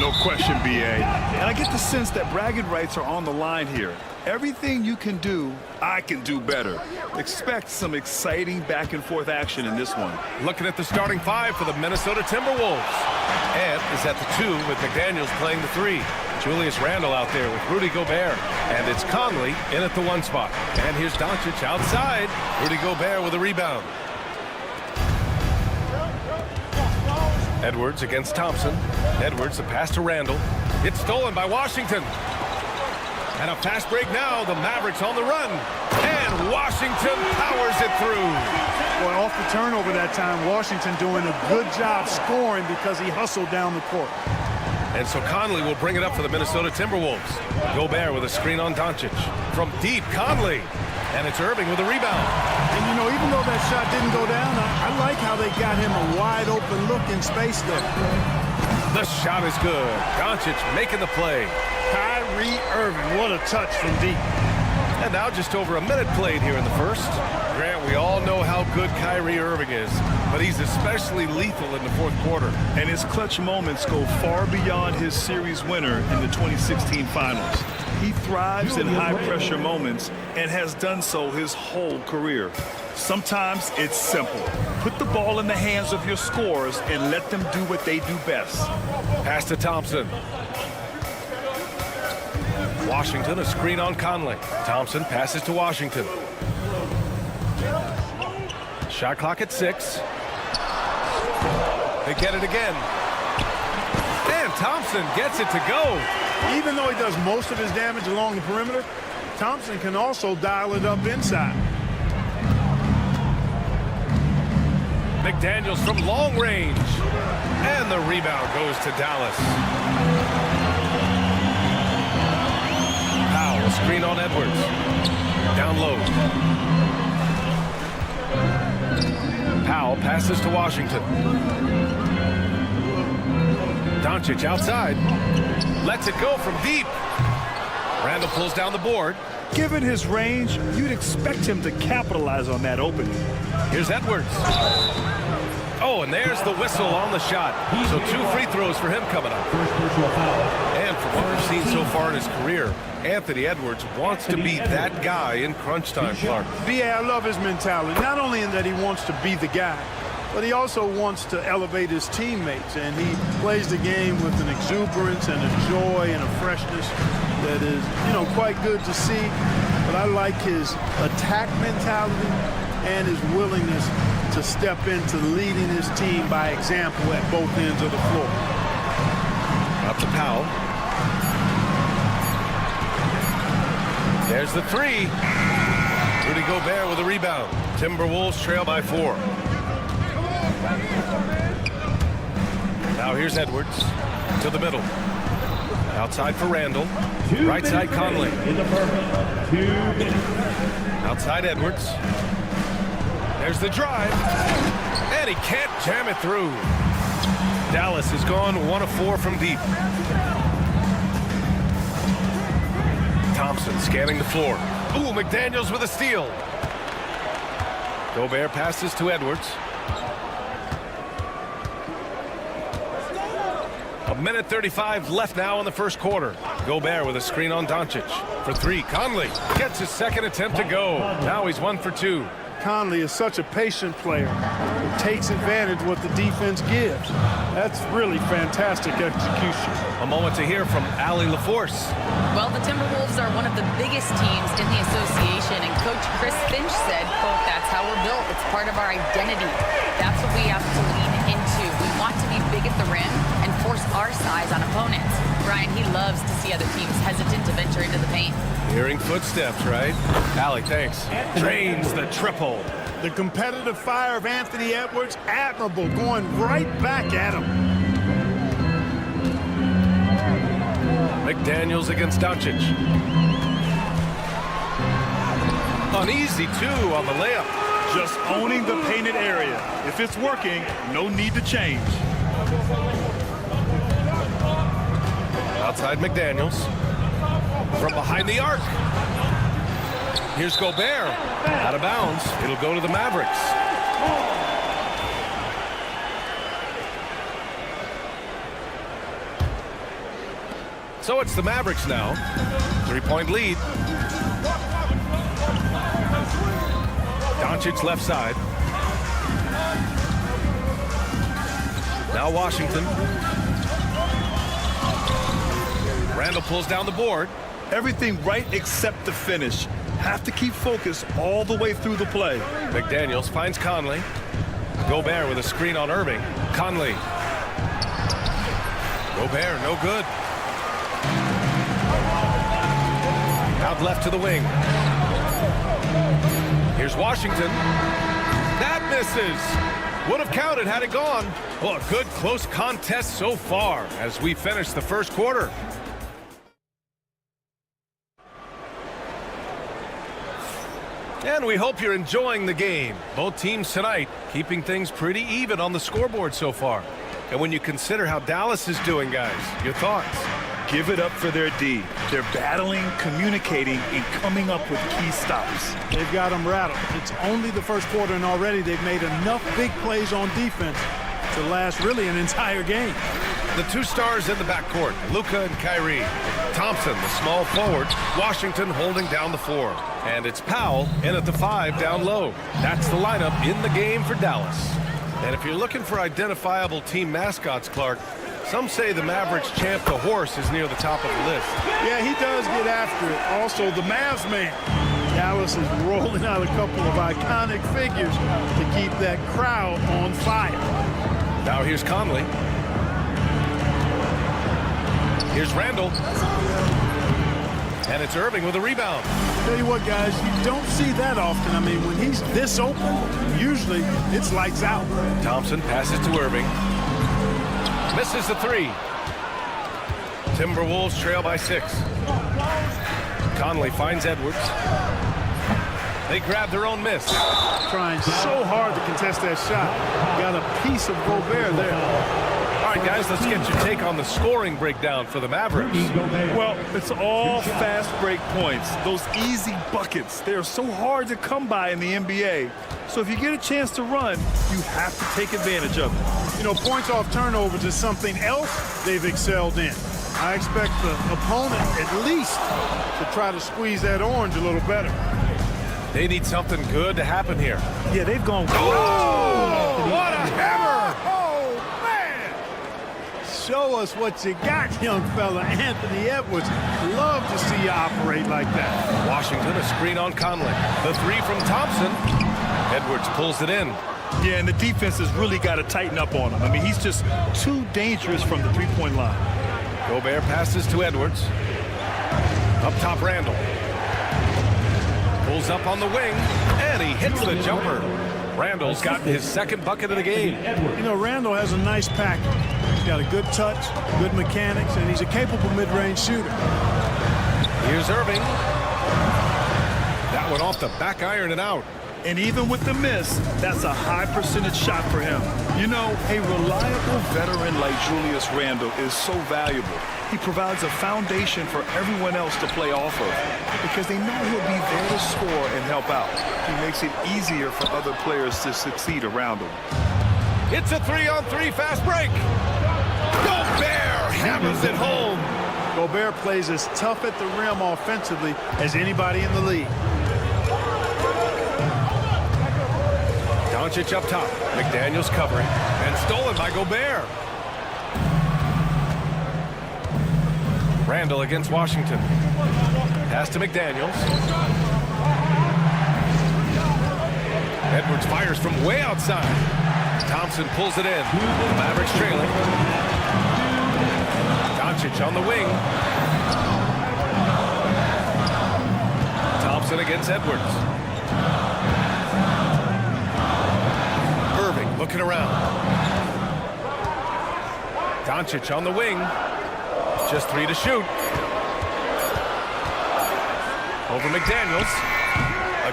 No question, B.A. And I get the sense that bragging rights are on the line here. Everything you can do, I can do better. Expect some exciting back-and-forth action in this one. Looking at the starting five for the Minnesota Timberwolves. Ant is at the 2 with McDaniels playing the 3. Julius Randle out there with Rudy Gobert. And it's Conley in at the 1 spot. And here's Doncic outside. Rudy Gobert with a rebound. Edwards against Thompson. Edwards, the pass to Randle. It's stolen by Washington. And a fast break now. The Mavericks on the run. And Washington powers it through. Boy, off the turnover that time, Washington doing a good job scoring because he hustled down the court. And so Conley will bring it up for the Minnesota Timberwolves. Gobert with a screen on Doncic. From deep, Conley. And it's Irving with a rebound. And, you know, even though that shot didn't go down, I like how they got him a wide-open look in space there. The shot is good. Doncic making the play. Kyrie Irving, what a touch from deep. And now just over a minute played here in the first. Grant, we all know how good Kyrie Irving is, but he's especially lethal in the fourth quarter. And his clutch moments go far beyond his series winner in the 2016 finals. He thrives in high-pressure moments and has done so his whole career. Sometimes it's simple. Put the ball in the hands of your scorers and let them do what they do best. Pass to Thompson. Washington, a screen on Conley. Thompson passes to Washington. Shot clock at 6. They get it again. And Thompson gets it to go. Even though he does most of his damage along the perimeter, Thompson can also dial it up inside. McDaniels from long range. And the rebound goes to Dallas. Powell, screen on Edwards. Down low. Powell passes to Washington. Doncic outside. Lets it go from deep. Randle pulls down the board. Given his range, you'd expect him to capitalize on that opening. Here's Edwards. Oh, and there's the whistle on the shot. So 2 free throws for him coming up. And from what we've seen so far in his career, Anthony Edwards wants to be that guy in crunch time, Clark. I love his mentality. Not only in that he wants to be the guy, but he also wants to elevate his teammates. And he plays the game with an exuberance and a joy and a freshness that is, you know, quite good to see. But I like his attack mentality and his willingness to step into leading his team by example at both ends of the floor. Up to Powell. There's the 3. Rudy Gobert with a rebound. Timberwolves trail by 4. Now here's Edwards to the middle. Outside for Randle. Right side Conley. Outside Edwards. There's the drive. And he can't jam it through. Dallas has gone 1 of 4 from deep. Thompson scanning the floor. Ooh, McDaniels with a steal. Gobert passes to Edwards. A minute 35 left now in the first quarter. Gobert with a screen on Doncic. For 3, Conley gets his second attempt to go. Now he's 1 for 2. Conley is such a patient player. He takes advantage of what the defense gives. That's really fantastic execution. A moment to hear from Allie LaForce. Well, the Timberwolves are one of the biggest teams in the association, and Coach Chris Finch said, quote, "That's how we're built. It's part of our identity. That's what we have to lean into. We want to be big at the rim and force our size on opponents." Brian, he loves to see other teams hesitant to venture into the paint. Hearing footsteps, right? Allie, thanks. Drains the triple. The competitive fire of Anthony Edwards, admirable, going right back at him. McDaniels against Doncic. Uneasy, too, on the layup. Just owning the painted area. If it's working, no need to change. Outside McDaniels. From behind the arc. Here's Gobert. Out of bounds. It'll go to the Mavericks. So it's the Mavericks now. 3-point lead. Tonci left side. Now Washington. Randall pulls down the board. Everything right except the finish. Have to keep focus all the way through the play. McDaniels finds Conley. Gobert with a screen on Irving. Conley. Gobert, no good. Out left to the wing. Here's Washington. That misses. Would have counted had it gone. Well, a good close contest so far as we finish the first quarter. And we hope you're enjoying the game. Both teams tonight keeping things pretty even on the scoreboard so far. And when you consider how Dallas is doing, guys, your thoughts? Give it up for their D. They're battling, communicating, and coming up with key stops. They've got them rattled. It's only the first quarter, and already they've made enough big plays on defense to last really an entire game. The two stars in the backcourt, Luka and Kyrie. Thompson, the small forward. Washington holding down the 4. And it's Powell in at the 5 down low. That's the lineup in the game for Dallas. And if you're looking for identifiable team mascots, Clark, some say the Mavericks champ, the horse, is near the top of the list. Yeah, he does get after it. Also, the Mavs man. Dallas is rolling out a couple of iconic figures to keep that crowd on fire. Now here's Conley. Here's Randall. And it's Irving with a rebound. Tell you what, guys, you don't see that often. I mean, when he's this open, usually it's lights out. Thompson passes to Irving. Misses the 3. Timberwolves trail by 6. Conley finds Edwards. They grab their own miss. Trying so hard to contest that shot. Got a piece of Gobert there. All right, guys, let's get your take on the scoring breakdown for the Mavericks. Well, it's all fast break points. Those easy buckets. They're so hard to come by in the NBA. So if you get a chance to run, you have to take advantage of it. You know, points off turnovers is something else they've excelled in. I expect the opponent at least to try to squeeze that orange a little better. They need something good to happen here. Yeah, they've gone. Oh, what a hammer! Oh, man! Show us what you got, young fella. Anthony Edwards, love to see you operate like that. Washington, a screen on Conley. The 3 from Thompson. Edwards pulls it in. Yeah, and the defense has really got to tighten up on him. I mean, he's just too dangerous from the three-point line. Gobert passes to Edwards. Up top, Randall. Pulls up on the wing, and he hits the jumper. Randall's gotten his second bucket of the game. You know, Randall has a nice package. He's got a good touch, good mechanics, and he's a capable mid-range shooter. Here's Irving. That one off the back iron and out. And even with the miss, that's a high percentage shot for him. You know, a reliable veteran like Julius Randle is so valuable. He provides a foundation for everyone else to play off of because they know he'll be there to score and help out. He makes it easier for other players to succeed around him. It's a 3-on-3 fast break. Gobert hammers it home. Gobert plays as tough at the rim offensively as anybody in the league. Tonci up top. McDaniels covering. And stolen by Gobert. Randall against Washington. Pass to McDaniels. Edwards fires from way outside. Thompson pulls it in. The Mavericks trailing. Tonci on the wing. Thompson against Edwards. Irving looking around. Tonci on the wing. Just 3 to shoot. Over McDaniels.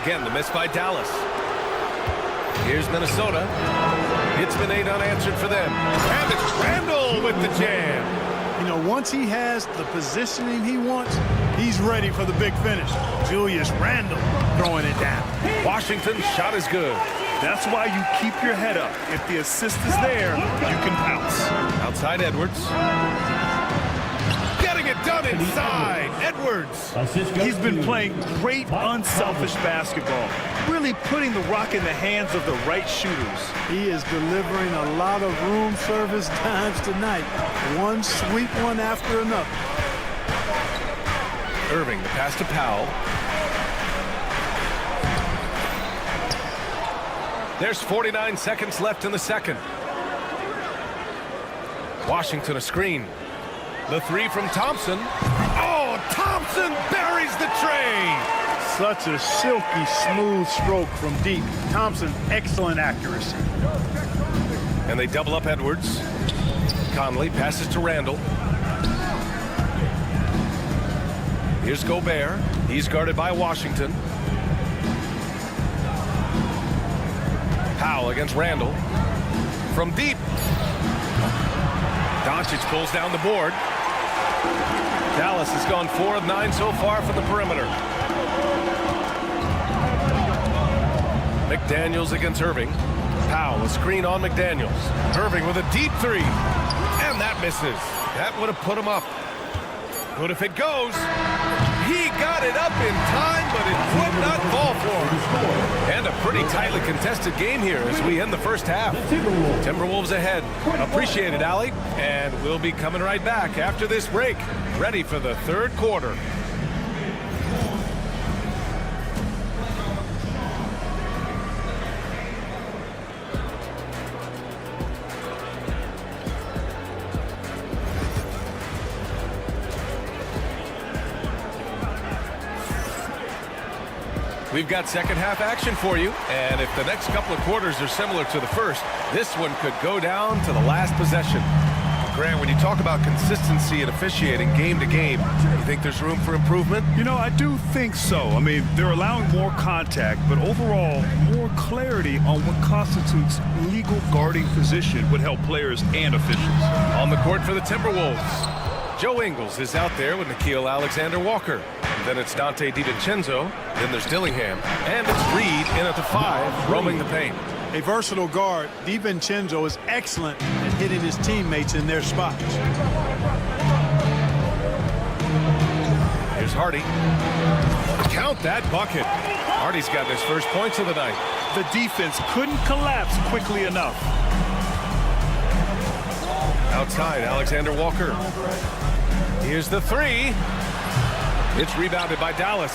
Again, the miss by Dallas. Here's Minnesota. It's been 8 unanswered for them. And it's Randall with the jam. You know, once he has the positioning he wants, he's ready for the big finish. Julius Randle throwing it down. Washington's shot is good. That's why you keep your head up. If the assist is there, you can pounce. Outside Edwards. Getting it done inside. Edwards. He's been playing great, unselfish basketball, really putting the rock in the hands of the right shooters. He is delivering a lot of room service dimes tonight. One sweet one after another. Irving, the pass to Powell. There's 49 seconds left in the second. Washington a screen. The three from Thompson. Oh, Thompson buries the tray. Such a silky, smooth stroke from deep. Thompson, excellent accuracy. And they double up Edwards. Conley passes to Randall. Here's Gobert. He's guarded by Washington. Powell against Randall. From deep. Tonci pulls down the board. Dallas has gone 4 of 9 so far from the perimeter. McDaniels against Irving. Powell, a screen on McDaniels. Irving with a deep three. And that misses. That would have put him up. But if it goes, he got it up in time, but it would not fall for him. And a pretty tightly contested game here as we end the first half. Timberwolves ahead. Appreciate it, Allie. And we'll be coming right back after this break, ready for the third quarter. We've got second half action for you, and if the next couple of quarters are similar to the first, this one could go down to the last possession. Grant, when you talk about consistency and officiating game to game, you think there's room for improvement? You know, I do think so. I mean, they're allowing more contact, but overall, more clarity on what constitutes legal guarding position would help players and officials. On the court for the Timberwolves, Joe Ingles is out there with Nickeil Alexander-Walker. Then it's Dante DiVincenzo. Then there's Dillingham. And it's Reed in at the 5, roaming the paint. A versatile guard, DiVincenzo is excellent at hitting his teammates in their spots. Here's Hardy. Count that bucket. Hardy's gotten his first points of the night. The defense couldn't collapse quickly enough. Outside, Alexander-Walker. Here's the 3. It's rebounded by Dallas.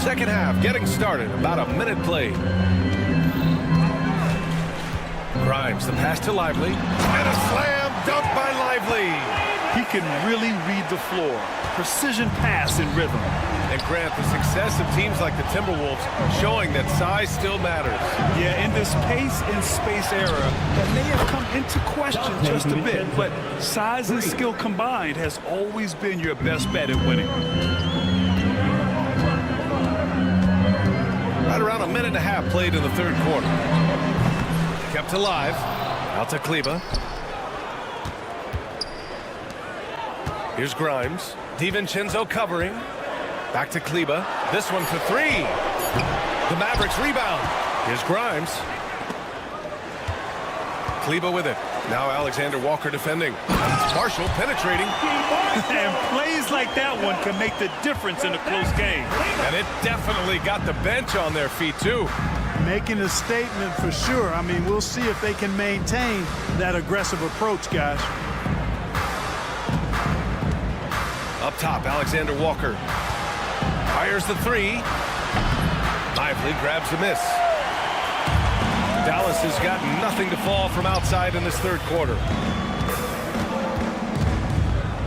Second half getting started. About a minute played. Grimes, the pass to Lively. And a slam dunk by Lively. He can really read the floor. Precision pass in rhythm. And Grant, the success of teams like the Timberwolves showing that size still matters. Yeah, in this pace and space era, that may have come into question just a bit, but size and skill combined has always been your best bet at winning. Right around a minute and a half played in the third quarter. Kept alive. Out to Kleber. Here's Grimes. DiVincenzo covering. Back to Kleber. This one for 3. The Mavericks rebound. Here's Grimes. Kleber with it. Now Alexander-Walker defending. Marshall penetrating. And plays like that one can make the difference in a close game. And it definitely got the bench on their feet, too. Making a statement for sure. I mean, we'll see if they can maintain that aggressive approach, guys. Up top, Alexander-Walker. Fires the 3. Lively grabs the miss. Dallas has got nothing to fall from outside in this third quarter.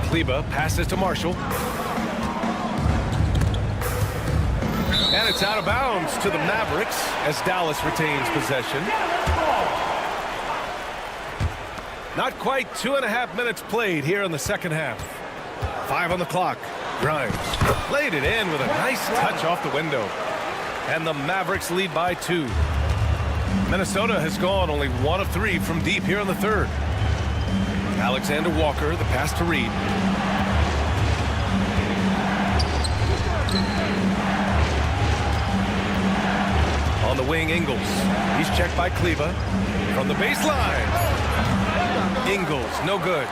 Kleber passes to Marshall. And it's out of bounds to the Mavericks as Dallas retains possession. Not quite 2.5 minutes played here in the second half. 5 on the clock. Grimes played it in with a nice touch off the window. And the Mavericks lead by 2. Minnesota has gone only 1 of 3 from deep here in the third. Alexander-Walker, the pass to Reed. On the wing, Ingles. He's checked by Kleber. From the baseline. Ingles, no good.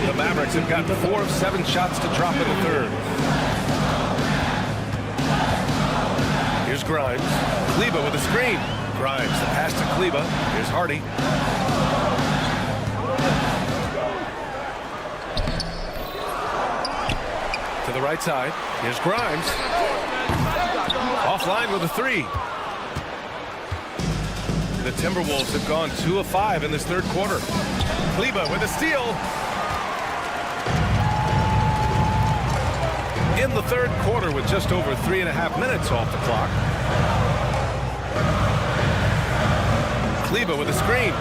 The Mavericks have gotten 4 of 7 shots to drop in the third. Here's Grimes. Kleber with a screen. Grimes, the pass to Kleber. Here's Hardy. To the right side. Here's Grimes. Offline with a 3. The Timberwolves have gone 2 of 5 in this third quarter. Kleber with a steal. In the third quarter with just over 3.5 minutes off the clock. Kleber with a screen.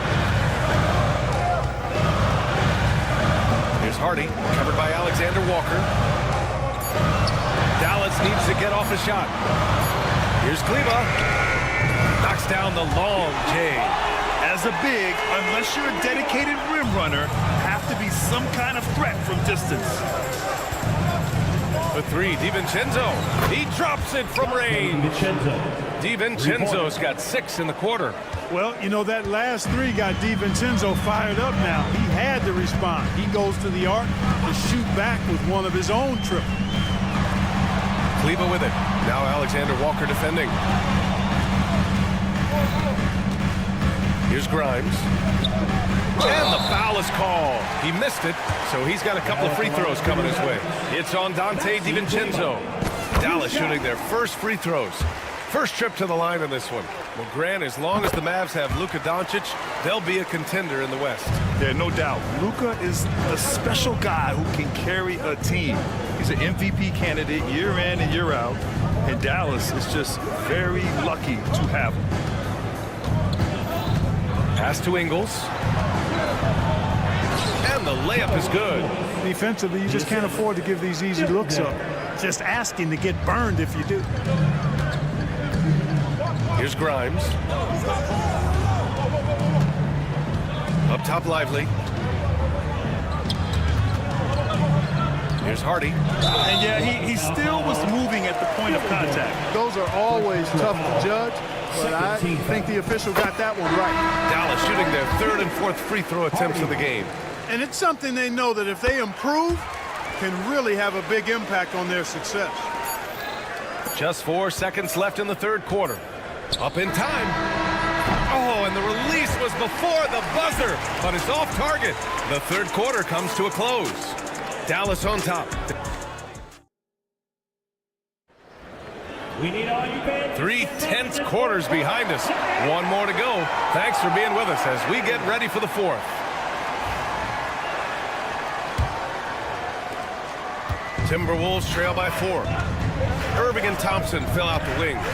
Here's Hardy, covered by Alexander Walker. Dallas needs to get off a shot. Here's Kleber. Knocks down the long J. As a big, unless you're a dedicated rim runner, have to be some kind of threat from distance. The 3, DiVincenzo. He drops it from range. DiVincenzo's got 6 in the quarter. Well, you know, that last 3 got DiVincenzo fired up now. He had to respond. He goes to the arc to shoot back with one of his own triples. Kleber with it. Now Alexander Walker defending. Here's Grimes. And the foul is called. He missed it, so he's got a couple of free throws coming his way. It's on Dante DiVincenzo. Dallas shooting their first free throws. First trip to the line in this one. Well, Grant, as long as the Mavs have Luka Doncic, they'll be a contender in the West. Yeah, no doubt. Luka is a special guy who can carry a team. He's an MVP candidate year in and year out, and Dallas is just very lucky to have him. Pass to Ingles. And the layup is good. Defensively, you just can't afford to give these easy looks up. Just asking to get burned if you do. Here's Grimes. Up top, Lively. Here's Hardy. And yeah, he still was moving at the point of contact. Those are always tough to judge, but I think the official got that one right. Dallas shooting their 3rd and 4th free throw attempts of the game. And it's something they know that if they improve, can really have a big impact on their success. Just 4 seconds left in the third quarter. Up in time. Oh, and the release was before the buzzer, but it's off target. The third quarter comes to a close. Dallas on top. We need all you fans. 3 tense quarters behind us. 1 more to go. Thanks for being with us as we get ready for the 4th. Timberwolves trail by 4. Irving and Thompson fill out the wings.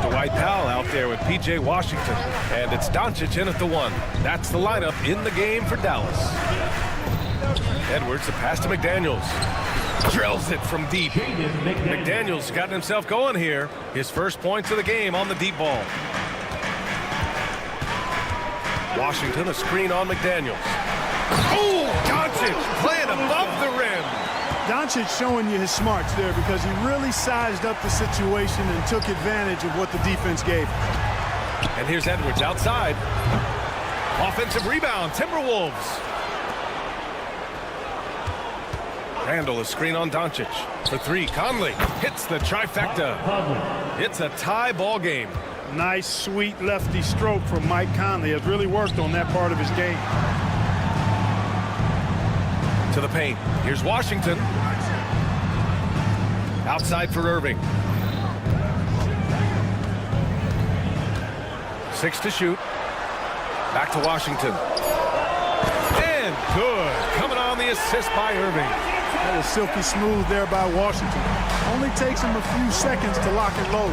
Dwight Powell out there with P.J. Washington. And it's Doncic in at the 1. That's the lineup in the game for Dallas. Edwards, the pass to McDaniels. Drills it from deep. McDaniels gotten himself going here. His first points of the game on the deep ball. Washington, a screen on McDaniels. Oh, Doncic playing above the rim. Doncic showing you his smarts there because he really sized up the situation and took advantage of what the defense gave him. And here's Edwards outside. Offensive rebound, Timberwolves. Randall, a screen on Doncic. For 3, Conley hits the trifecta. It's a tie ball game. Nice, sweet lefty stroke from Mike Conley. Has really worked on that part of his game. To the paint. Here's Washington. Outside for Irving. 6 to shoot. Back to Washington. And good. Coming on the assist by Irving. That was silky smooth there by Washington. Only takes him a few seconds to lock and load.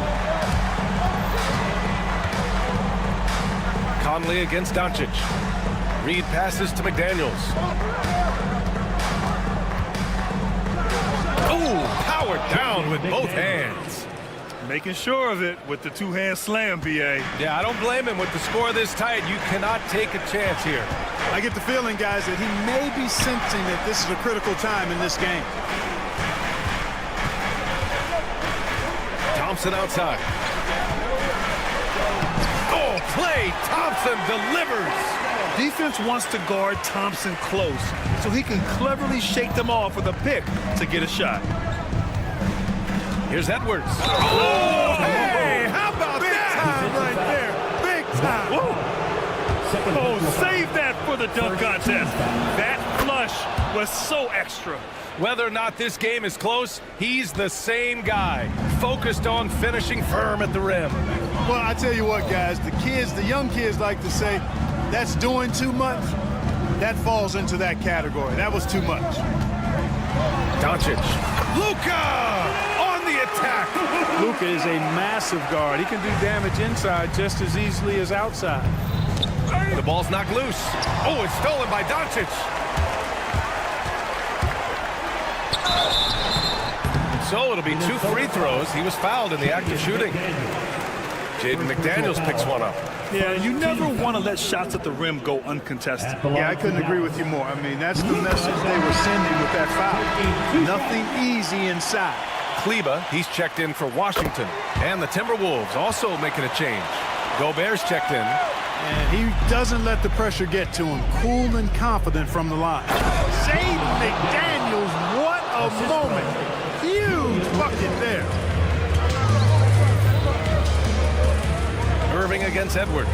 Conley against Doncic. Reed passes to McDaniels. Oh, powered down with both hands. Making sure of it with the 2-hand slam, B.A. Yeah, I don't blame him with the score this tight. You cannot take a chance here. I get the feeling, guys, that he may be sensing that this is a critical time in this game. Thompson outside. Oh, Klay Thompson delivers. Defense wants to guard Thompson close so he can cleverly shake them off with a pick to get a shot. Here's Edwards. Oh, hey, how about that? Time right there. Big time. Whoa. Oh, save that for the dunk contest. That flush was so extra. Whether or not this game is close, he's the same guy, focused on finishing firm at the rim. Well, I tell you what, guys, the young kids like to say, that's doing too much. That falls into that category. That was too much. Doncic. Luka on the attack. Luka is a massive guard. He can do damage inside just as easily as outside. The ball's knocked loose. Oh, it's stolen by Doncic. So it'll be 2 free throws. He was fouled in the act of shooting. Jaden McDaniels picks one up. Yeah, you never want to let shots at the rim go uncontested. Yeah, I couldn't agree with you more. I mean, that's the message they were sending with that foul. Nothing easy inside. Kleba, he's checked in for Washington. And the Timberwolves also making a change. Gobert's checked in. And he doesn't let the pressure get to him. Cool and confident from the line. Jaden McDaniels, what a moment. Huge bucket there. Irving against Edwards.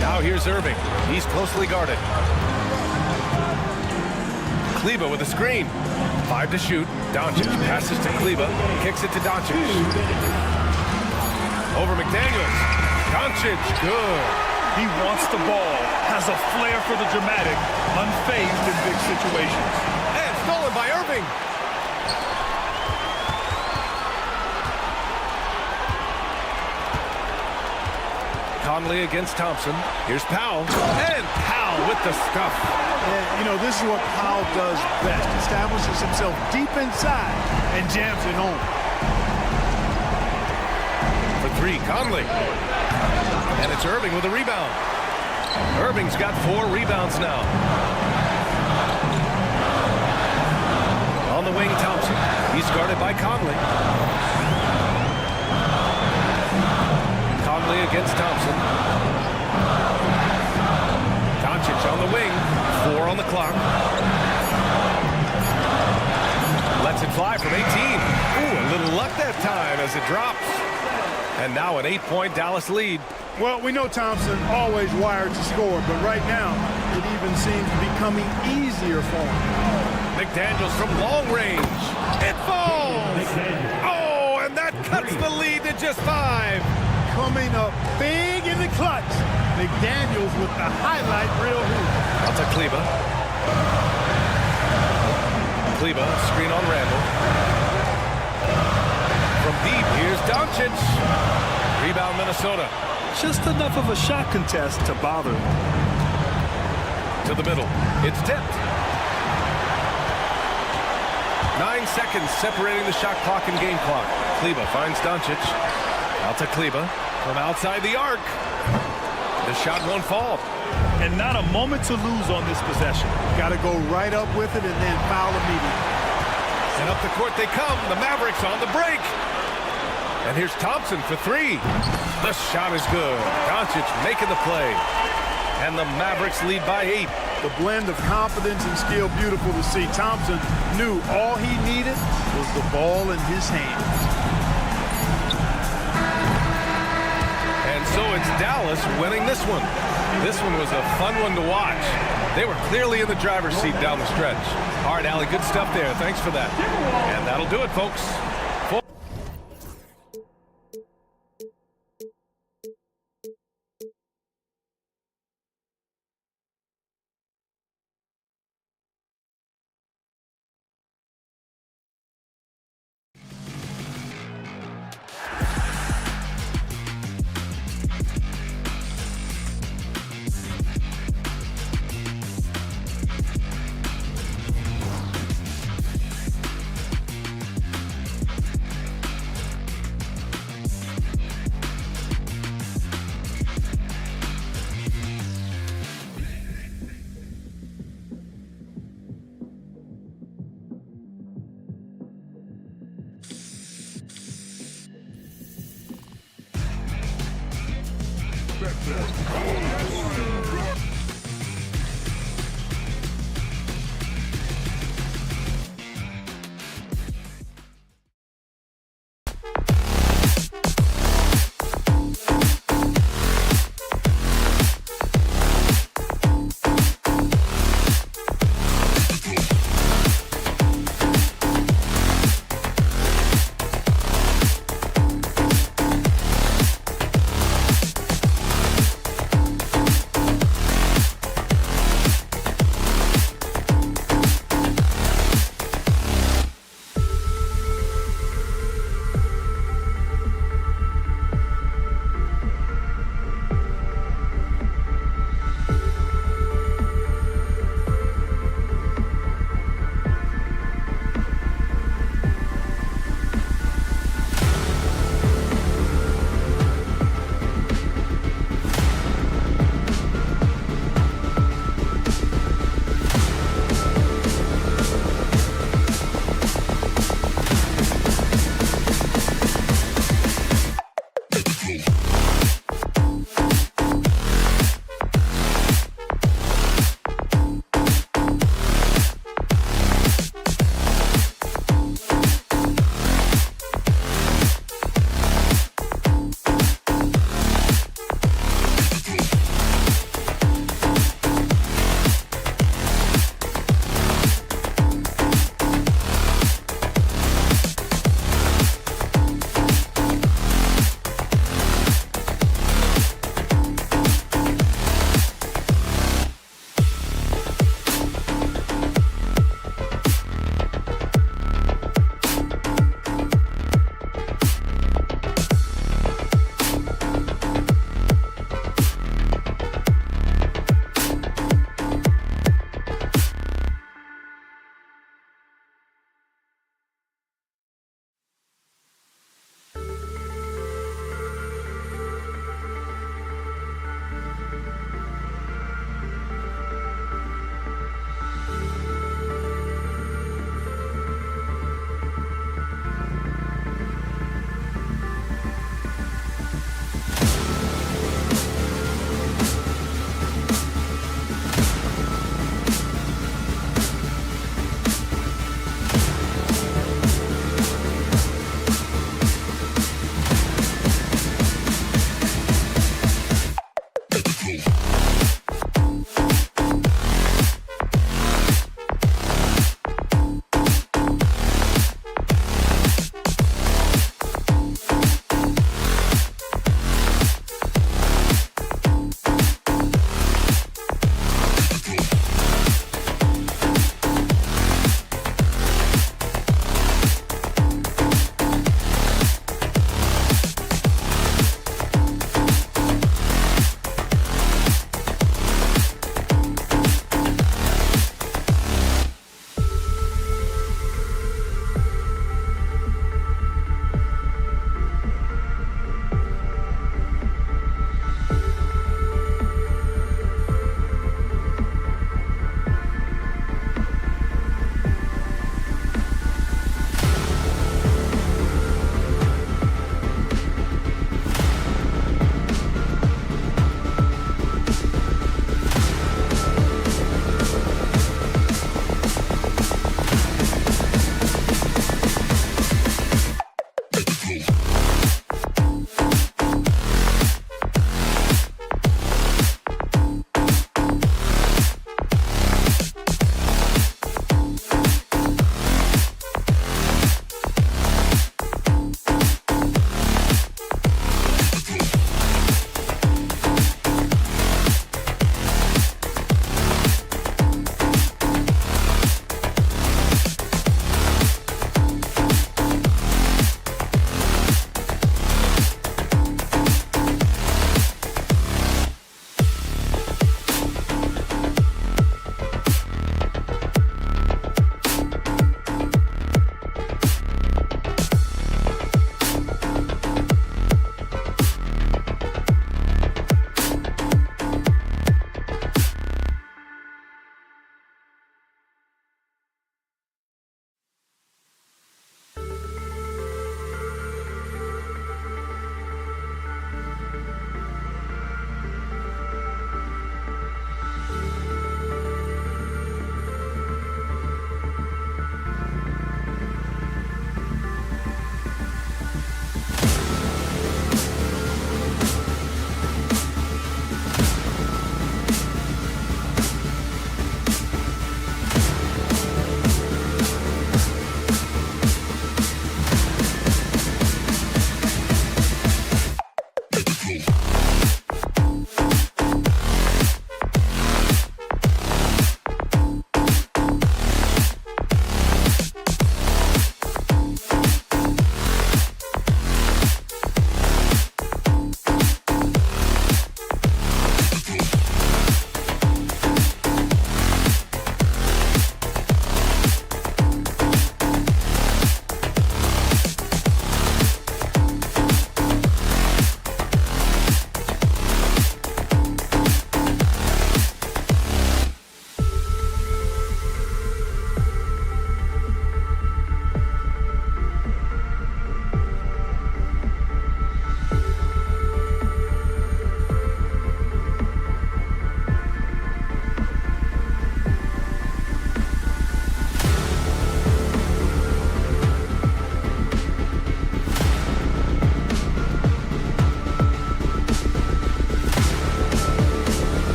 Now here's Irving. He's closely guarded. Kleba with a screen. 5 to shoot. Doncic passes to Kleba. Kicks it to Doncic. Over McDaniels. Doncic, good. He wants the ball, has a flair for the dramatic, unfazed in big situations. And stolen by Irving. Conley against Thompson. Here's Powell. And Powell with the stuff. And, you know, this is what Powell does best. Establishes himself deep inside and jams it home. For 3, Conley. And it's Irving with a rebound. Irving's got 4 rebounds now. On the wing, Thompson. He's guarded by Conley. Conley against Thompson. Doncic on the wing. 4 on the clock. Lets it fly from 18. Ooh, a little luck that time as it drops. And now an 8-point Dallas lead. Well, we know Thompson always wired to score, but right now it even seems becoming easier for him. McDaniels from long range. It falls! Oh, and that cuts the lead to just 5. Coming up big in the clutch. McDaniels with the highlight reel hoop. Out to Kleba. Kleba, screen on Randall. From deep, here's Doncic. Rebound, Minnesota. Just enough of a shot contest to bother him. To the middle. It's tipped. 9 seconds separating the shot clock and game clock. Kleba finds Doncic. Out to Kleba. From outside the arc. The shot won't fall. And not a moment to lose on this possession. Got to go right up with it and then foul immediately. And up the court they come. The Mavericks on the break. And here's Thompson for 3. The shot is good. Doncic making the play. And the Mavericks lead by 8. The blend of confidence and skill, beautiful to see. Thompson knew all he needed was the ball in his hands. And so it's Dallas winning this one. This one was a fun one to watch. They were clearly in the driver's seat down the stretch. All right, Allie, good stuff there. Thanks for that. And that'll do it, folks.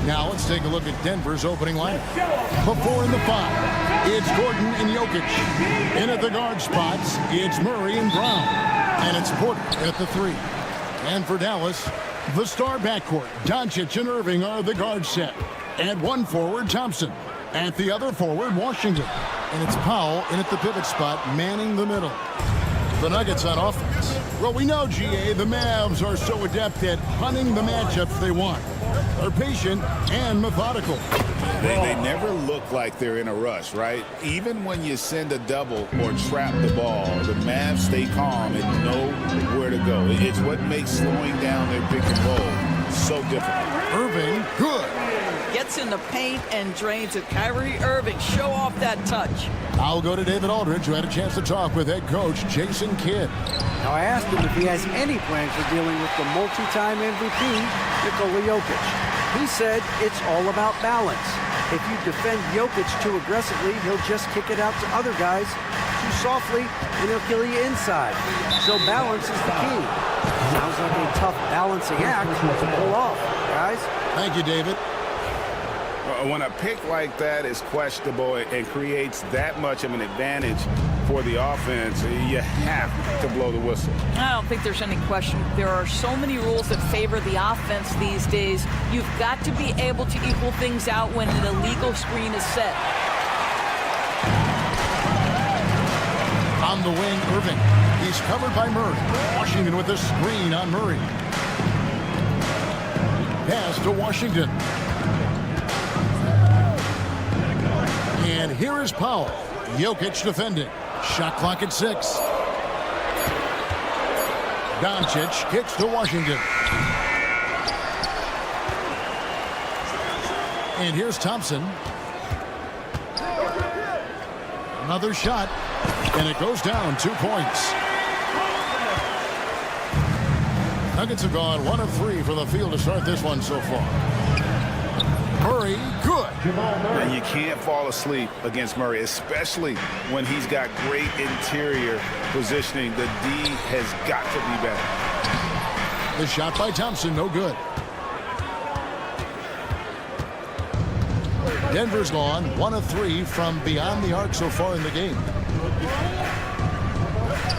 Now let's take a look at Denver's opening lineup. Before in the 5, it's Gordon and Jokic. In at the guard spots, it's Murray and Brown. And it's Porter at the 3. And for Dallas, the star backcourt, Doncic and Irving are the guard set. At one forward, Thompson. At the other forward, Washington. And it's Powell in at the pivot spot, manning the middle. The Nuggets on offense. Well, we know, GA, the Mavs are so adept at hunting the matchups they want. They're patient and methodical. They never look like they're in a rush, right? Even when you send a double or trap the ball, the Mavs stay calm and know where to go. It's what makes slowing down their pick and roll so difficult. Irving, good. Gets in the paint and drains it. Kyrie Irving, show off that touch. I'll go to David Aldridge, who had a chance to talk with head coach Jason Kidd. Now, I asked him if he has any plans for dealing with the multi-time MVP, Nikola Jokic. He said it's all about balance. If you defend Jokic too aggressively, he'll just kick it out to other guys too softly, and he'll kill you inside. So balance is the key. Sounds like a tough balancing act to pull off, guys. Thank you, David. When a pick like that is questionable and creates that much of an advantage for the offense, you have to blow the whistle. I don't think there's any question. There are so many rules that favor the offense these days. You've got to be able to equal things out when an illegal screen is set. On the wing, Irving. He's covered by Murray. Washington with the screen on Murray. Pass to Washington. And here is Powell. Jokic defending. Shot clock at 6. Doncic kicks to Washington. And here's Thompson. Another shot, and it goes down 2 points. Nuggets have gone 1 of 3 for the field to start this one so far. Murray, good. And you can't fall asleep against Murray, especially when he's got great interior positioning. The D has got to be better. The shot by Thompson, no good. Denver's gone 1 of 3 from beyond the arc so far in the game.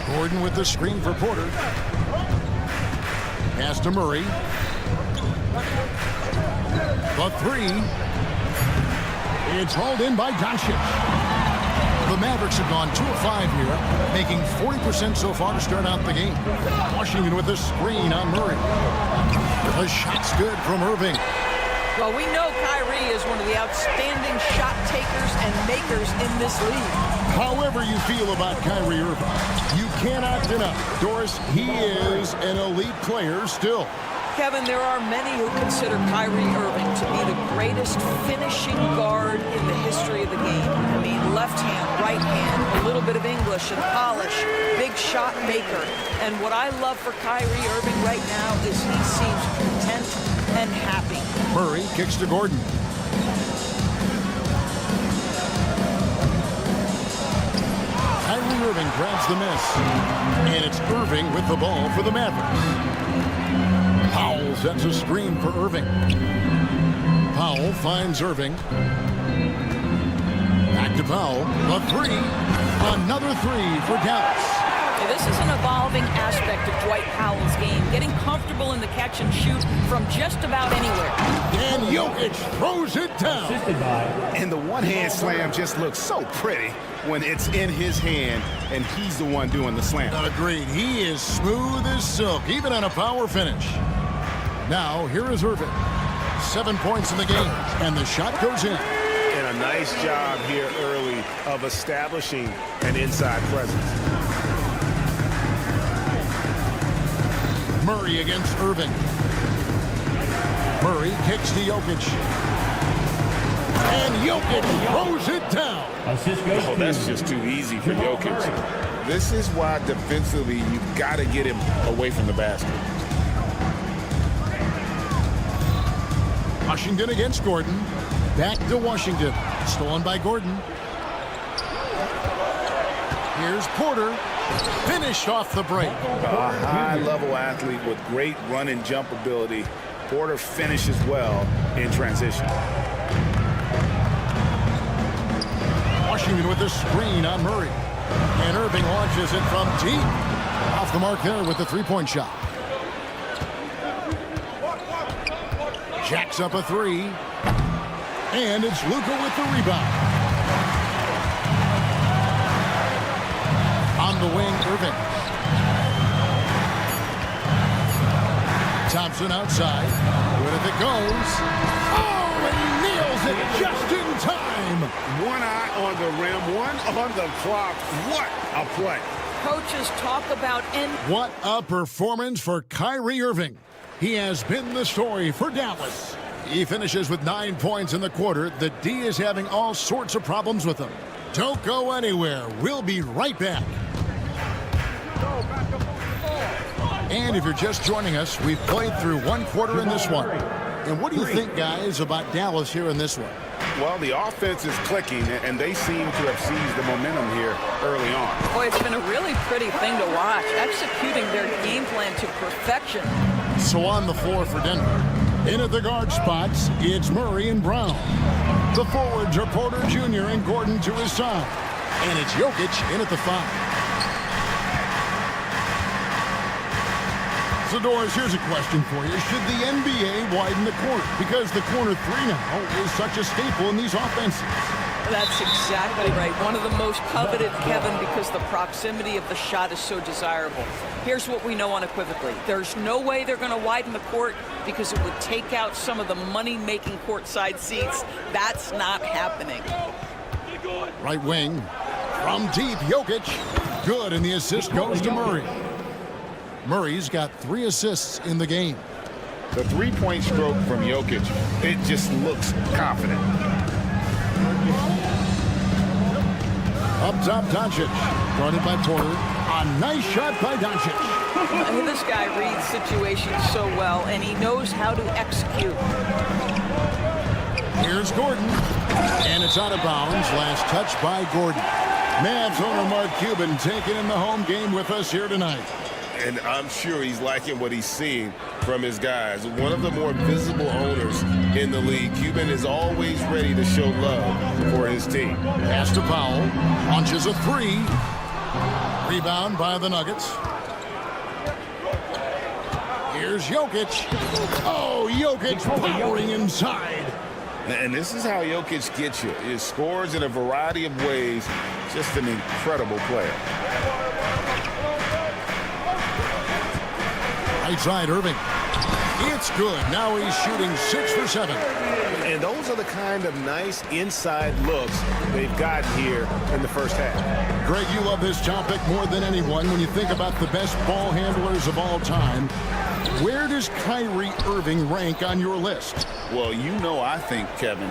Gordon with the screen for Porter. Pass to Murray. The 3. It's hauled in by Tonci. The Mavericks have gone 2 of 5 here, making 40% so far to start out the game. Washington with the screen on Murray. The shot's good from Irving. Well, we know Kyrie is one of the outstanding shot takers and makers in this league. However you feel about Kyrie Irving, you cannot deny, Doris, he is an elite player still. Kevin, there are many who consider Kyrie Irving to be the greatest finishing guard in the history of the game. I mean, left hand, right hand, a little bit of English and polish, big shot maker. And what I love for Kyrie Irving right now is he seems content and happy. Murray kicks to Gordon. Kyrie Irving grabs the miss. And it's Irving with the ball for the Mavericks. Powell sets a screen for Irving. Powell finds Irving. Back to Powell. A 3. Another 3 for Dallas. This is an evolving aspect of Dwight Powell's game, getting comfortable in the catch and shoot from just about anywhere. And Jokic throws it down. And the one-hand slam just looks so pretty when it's in his hand and he's the one doing the slam. Agreed. He is smooth as silk, even on a power finish. Now, here is Irving. 7 points in the game, and the shot goes in. And a nice job here early of establishing an inside presence. Murray against Irving. Murray kicks to Jokic. And Jokic throws it down. Oh, that's just too easy for Jokic. This is why defensively you've got to get him away from the basket. Washington against Gordon. Back to Washington. Stolen by Gordon. Here's Porter. Finished off the break. A high-level athlete with great run and jump ability. Porter finishes well in transition. Washington with the screen on Murray. And Irving launches it from deep. Off the mark there with the three-point shot. Jacks up a 3. And it's Luka with the rebound. On the wing, Irving. Thompson outside. Good if it goes. Oh, and he nails it just in time. One eye on the rim, one on the clock. What a play. Coaches talk about What a performance for Kyrie Irving. He has been the story for Dallas. He finishes with 9 points in the quarter. The D is having all sorts of problems with him. Don't go anywhere. We'll be right back. And if you're just joining us, we've played through 1 quarter in this one. And what do you think, guys, about Dallas here in this one? Well, the offense is clicking, and they seem to have seized the momentum here early on. Boy, it's been a really pretty thing to watch, executing their game plan to perfection. So on the floor for Denver. In at the guard spots, it's Murray and Brown. The forwards are Porter Jr. and Gordon to his side. And it's Jokic in at the 5. So, Doris, here's a question for you. Should the NBA widen the corner? Because the corner 3 now is such a staple in these offenses. That's exactly right. One of the most coveted, Kevin, because the proximity of the shot is so desirable. Here's what we know unequivocally. There's no way they're going to widen the court because it would take out some of the money-making courtside seats. That's not happening. Right wing. From deep, Jokic. Good, and the assist goes to Murray. Murray's got 3 assists in the game. The three-point stroke from Jokic, it just looks confident. Up top, Tonci. Guarded by Porter. A nice shot by Tonci. This guy reads situations so well, and he knows how to execute. Here's Gordon. And it's out of bounds. Last touch by Gordon. Mavs owner Mark Cuban taking in the home game with us here tonight. And I'm sure he's liking what he's seeing from his guys. One of the more visible owners in the league. Cuban is always ready to show love for his team. Pass to Powell. Launches a three. Rebound by the Nuggets. Here's Jokic. Oh, Jokic powering inside. And this is how Jokic gets you. He scores in a variety of ways. Just an incredible player. Right side, Irving. It's good. Now he's shooting 6 for 7. And those are the kind of nice inside looks they've gotten here in the first half. Greg, you love this topic more than anyone. When you think about the best ball handlers of all time, where does Kyrie Irving rank on your list? Well, you know, I think, Kevin,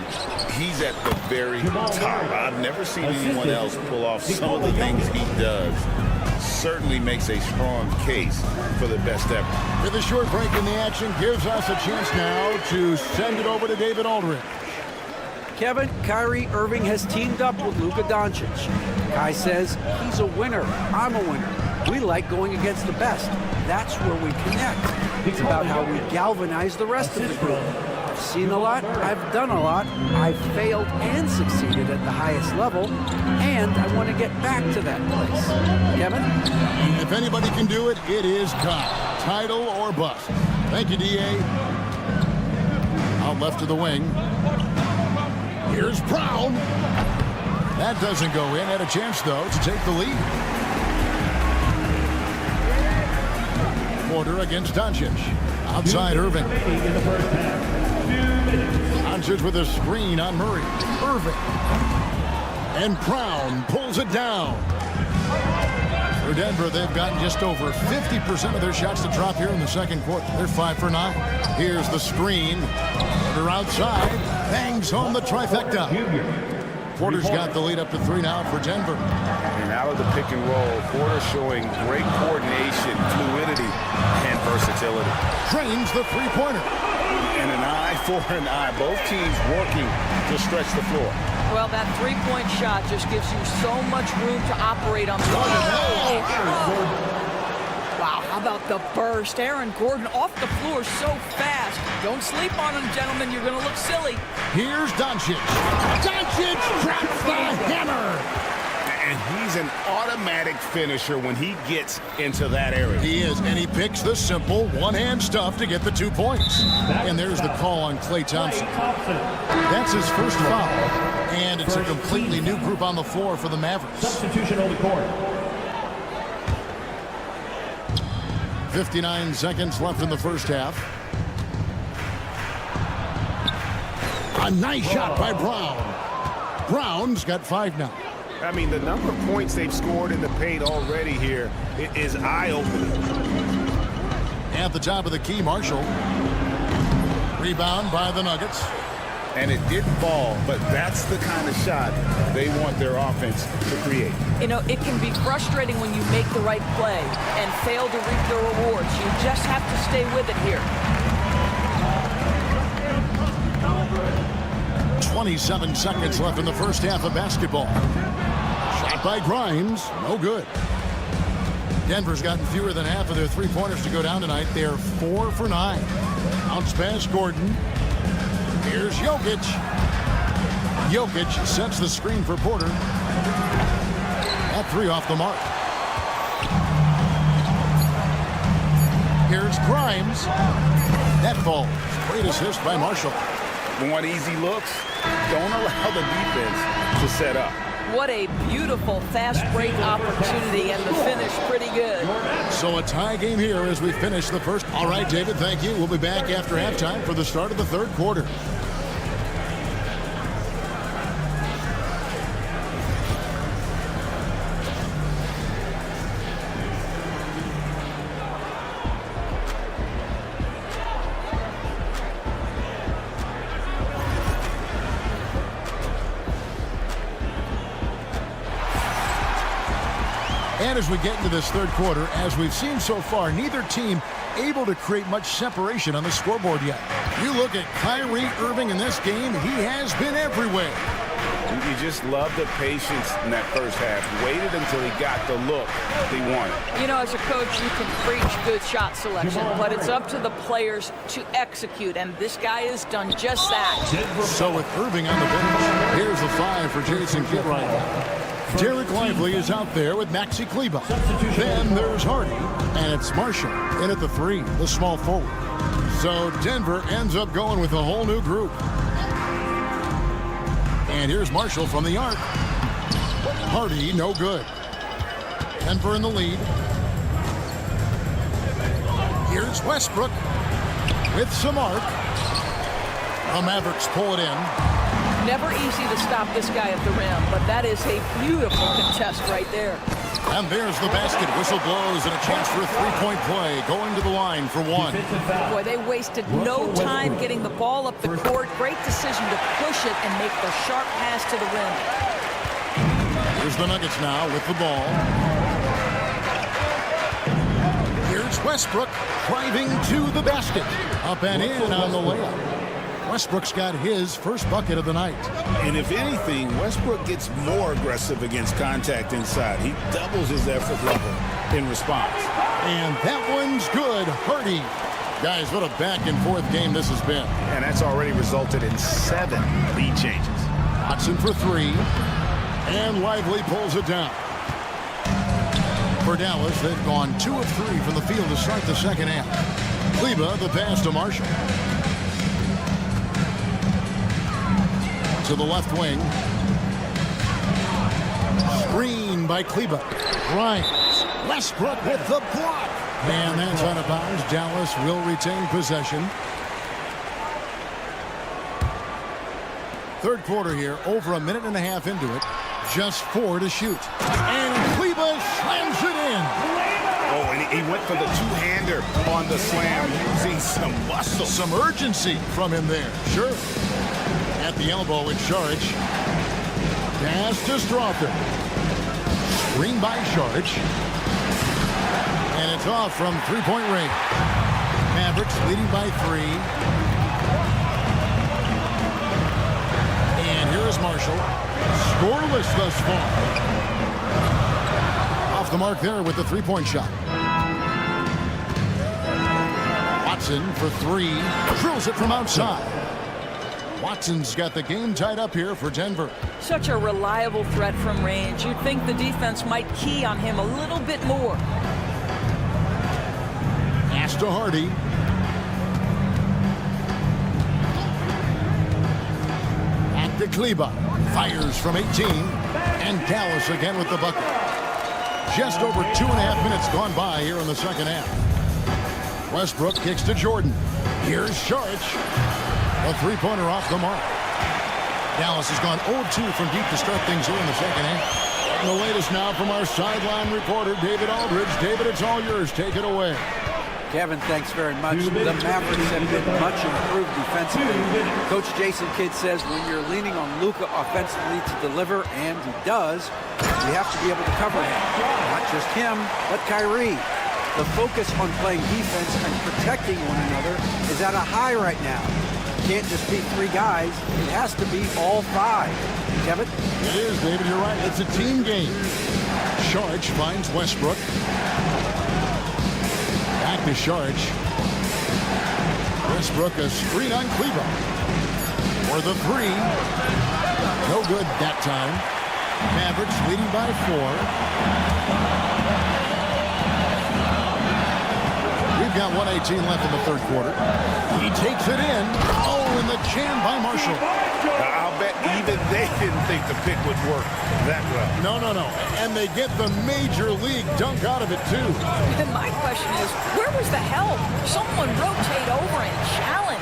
he's at the very top. I've never seen anyone else pull off some of the things he does. Certainly makes a strong case for the best ever. With a short break in the action, gives us a chance now to send it over to David Aldridge. Kevin, Kyrie Irving has teamed up with Luka Doncic. Kai says he's a winner. I'm a winner. We like going against the best. That's where we connect. It's about how we galvanize the rest of the group. I've seen a lot. I've done a lot. I've failed and succeeded at the highest level. And I want to get back to that place. Kevin? If anybody can do it, it is Kai. Title or bust. Thank you, D.A. Out left to the wing. Here's Brown. That doesn't go in. Had a chance, though, to take the lead. Porter against Doncic. Outside Irving. Doncic with a screen on Murray. Irving. And Brown pulls it down. For Denver, they've gotten just over 50% of their shots to drop here in the second quarter. They're 5 for 9. Here's the screen. Porter outside. Bangs home the trifecta. Porter's got the lead up to 3 now for Denver. And out of the pick and roll, Porter showing great coordination, fluidity, and versatility. Trains the three-pointer. And an eye for an eye. Both teams working to stretch the floor. Well, that three-point shot just gives you so much room to operate on the other. Wow, how about the burst? Aaron Gordon off the floor so fast. Don't sleep on him, gentlemen. You're going to look silly. Here's Doncic. Doncic traps the hammer. And he's an automatic finisher when he gets into that area. He is, and he picks the simple one-hand stuff to get the 2 points. And there's the call on Klay Thompson. That's his first foul. And it's a completely new group on the floor for the Mavericks. Substitution on the court. 59 seconds left in the first half. A nice shot by Brown. Brown's got 5 now. I mean, the number of points they've scored in the paint already here is eye-opening. At the top of the key, Marshall. Rebound by the Nuggets. And it didn't fall, but that's the kind of shot they want their offense to create. You know, it can be frustrating when you make the right play and fail to reap the rewards. You just have to stay with it here. 27 seconds left in the first half of basketball. Shot by Grimes. No good. Denver's gotten fewer than half of their three-pointers to go down tonight. They're 4 for 9. Bounce pass Gordon. Here's Jokic. Jokic sets the screen for Porter. That 3 off the mark. Here's Grimes. That falls. Great assist by Marshall. Want easy looks? Don't allow the defense to set up. What a beautiful fast break opportunity, and the finish pretty good. So a tie game here as we finish the first. All right, David, thank you. We'll be back after halftime for the start of the third quarter. And as we get into this third quarter, as we've seen so far, neither team able to create much separation on the scoreboard yet. You look at Kyrie Irving in this game, he has been everywhere. You just love the patience in that first half. Waited until he got the look he wanted. You know, as a coach, you can preach good shot selection, but it's up to the players to execute, and this guy has done just that. So with Irving on the bench, here's a 5 for Jason Kidd right now. Derek Lively is out there with Maxi Kleber. Then there's Hardy, and it's Marshall in at the 3, the small forward. So Denver ends up going with a whole new group. And here's Marshall from the arc. Hardy, no good. Denver in the lead. Here's Westbrook with some arc. The Mavericks pull it in. Never easy to stop this guy at the rim, but that is a beautiful contest right there. And there's the basket. Whistle blows and a chance for a three-point play. Going to the line for 1. Boy, they wasted no time getting the ball up the court. Great decision to push it and make the sharp pass to the rim. Here's the Nuggets now with the ball. Here's Westbrook driving to the basket. Up and in on the layup. Westbrook's got his first bucket of the night. And if anything, Westbrook gets more aggressive against contact inside. He doubles his effort level in response. And that one's good. Hardy. Guys, what a back-and-forth game this has been. And that's already resulted in 7 lead changes. Watson for 3. And Lively pulls it down. For Dallas, they've gone 2 of 3 from the field to start the second half. Kleber, the pass to Marshall. To the left wing. Screen by Kleber. Grimes. Westbrook with the block. And that's out of bounds. Dallas will retain possession. Third quarter here, over a minute and a half into it. Just 4 to shoot. And Kleber slams it in. Oh, and he went for the two-hander on the slam, using some muscle. Some urgency from him there. Sure. At the elbow, it's Saric. Pass to Strawther. Screen by Saric. And it's off from three-point range. Mavericks leading by 3. And here is Marshall. Scoreless thus far. Off the mark there with the three-point shot. Watson for 3. Drills it from outside. Watson's got the game tied up here for Denver. Such a reliable threat from range. You'd think the defense might key on him a little bit more. Pass to Hardy. At the Kleber. Fires from 18. And Dallas again with the bucket. Just over 2.5 minutes gone by here in the second half. Westbrook kicks to Jordan. Here's Saric. A three-pointer off the mark. Dallas has gone 0-2 from deep to start things here in the second half. And the latest now from our sideline reporter, David Aldridge. David, it's all yours. Take it away. Kevin, thanks very much. The Mavericks have been much improved defensively. Coach Jason Kidd says when you're leaning on Luka offensively to deliver, and he does, you have to be able to cover him. Not just him, but Kyrie. The focus on playing defense and protecting one another is at a high right now. Can't just be 3 guys. It has to be all 5. Kevin? It is, David. You're right. It's a team game. Saric finds Westbrook. Back to Saric. Westbrook a screen on Kleber. For the 3. No good that time. Mavericks leading by 4. We've got 1:18 left in the third quarter. He takes it in. Oh, and the jam by Marshall. I'll bet even they didn't think the pick would work that well. No. And they get the major league dunk out of it, too. And my question is, where was the help? Someone rotate over and challenge.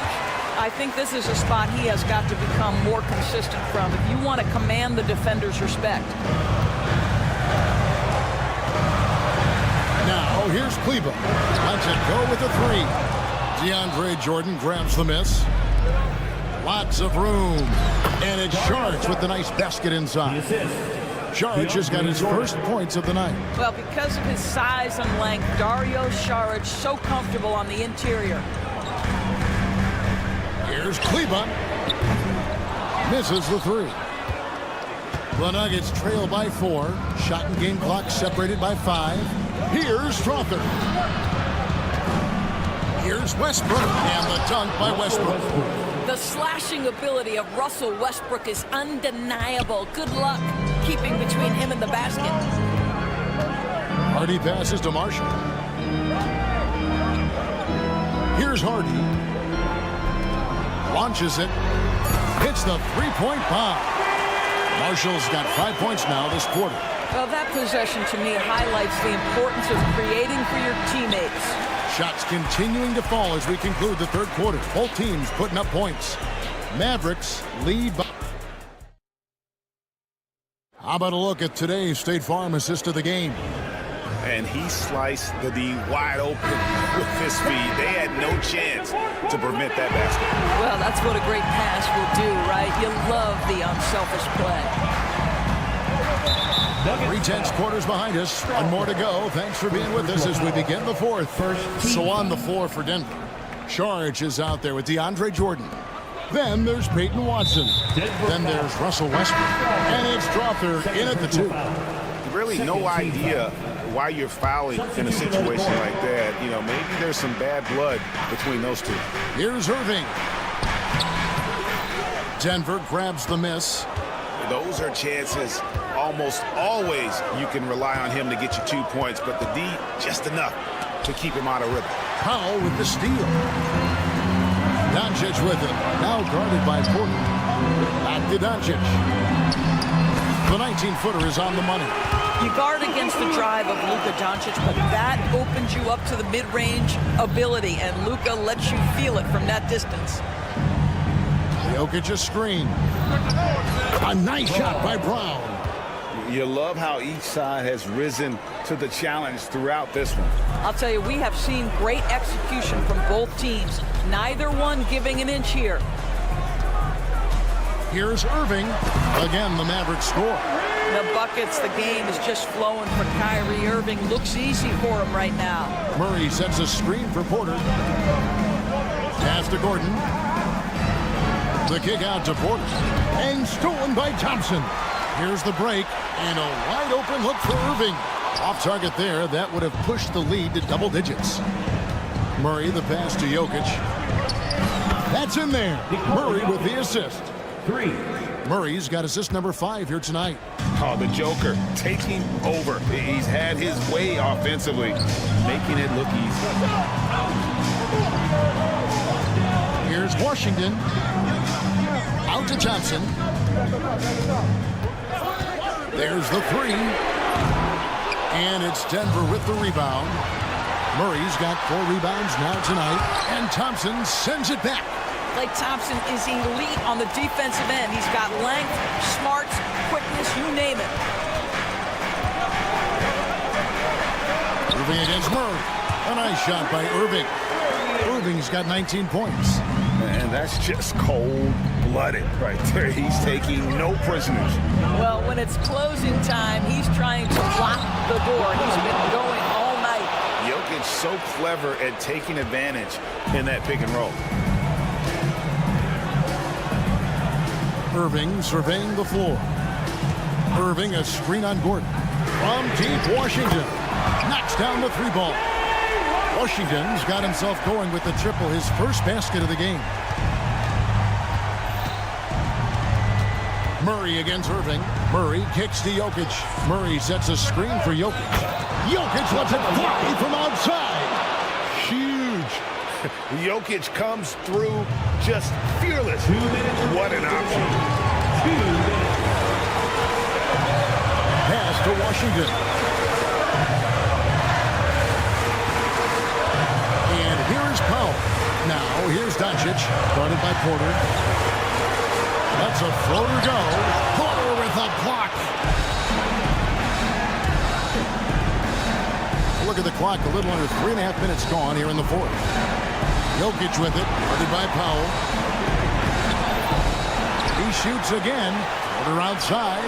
I think this is a spot he has got to become more consistent from if you want to command the defender's respect. Now, here's Kleber. Lets it go with a 3. DeAndre Jordan grabs the miss. Lots of room. And it's Saric with the nice basket inside. Saric has got his first points of the night. Well, because of his size and length, Dario Saric so comfortable on the interior. Here's Kleba. Misses the three. The Nuggets trail by 4. Shot and game clock separated by 5. Here's Strother. Here's Westbrook. And the dunk by Westbrook. The slashing ability of Russell Westbrook is undeniable. Good luck keeping between him and the basket. Hardy passes to Marshall. Here's Hardy. Launches it. Hits the three-point bomb. Marshall's got 5 points now this quarter. Well, that possession to me highlights the importance of creating for your teammates. Shots continuing to fall as we conclude the third quarter. Both teams putting up points. Mavericks lead by... How about a look at today's State Farm assist of the game? And he sliced the D wide open with his speed. They had no chance to prevent that basket. Well, that's what a great pass will do, right? You love the unselfish play. 3/10 quarters behind us. One more to go. Thanks for being with us as we begin the fourth. So on the floor for Denver. Saric is out there with DeAndre Jordan. Then there's Peyton Watson. Then there's Russell Westbrook. And it's Strother in at the 2. Really no idea why you're fouling in a situation like that. You know, maybe there's some bad blood between those two. Here's Irving. Denver grabs the miss. Those are chances almost always you can rely on him to get you 2 points, but the D just enough to keep him out of rhythm. Powell with the steal. Doncic with it. Now guarded by Porter. Back to Doncic. The 19-footer is on the money. You guard against the drive of Luka Doncic, but that opens you up to the mid-range ability, and Luka lets you feel it from that distance. Jokic a screen. A nice shot by Brown. You love how each side has risen to the challenge throughout this one. I'll tell you, we have seen great execution from both teams. Neither one giving an inch here. Here's Irving. Again, the Mavericks score. The buckets, the game is just flowing for Kyrie Irving. Looks easy for him right now. Murray sets a screen for Porter. Pass to Gordon. The kick out to Porter. And stolen by Thompson. Here's the break. And a wide open look for Irving. Off target there. That would have pushed the lead to double digits. Murray, the pass to Jokic. That's in there. Murray with the assist. 3. Murray's got assist number 5 here tonight. Oh, the Joker taking over. He's had his way offensively, making it look easy. Here's Washington. Out to Thompson. There's the 3. And it's Denver with the rebound. Murray's got 4 rebounds now tonight. And Thompson sends it back. Klay Thompson is elite on the defensive end. He's got length, smarts, quickness, you name it. Irving against Murray. A nice shot by Irving. Irving's got 19 points. And that's just cold-blooded right there. He's taking no prisoners. Well, when it's closing time, he's trying to block the door. He's been going all night. Jokic so clever at taking advantage in that pick and roll. Irving surveying the floor. Irving a screen on Gordon. From deep, Washington knocks down the 3 ball. Washington's got himself going with the triple, his first basket of the game. Murray against Irving. Murray kicks to Jokic. Murray sets a screen for Jokic. Jokic lets it fly from outside. Huge. Jokic comes through just fearless. 2 minutes. What an option. 2 minutes. Pass to Washington. And here's Powell. Now here's Doncic, guarded by Porter. That's a floater go. Porter with a block. Look at the clock, a little under 3.5 minutes gone here in the fourth. Jokic with it, guarded by Powell. He shoots again. Porter outside.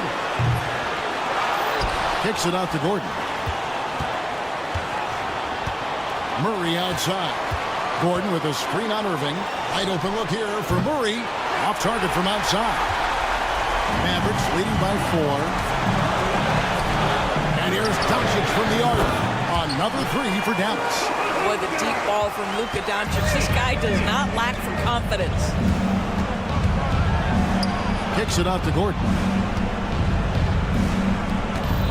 Kicks it out to Gordon. Murray outside. Gordon with a screen on Irving. Wide open look here for Murray. Off target from outside. Mavericks leading by 4. And here's Tonci from the arc. Another 3 for Dallas. Boy, the deep ball from Luka Doncic. This guy does not lack for confidence. Kicks it out to Gordon.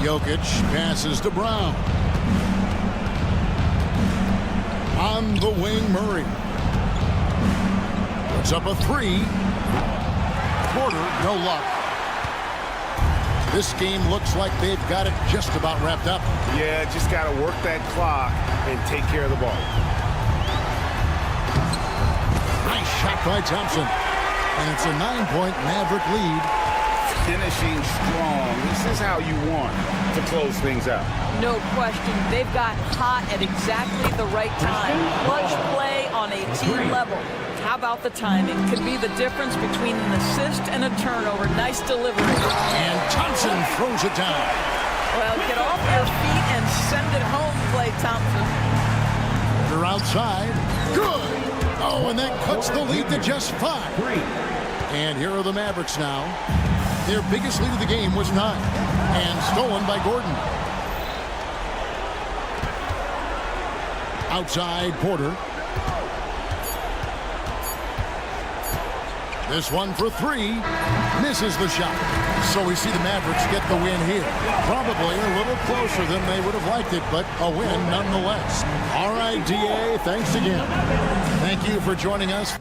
Jokic passes to Brown. On the wing, Murray. Puts up a 3. Porter, no luck. This game looks like they've got it just about wrapped up. Yeah, just got to work that clock and take care of the ball. Nice shot by Thompson. And it's a 9-point Maverick lead. Finishing strong. This is how you want to close things out. No question. They've got hot at exactly the right time. Clutch play on a team level. How about the timing? Could be the difference between an assist and a turnover. Nice delivery. And Thompson throws it down. Well, get off your feet and send it home, Klay Thompson. They're outside. Good. Oh, and that cuts the lead to just 5. And here are the Mavericks now. Their biggest lead of the game was 9. And stolen by Gordon. Outside, Porter. This one for 3. Misses the shot. So we see the Mavericks get the win here. Probably a little closer than they would have liked it, but a win nonetheless. All right, DA, thanks again. Thank you for joining us.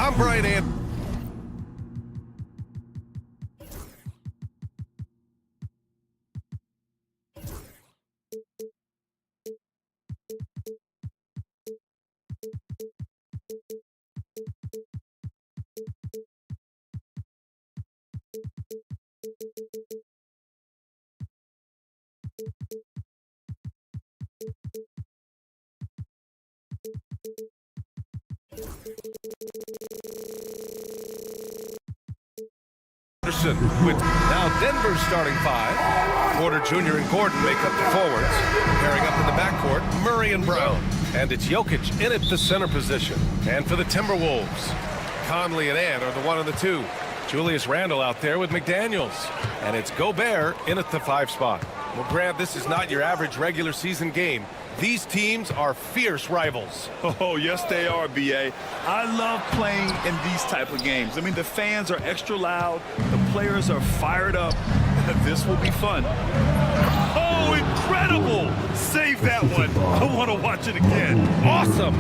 I'm Brian Anderson. With now Denver's starting five. Porter Jr. and Gordon make up the forwards. Pairing up in the backcourt, Murray and Brown. And it's Jokic in at the center position. And for the Timberwolves, Conley and Ant are the 1 and the 2. Julius Randle out there with McDaniels. And it's Gobert in at the 5 spot. Well, Grant, this is not your average regular season game. These teams are fierce rivals. Oh, yes, they are, B.A. I love playing in these type of games. I mean, the fans are extra loud. The players are fired up. This will be fun. Oh, incredible! Save that one. I want to watch it again. Awesome!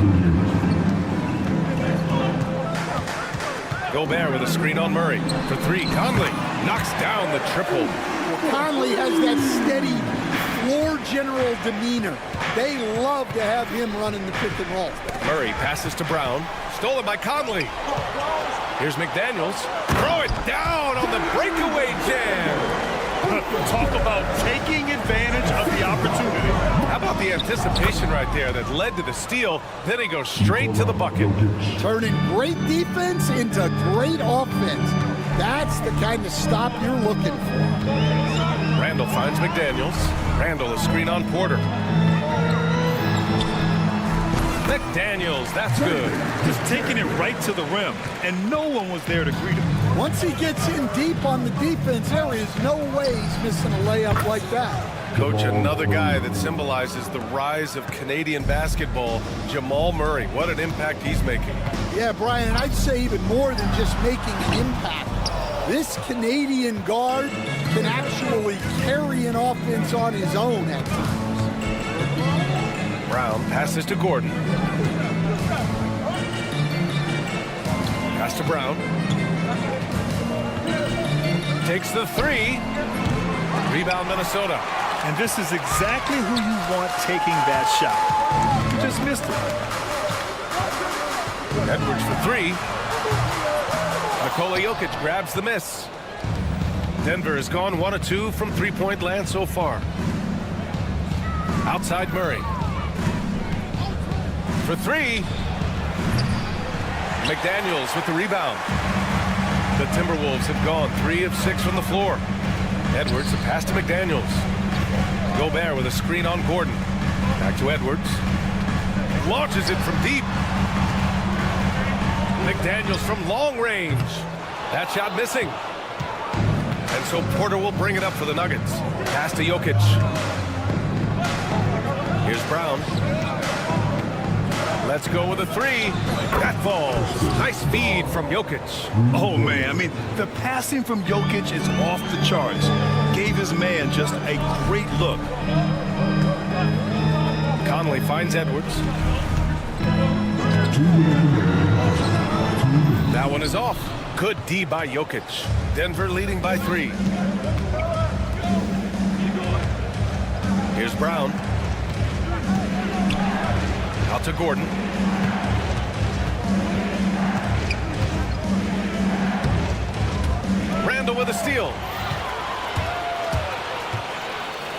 Gobert with a screen on Murray. For 3, Conley knocks down the triple. Conley has that steady floor general demeanor. They love to have him running the pick and roll. Murray passes to Brown. Stolen by Conley. Here's McDaniels. Throw it down on the breakaway jam. Talk about taking advantage of the opportunity. How about the anticipation right there that led to the steal? Then he goes straight to the bucket. Turning great defense into great offense. That's the kind of stop you're looking for. Randle finds McDaniels. Randle a screen on Porter. McDaniels, that's good. Just taking it right to the rim, and no one was there to greet him. Once he gets in deep on the defense, there is no way he's missing a layup like that. Coach, another guy that symbolizes the rise of Canadian basketball, Jamal Murray. What an impact he's making. Yeah, Brian, and I'd say even more than just making an impact. This Canadian guard can actually carry an offense on his own at times. Brown passes to Gordon. Pass to Brown. Takes the 3. Rebound Minnesota. And this is exactly who you want taking that shot. You just missed it. Edwards for 3. Nikola Jokic grabs the miss. Denver has gone 1 of 2 from three-point land so far. Outside Murray. For 3. McDaniels with the rebound. The Timberwolves have gone 3 of 6 from the floor. Edwards, a pass to McDaniels. Gobert with a screen on Gordon. Back to Edwards. Launches it from deep. McDaniels from long range. That shot missing. And so Porter will bring it up for the Nuggets. Pass to Jokic. Here's Brown. Let's go with a 3. That falls. Nice feed from Jokic. Oh, man. I mean, the passing from Jokic is off the charts. Gave his man just a great look. Conley finds Edwards. That one is off. Good D by Jokic. Denver leading by 3. Here's Brown. Out to Gordon. Randle with a steal.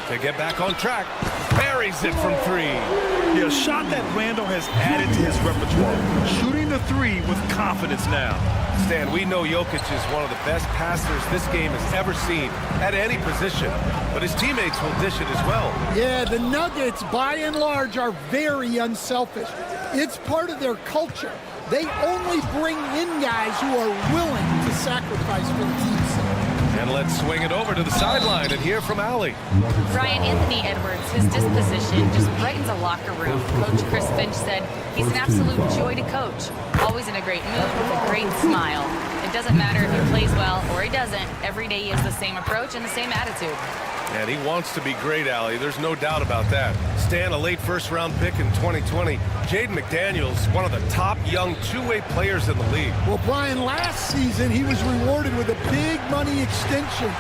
To get back on track. Buries it from 3. Yeah, a shot that Randle has added to his repertoire. Shooting the 3 with confidence now. Stan, we know Jokic is one of the best passers this game has ever seen at any position, but his teammates will dish it as well. Yeah, the Nuggets, by and large, are very unselfish. It's part of their culture. They only bring in guys who are willing to sacrifice for the team's sake. And let's swing it over to the sideline and hear from Allie. Brian, Anthony Edwards, his disposition just brightens a locker room. Coach Chris Finch said he's an absolute joy to coach. Always in a great mood with a great smile. It doesn't matter if he plays well or he doesn't. Every day he has the same approach and the same attitude. And he wants to be great, Allie. There's no doubt about that. Stan, a late first-round pick in 2020. Jaden McDaniels, one of the top young two-way players in the league. Well, Brian, last season he was rewarded with a big money extension.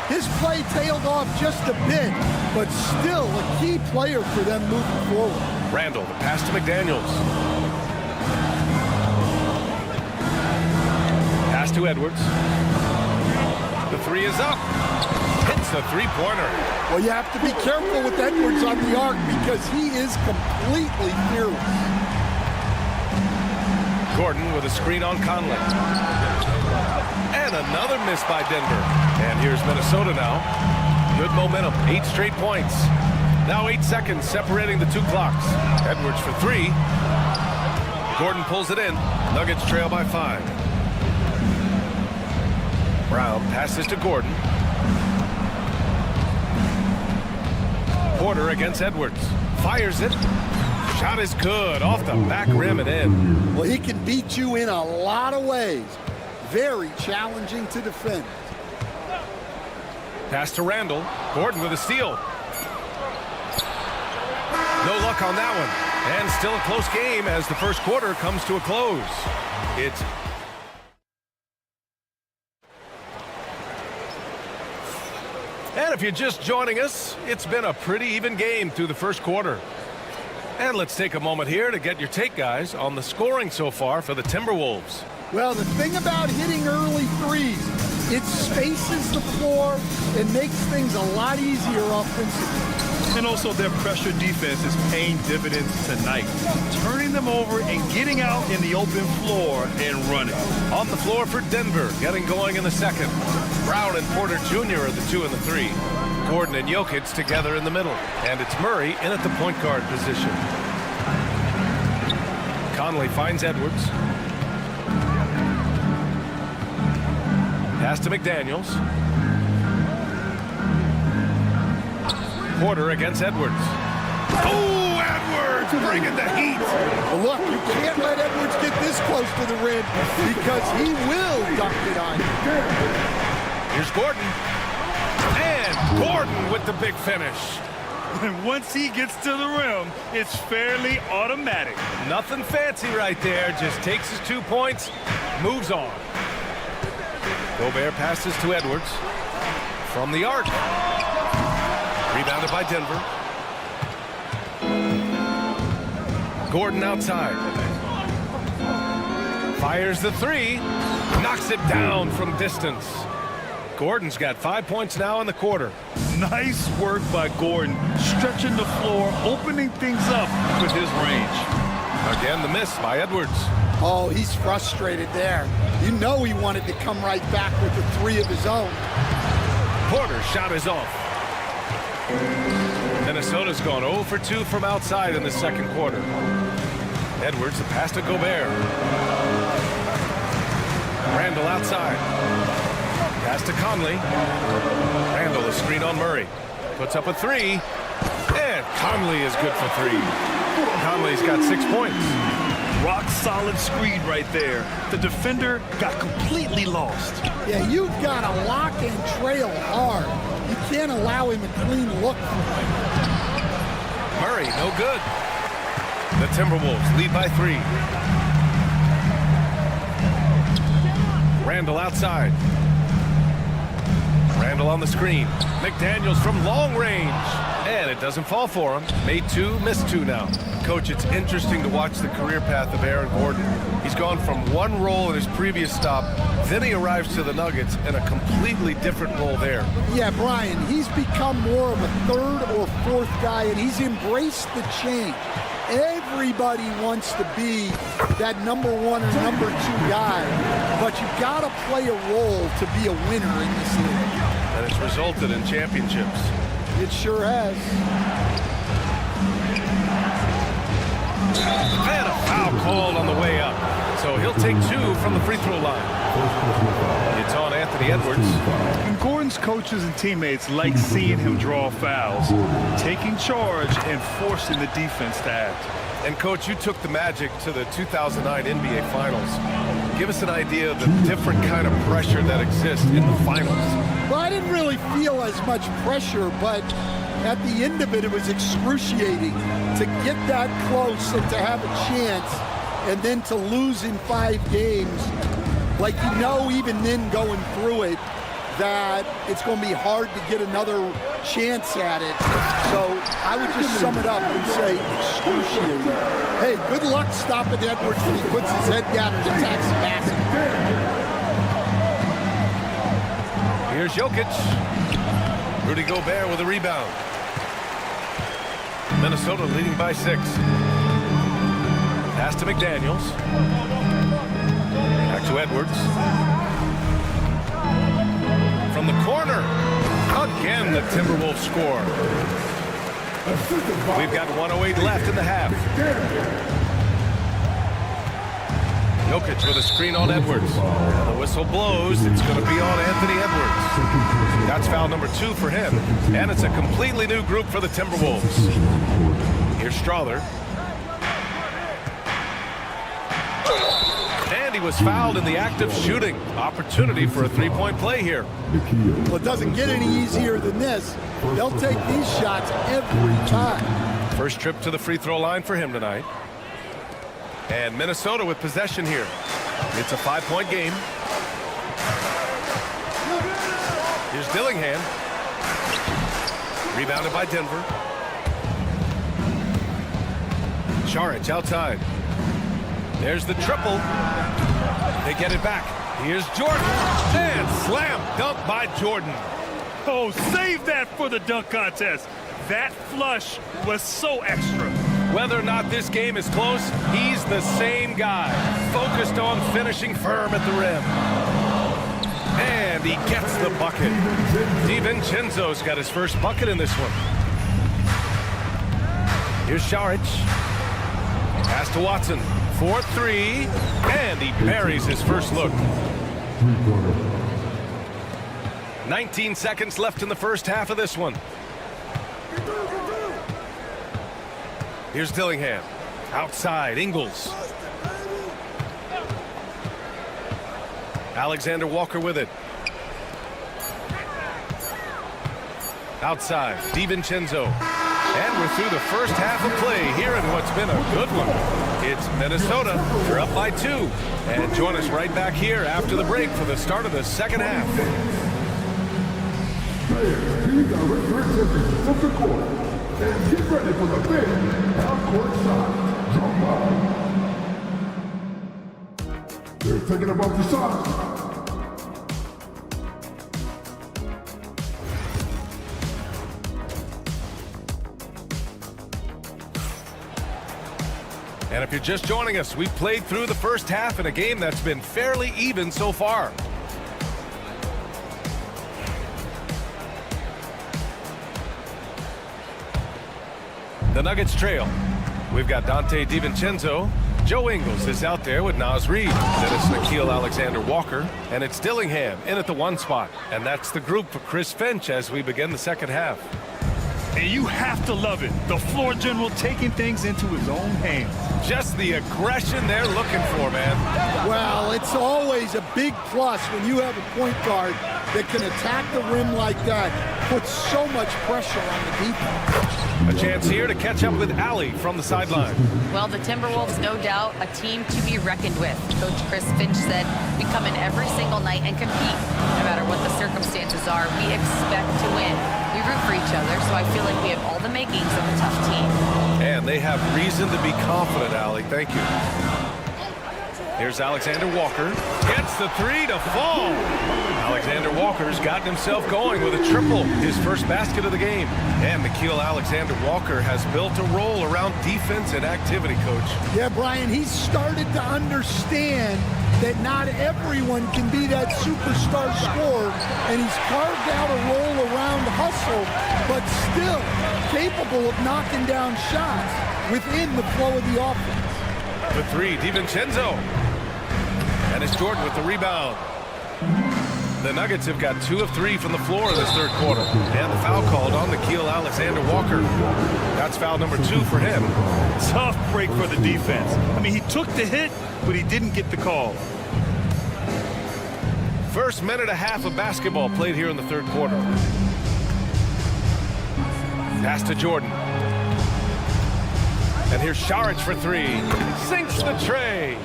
His play tailed off just a bit, but still a key player for them moving forward. Randall, the pass to McDaniels. Pass to Edwards. The three is up. Hits the three-pointer. Well, you have to be careful with Edwards on the arc because he is completely fearless. Gordon with a screen on Conley. And another miss by Denver. And here's Minnesota now. Good momentum, 8 straight points. Now 8 seconds separating the two clocks. Edwards for 3. Gordon pulls it in. Nuggets trail by 5. Brown passes to Gordon. Porter against Edwards. Fires it. Shot is good. Off the back rim and in. Well, he can beat you in a lot of ways. Very challenging to defend. Pass to Randall. Gordon with a steal. No luck on that one. And still a close game as the first quarter comes to a close. It's And if you're just joining us, it's been a pretty even game through the first quarter. And let's take a moment here to get your take, guys, on the scoring so far for the Timberwolves. Well, the thing about hitting early threes, it spaces the floor and makes things a lot easier offensively. And also their pressure defense is paying dividends tonight, turning them over and getting out in the open floor and running. On the floor for Denver, getting going in the second. Brown and Porter Jr. are the 2 and the 3. Gordon and Jokic together in the middle. And it's Murray in at the point guard position. Conley finds Edwards. Pass to McDaniels. Porter against Edwards. Oh, Edwards bringing the heat. Well, look, you can't let Edwards get this close to the rim because he will dunk it on you. Here's Gordon. And Gordon with the big finish. And once he gets to the rim, it's fairly automatic. Nothing fancy right there. Just takes his 2 points, moves on. Gobert passes to Edwards. From the arc. Rebounded by Denver. Gordon outside. Fires the 3. Knocks it down from distance. Gordon's got 5 points now in the quarter. Nice work by Gordon, stretching the floor, opening things up with his range. Again, the miss by Edwards. Oh, he's frustrated there. You know he wanted to come right back with the 3 of his own. Porter's shot is off. Minnesota's gone 0 for 2 from outside in the second quarter. Edwards, the pass to Gobert. Randall outside. Pass to Conley. Randall, a screen on Murray. Puts up a 3. And Conley is good for 3. Conley's got 6 points. Rock solid screen right there. The defender got completely lost. Yeah, you've got to lock and trail hard. You can't allow him a clean look. Murray, no good. The Timberwolves lead by 3. Randall outside. Randall on the screen. McDaniels from long range. And it doesn't fall for him. Made 2, missed 2 now. Coach, it's interesting to watch the career path of Aaron Gordon. He's gone from one role in his previous stop, then he arrives to the Nuggets in a completely different role there. Yeah, Brian, he's become more of a 3rd or 4th guy, and he's embraced the change. Everybody wants to be that number 1 or number 2 guy, but you've got to play a role to be a winner in this league. And it's resulted in championships. It sure has. And a foul called on the way up. So he'll take 2 from the free throw line. It's on Anthony Edwards. And Gordon's coaches and teammates like seeing him draw fouls, taking charge and forcing the defense to act. And, Coach, you took the Magic to the 2009 NBA Finals. give us an idea of the different kind of pressure that exists in the finals. Well, I didn't really feel as much pressure, but at the end of it, it was excruciating to get that close and to have a chance and then to lose in 5 games. Like, you know, even then going through it, that it's going to be hard to get another chance at it. So I would just sum it up and say excruciating. Hey, good luck stopping Edwards when he puts his head down and attacks the basket. Here's Jokic. Rudy Gobert with a rebound. Minnesota leading by 6. Pass to McDaniels. Back to Edwards. From the corner. Again, the Timberwolves score. We've got 1:08 left in the half. Jokic with a screen on Edwards. And the whistle blows. It's going to be on Anthony Edwards. That's foul number 2 for him. And it's a completely new group for the Timberwolves. Here's Strother. And he was fouled in the act of shooting. Opportunity for a 3-point play here. Well, it doesn't get any easier than this. They'll take these shots every time. First trip to the free throw line for him tonight. And Minnesota with possession here. It's a 5-point game. Here's Dillingham. Rebounded by Denver. Saric outside. There's the triple. They get it back. Here's Jordan. And slam dunk by Jordan. Oh, save that for the dunk contest. That flush was so extra. Whether or not this game is close, he's the same guy. Focused on finishing firm at the rim. And he gets the bucket. DiVincenzo's got his first bucket in this one. Here's Saric. Pass to Watson. 4-3. And he buries his first look. 19 seconds left in the first half of this one. Here's Dillingham. Outside, Ingles. Alexander Walker with it. Outside, DiVincenzo. And we're through the first half of play here in what's been a good one. It's Minnesota. They're up by 2. And join us right back here after the break for the start of the second half. These are representatives of the court. And get ready for the big half-court shot. Drum line. They're taking about the shots. And if you're just joining us, we've played through the first half in a game that's been fairly even so far. The Nuggets trail. We've got Dante DiVincenzo. Joe Ingles is out there with Naz Reid. Then it's Nickeil Alexander-Walker. And it's Dillingham in at the 1 spot. And that's the group for Chris Finch as we begin the second half. And you have to love it. The floor general taking things into his own hands. Just the aggression they're looking for, man. Well, it's always a big plus when you have a point guard that can attack the rim like that. Puts so much pressure on the defense. A chance here to catch up with Allie from the sideline. Well, the Timberwolves, no doubt, a team to be reckoned with. Coach Chris Finch said, we come in every single night and compete. No matter what the circumstances are, we expect to win. We root for each other, so I feel like we have all the makings of a tough team. And they have reason to be confident, Allie. Thank you. Here's Alexander Walker. Gets the 3 to fall. Alexander Walker's gotten himself going with a triple. His first basket of the game. And Nickeil Alexander-Walker has built a role around defense and activity, Coach. Yeah, Brian, he's started to understand that not everyone can be that superstar scorer, and he's carved out a role around hustle, but still capable of knocking down shots within the flow of the offense. The 3, DiVincenzo. And it's Jordan with the rebound. The Nuggets have got 2 of 3 from the floor in this third quarter. And the foul called on Nickeil Alexander-Walker. That's foul number 2 for him. Tough break for the defense. I mean, he took the hit, but he didn't get the call. First minute and a half of basketball played here in the third quarter. Pass to Jordan. And here's Saric for three. Sinks the tray.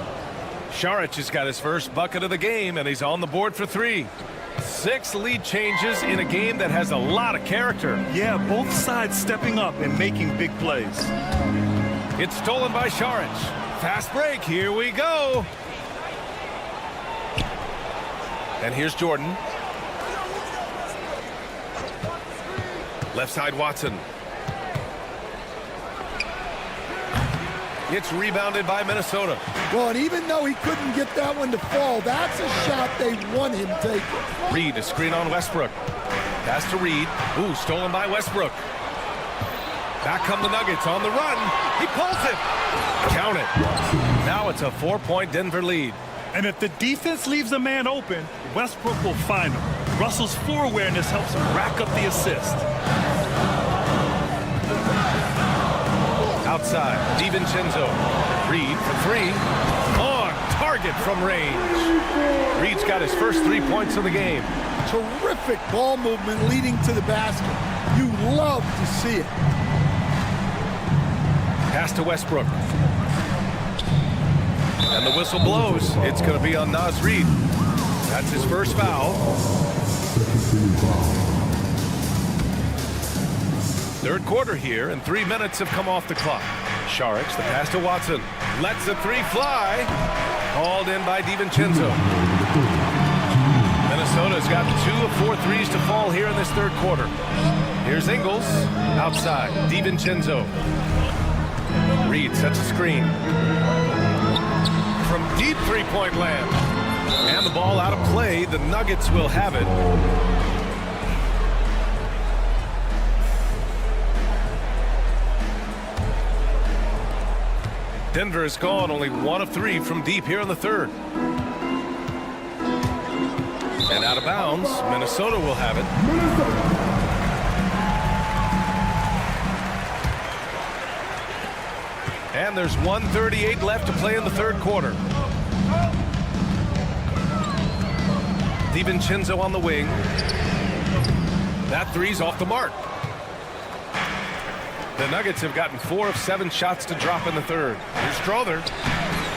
Saric has got his first bucket of the game, and he's on the board for three. 6 lead changes in a game that has a lot of character. Yeah, both sides stepping up and making big plays. It's stolen by Saric. Fast break. Here we go. And here's Jordan. Left side Watson. It's rebounded by Minnesota. Well, and even though he couldn't get that one to fall, that's a shot they want him taking. Reed, a screen on Westbrook. Pass to Reed. Ooh, stolen by Westbrook. Back come the Nuggets on the run. He pulls it. Count it. Now it's a 4-point Denver lead. And if the defense leaves a man open, Westbrook will find him. Russell's floor awareness helps him rack up the assist. Outside, DiVincenzo. Reed for three. On target from range. Reed's got his first 3 points of the game. Terrific ball movement leading to the basket. You love to see it. Pass to Westbrook. And the whistle blows. It's going to be on Naz Reid. That's his first foul. Third quarter here, and 3 minutes have come off the clock. Saric, the pass to Watson. Lets the three fly. Called in by DiVincenzo. Minnesota's got 2 of 4 threes to fall here in this third quarter. Here's Ingles. Outside, DiVincenzo. Reed sets a screen. From deep three-point land. And the ball out of play. The Nuggets will have it. Denver has gone only 1 of 3 from deep here in the third. And out of bounds, Minnesota will have it. And there's 1:38 left to play in the third quarter. DiVincenzo on the wing. That three's off the mark. The Nuggets have gotten 4 of 7 shots to drop in the third. Here's Strother.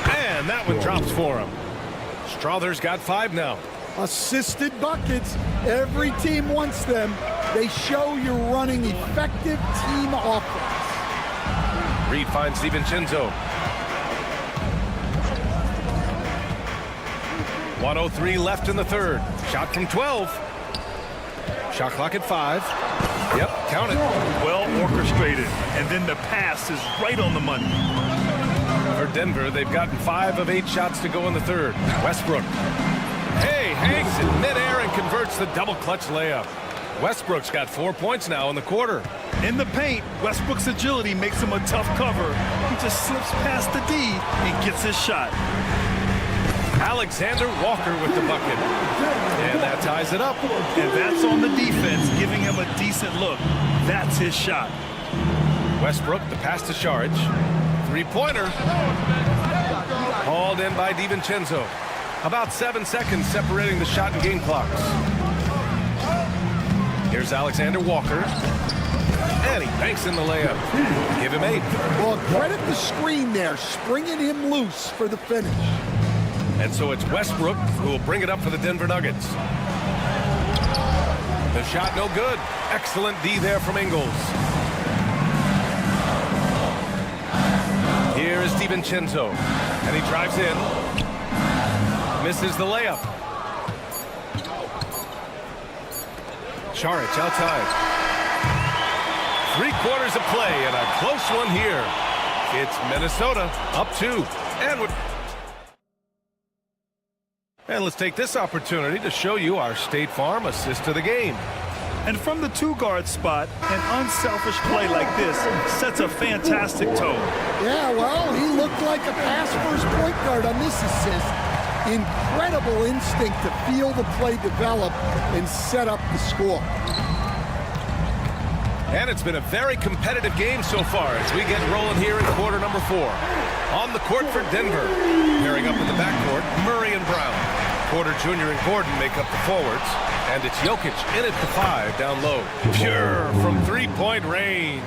And that one drops for him. Strother's got 5 now. Assisted buckets. Every team wants them. They show you're running effective team offense. Reed finds DiVincenzo. 1:03 left in the third. Shot from 12. Shot clock at 5. Yep, count it. Well orchestrated, and then the pass is right on the money. For Denver, they've gotten 5 of 8 shots to go in the third. Westbrook. Hey, hangs in midair and converts the double clutch layup. Westbrook's got 4 points now in the quarter. In the paint, Westbrook's agility makes him a tough cover. He just slips past the D and gets his shot. Alexander Walker with the bucket. And that ties it up. And that's on the defense, giving him a decent look. That's his shot. Westbrook, the pass to Saric. Three-pointer. Hauled in by DiVincenzo. About 7 seconds separating the shot and game clocks. Here's Alexander Walker. And he banks in the layup. Give him 8. Well, credit the screen there, springing him loose for the finish. And so it's Westbrook who will bring it up for the Denver Nuggets. The shot no good. Excellent D there from Ingles. Here is DiVincenzo. And he drives in. Misses the layup. Saric outside. 3 quarters of play and a close one here. It's Minnesota up 2. And let's take this opportunity to show you our State Farm assist to the game. And from the 2-guard spot, an unselfish play like this sets a fantastic tone. Yeah, well, he looked like a pass-first point guard on this assist. Incredible instinct to feel the play develop and set up the score. And it's been a very competitive game so far as we get rolling here in quarter number 4. On the court for Denver. Pairing up in the backcourt, Murray and Brown. Porter Jr. and Gordon make up the forwards. And it's Jokic in at the 5 down low. Pure from three-point range.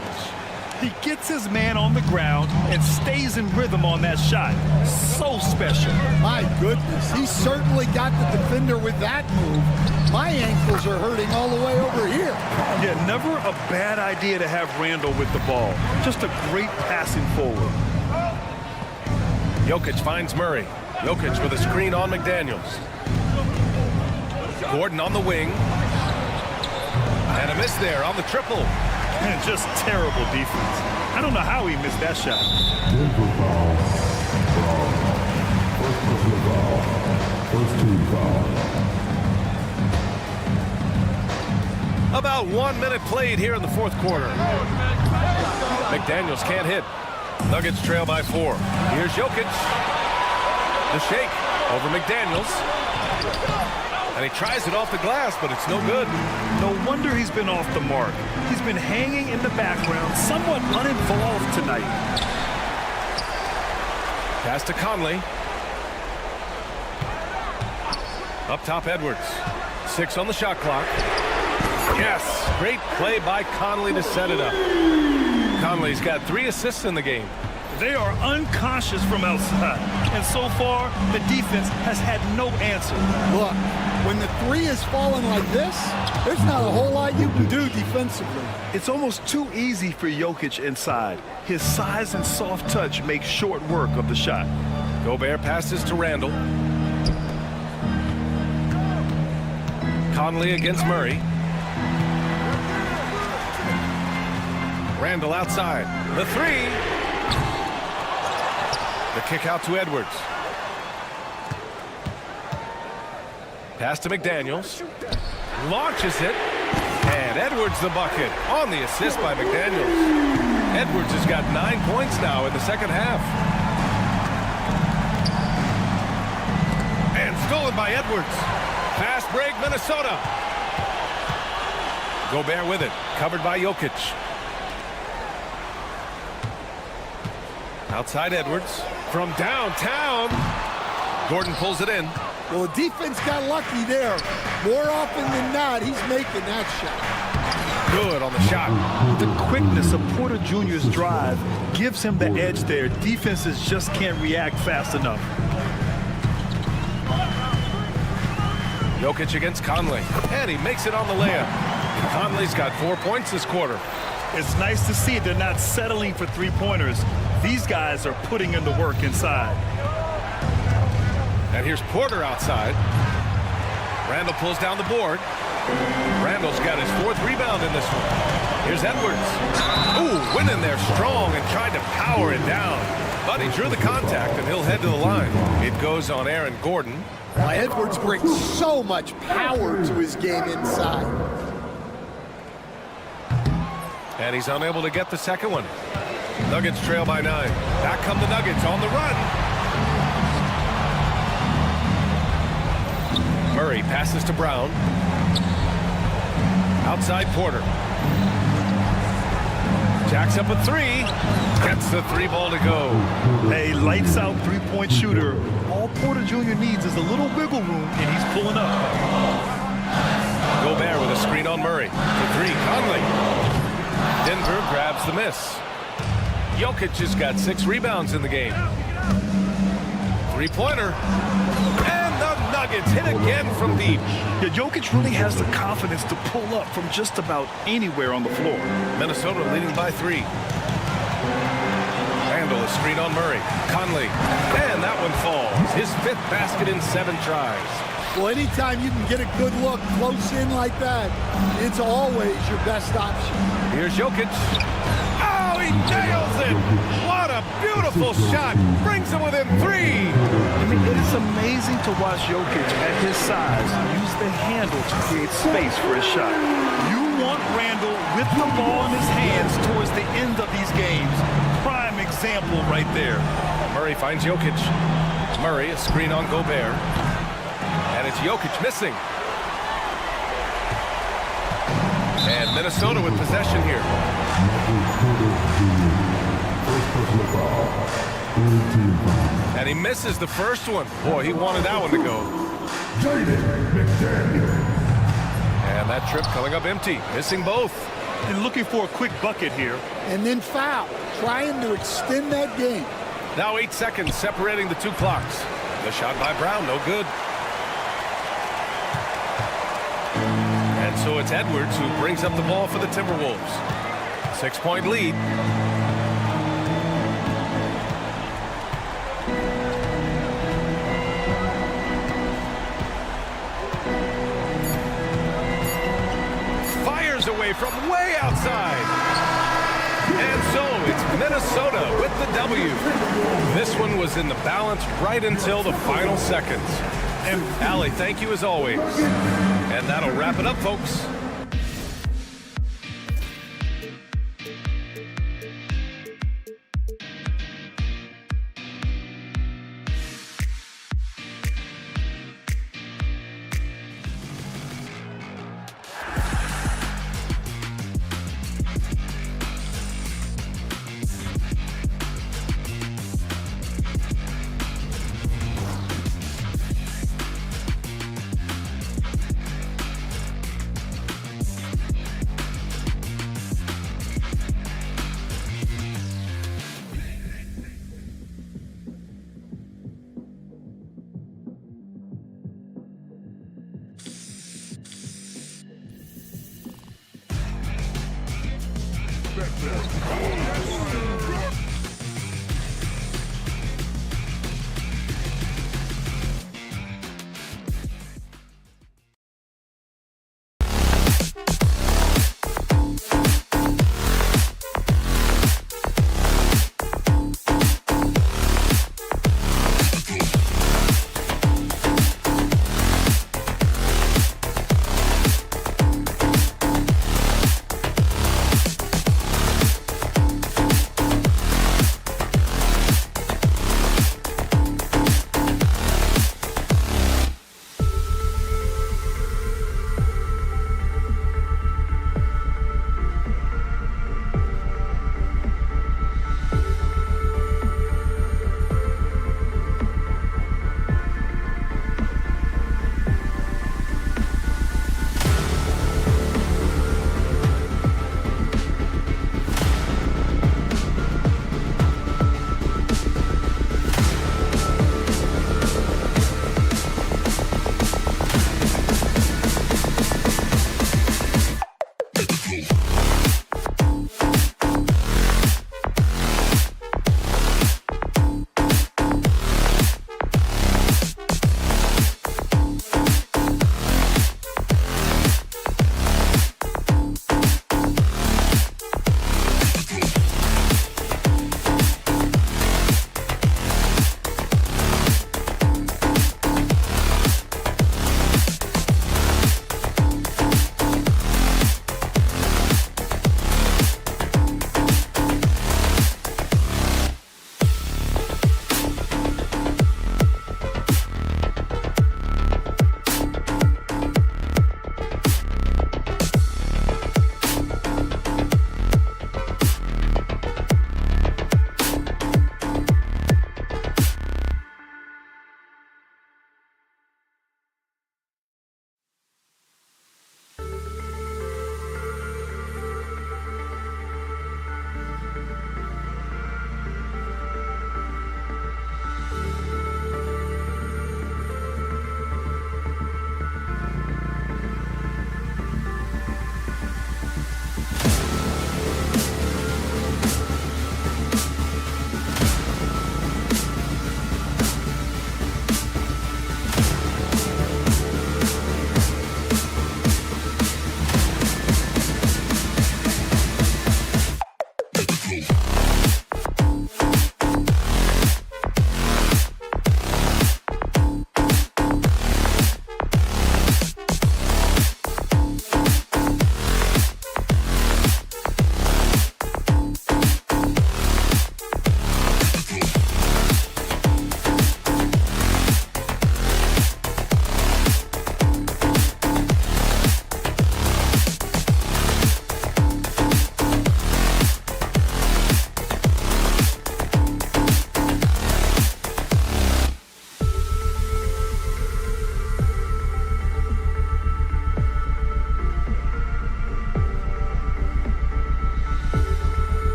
He gets his man on the ground and stays in rhythm on that shot. So special. My goodness, he certainly got the defender with that move. My ankles are hurting all the way over here. Yeah, never a bad idea to have Randall with the ball. Just a great passing forward. Jokic finds Murray. Jokic with a screen on McDaniels. Gordon on the wing. And a miss there on the triple. And just terrible defense. I don't know how he missed that shot. Denver foul. First personal foul. First team foul. About 1 minute played here in the fourth quarter. McDaniels can't hit. Nuggets trail by 4. Here's Jokic. The shake over McDaniels. And he tries it off the glass, but it's no good. No wonder he's been off the mark. He's been hanging in the background, somewhat uninvolved tonight. Pass to Conley. Up top, Edwards. 6 on the shot clock. Yes, great play by Conley to set it up. Conley's got 3 assists in the game. They are unconscious from outside. And so far, the defense has had no answer. Look, when the 3 is falling like this, there's not a whole lot you can do defensively. It's almost too easy for Jokic inside. His size and soft touch make short work of the shot. Gobert passes to Randall. Conley against Murray. Randall outside. The 3. The kick out to Edwards. Pass to McDaniels. Launches it. And Edwards the bucket on the assist by McDaniels. Edwards has got 9 points now in the second half. And stolen by Edwards. Fast break, Minnesota. Gobert with it. Covered by Jokic. Outside Edwards. From downtown. Gordon pulls it in. Well, the defense got lucky there. More often than not, he's making that shot. Good on the shot. The quickness of Porter Jr.'s drive gives him the edge there. Defenses just can't react fast enough. Jokic against Conley. And he makes it on the layup. Conley's got 4 points this quarter. It's nice to see they're not settling for three-pointers. These guys are putting in the work inside. And here's Porter outside. Randall pulls down the board. Randall's got his 4th rebound in this one. Here's Edwards. Ooh, went in there strong and tried to power it down. But he drew the contact, and he'll head to the line. It goes on Aaron Gordon. Edwards brings so much power to his game inside. And he's unable to get the second one. Nuggets trail by 9. Back come the Nuggets on the run. Murray passes to Brown. Outside Porter. Jacks up a 3. Gets the 3 ball to go. A lights-out three-point shooter. All Porter Jr. needs is a little wiggle room, and he's pulling up. Gobert with a screen on Murray. The 3, Conley. Denver grabs the miss. Jokic has got 6 rebounds in the game. 3-pointer. And the Nuggets hit again from deep. Yeah, Jokic really has the confidence to pull up from just about anywhere on the floor. Minnesota leading by 3. Randall a screen on Murray. Conley. And that one falls. His 5th basket in 7 tries. Well, anytime you can get a good look close in like that, it's always your best option. Here's Jokic. Oh, he nails it! What a beautiful shot! Brings him within 3. I mean, it is amazing to watch Jokic at his size use the handle to create space for his shot. You want Randall with the ball in his hands towards the end of these games. Prime example right there. Murray finds Jokic. Murray, a screen on Gobert. And it's Jokic missing. And Minnesota with possession here. And he misses the first one. Boy, he wanted that one to go. And that trip coming up empty, missing both. And looking for a quick bucket here. And then foul, trying to extend that game. Now 8 seconds separating the two clocks. The shot by Brown, no good. And so it's Edwards who brings up the ball for the Timberwolves. 6-point lead. Fires away from way outside. And so it's Minnesota with the W. This one was in the balance right until the final seconds. And Allie, thank you as always. And that'll wrap it up, folks.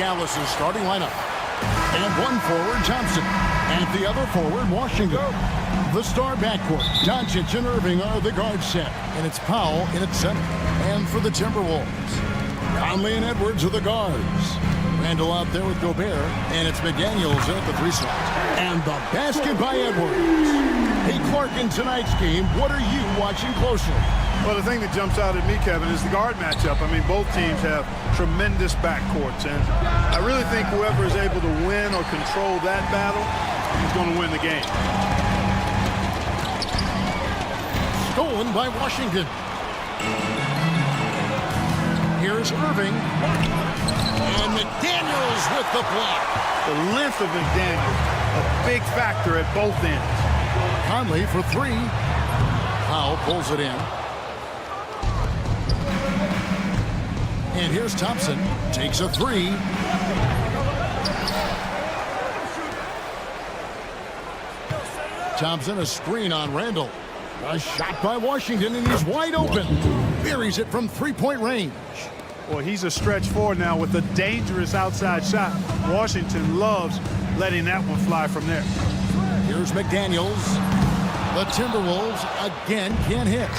Dallas's starting lineup. And one forward, Thompson. And the other forward, Washington. The star backcourt, Doncic and Irving are the guard set. And it's Powell in at center. And for the Timberwolves, Conley and Edwards are the guards. Randall out there with Gobert. And it's McDaniels in at the 3 slot. And the basket by Edwards. Hey, Clark, in tonight's game, what are you watching closely? Well, the thing that jumps out at me, Kevin, is the guard matchup. I mean, both teams have tremendous backcourts, and I really think whoever is able to win or control that battle is going to win the game. Stolen by Washington. Here's Irving. And McDaniels with the block. The length of McDaniels, a big factor at both ends. Conley for 3. Powell pulls it in. And here's Thompson. Takes a 3. Thompson, a screen on Randall. A shot by Washington, and he's wide open. Buries it from 3-point range. Well, he's a stretch forward now with a dangerous outside shot. Washington loves letting that one fly from there. Here's McDaniels. The Timberwolves again can't hit.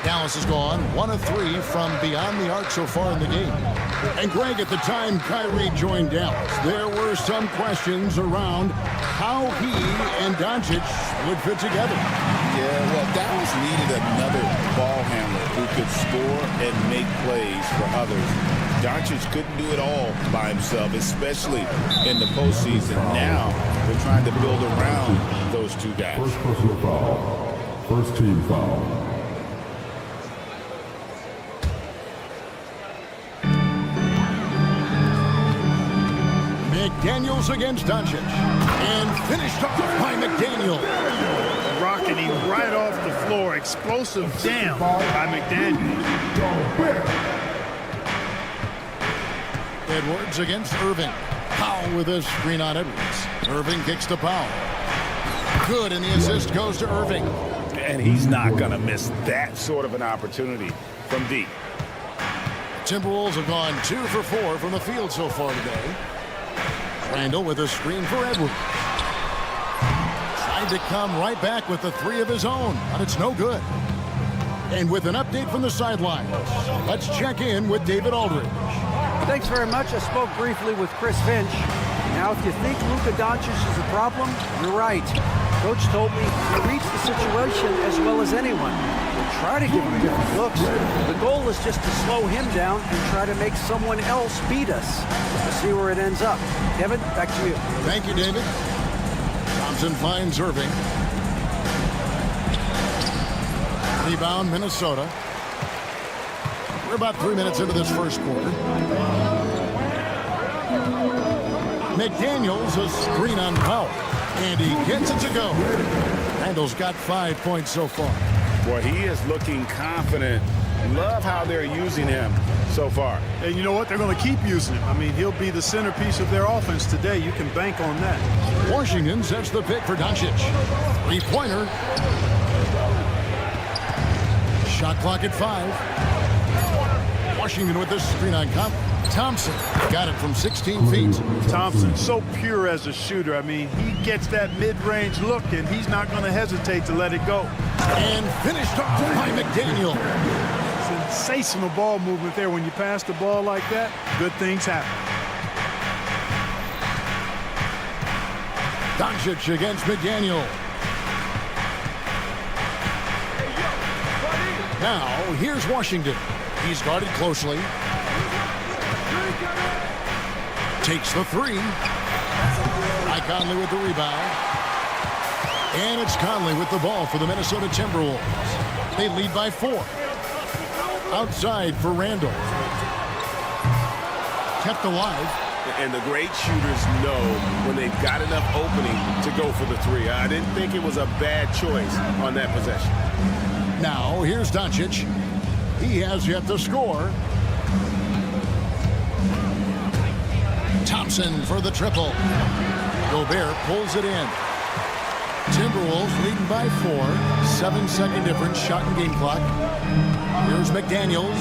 Dallas has gone 1 of 3 from beyond the arc so far in the game. And Greg, at the time Kyrie joined Dallas, there were some questions around how he and Doncic would fit together. Yeah, well, Dallas needed another ball handler who could score and make plays for others. Doncic couldn't do it all by himself, especially in the postseason. Now they're trying to build around those two guys. First personal foul. First team foul. McDaniels against Doncic. And finished off by McDaniel. Rocking him right off the floor. Explosive jam by McDaniels. Edwards against Irving. Powell with a screen on Edwards. Irving kicks to Powell. Good, and the assist goes to Irving. And he's not going to miss that sort of an opportunity from deep. Timberwolves have gone 2 for 4 from the field so far today. Randall with a screen for Edwards. Tried to come right back with the 3 of his own, but it's no good. And with an update from the sidelines, let's check in with David Aldridge. Thanks very much. I spoke briefly with Chris Finch. Now, if you think Luka Doncic is a problem, you're right. Coach told me he reads the situation as well as anyone. We'll try to give him different looks. The goal is just to slow him down and try to make someone else beat us. We'll see where it ends up. Kevin, back to you. Thank you, David. Thompson finds Irving. Rebound, Minnesota. We're about 3 minutes into this first quarter. McDaniels, a screen on Powell. And he gets it to go. Randall's got 5 points so far. Boy, he is looking confident. Love how they're using him so far. And you know what? They're going to keep using him. I mean, he'll be the centerpiece of their offense today. You can bank on that. Washington sets the pick for Doncic. 3-pointer. Shot clock at 5. Washington with the screen on Thompson. Got it from 16 feet. Thompson, so pure as a shooter. I mean, he gets that mid-range look, and he's not going to hesitate to let it go. And finished off by McDaniel. Sensational ball movement there. When you pass the ball like that, good things happen. Doncic against McDaniel. Now, here's Washington. He's guarded closely. Takes the 3. Mike Conley with the rebound. And it's Conley with the ball for the Minnesota Timberwolves. They lead by 4. Outside for Randall. Kept alive. And the great shooters know when they've got enough opening to go for the 3. I didn't think it was a bad choice on that possession. Now, here's Doncic. He has yet to score. Thompson for the triple. Gobert pulls it in. Timberwolves leading by 4. 7-second difference, shot and game clock. Here's McDaniels.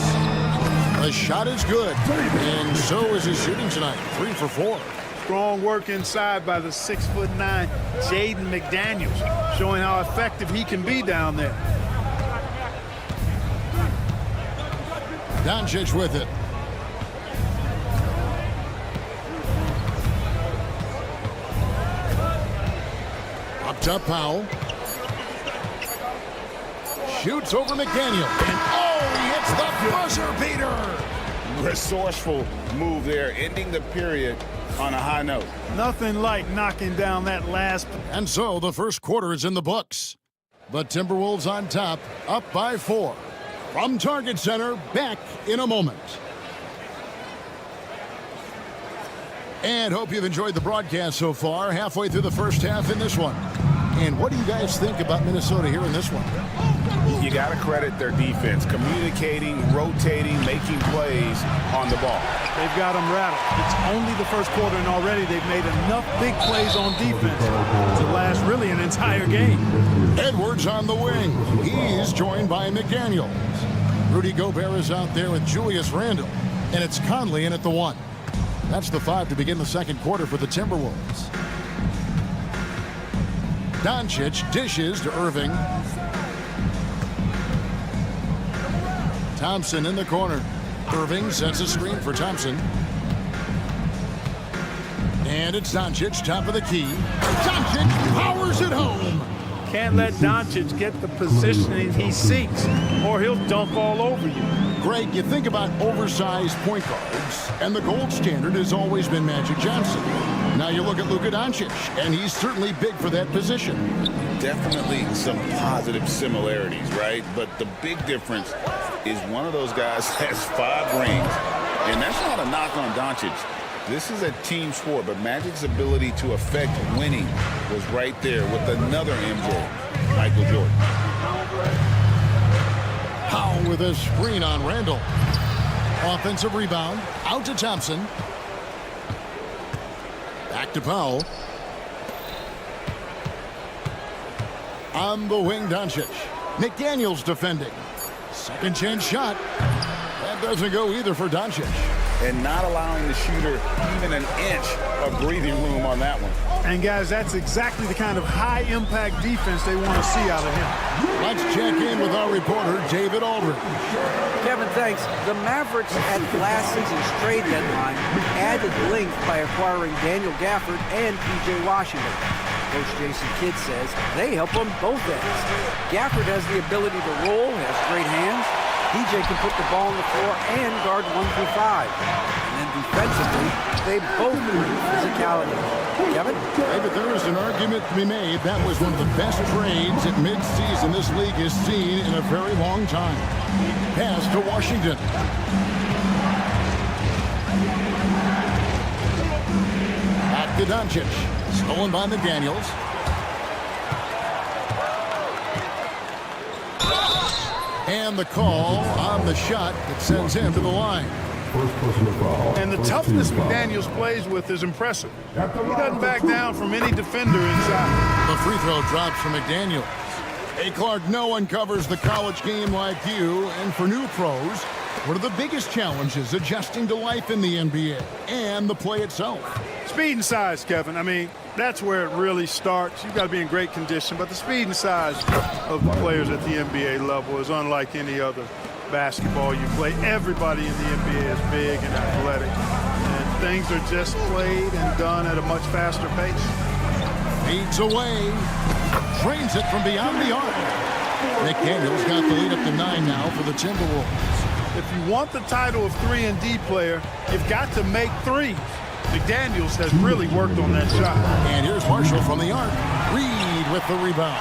The shot is good, and so is his shooting tonight. 3 for 4. Strong work inside by the 6'9" Jaden McDaniels, showing how effective he can be down there. Doncic with it. Up top, Powell. Shoots over McDaniel. And he hits the buzzer beater. Resourceful move there, ending the period on a high note. Nothing like knocking down that last. And so the first quarter is in the books. The Timberwolves on top, up by 4. From Target Center, back in a moment. And hope you've enjoyed the broadcast so far. Halfway through the first half in this one. And what do you guys think about Minnesota here in this one? You got to credit their defense, communicating, rotating, making plays on the ball. They've got them rattled. It's only the first quarter, and already they've made enough big plays on defense to last really an entire game. Edwards on the wing. He's joined by McDaniels. Rudy Gobert is out there with Julius Randle. And it's Conley in at the 1. That's the 5 to begin the second quarter for the Timberwolves. Doncic dishes to Irving. Thompson in the corner. Irving sets a screen for Thompson. And it's Doncic, top of the key. Doncic powers it home. Can't let Doncic get the positioning he seeks, or he'll dunk all over you. Greg, you think about oversized point guards, and the gold standard has always been Magic Johnson. Now you look at Luka Doncic, and he's certainly big for that position. Definitely some positive similarities, right? But the big difference is one of those guys has 5 rings, and that's not a knock on Doncic. This is a team sport, but Magic's ability to affect winning was right there with another MJ, Michael Jordan. Powell with a screen on Randle. Offensive rebound, out to Thompson. Back to Powell. On the wing, Doncic. McDaniels defending. Second chance shot. That doesn't go either for Doncic. And not allowing the shooter even an inch of breathing room on that one. And guys, that's exactly the kind of high-impact defense they want to see out of him. Let's check in with our reporter, David Aldridge. Kevin, thanks. The Mavericks at last season's trade deadline added length by acquiring Daniel Gafford and P.J. Washington. Coach Jason Kidd says they help on both ends. Gafford has the ability to roll, has great hands. PJ can put the ball on the floor and guard 1 through 5. And then defensively, they both bring physicality. Kevin? But there is an argument to be made. That was one of the best trades at midseason this league has seen in a very long time. Pass to Washington. Back to Doncic. Stolen by McDaniels. And the call on the shot that sends him to the line. And the toughness McDaniels plays with is impressive. He doesn't back down from any defender inside. The free throw drops from McDaniels. Hey, Clark, no one covers the college game like you. And for new pros, what are the biggest challenges adjusting to life in the NBA and the play itself? Speed and size, Kevin. I mean, that's where it really starts. You've got to be in great condition, but the speed and size of the players at the NBA level is unlike any other basketball you play. Everybody in the NBA is big and athletic, and things are just played and done at a much faster pace. Fades away, trains it from beyond the arc. McDaniels got the lead up to 9 now for the Timberwolves. If you want the title of 3-and-D player, you've got to make threes. McDaniels has really worked on that shot. And here's Marshall from the arc. Reed with the rebound.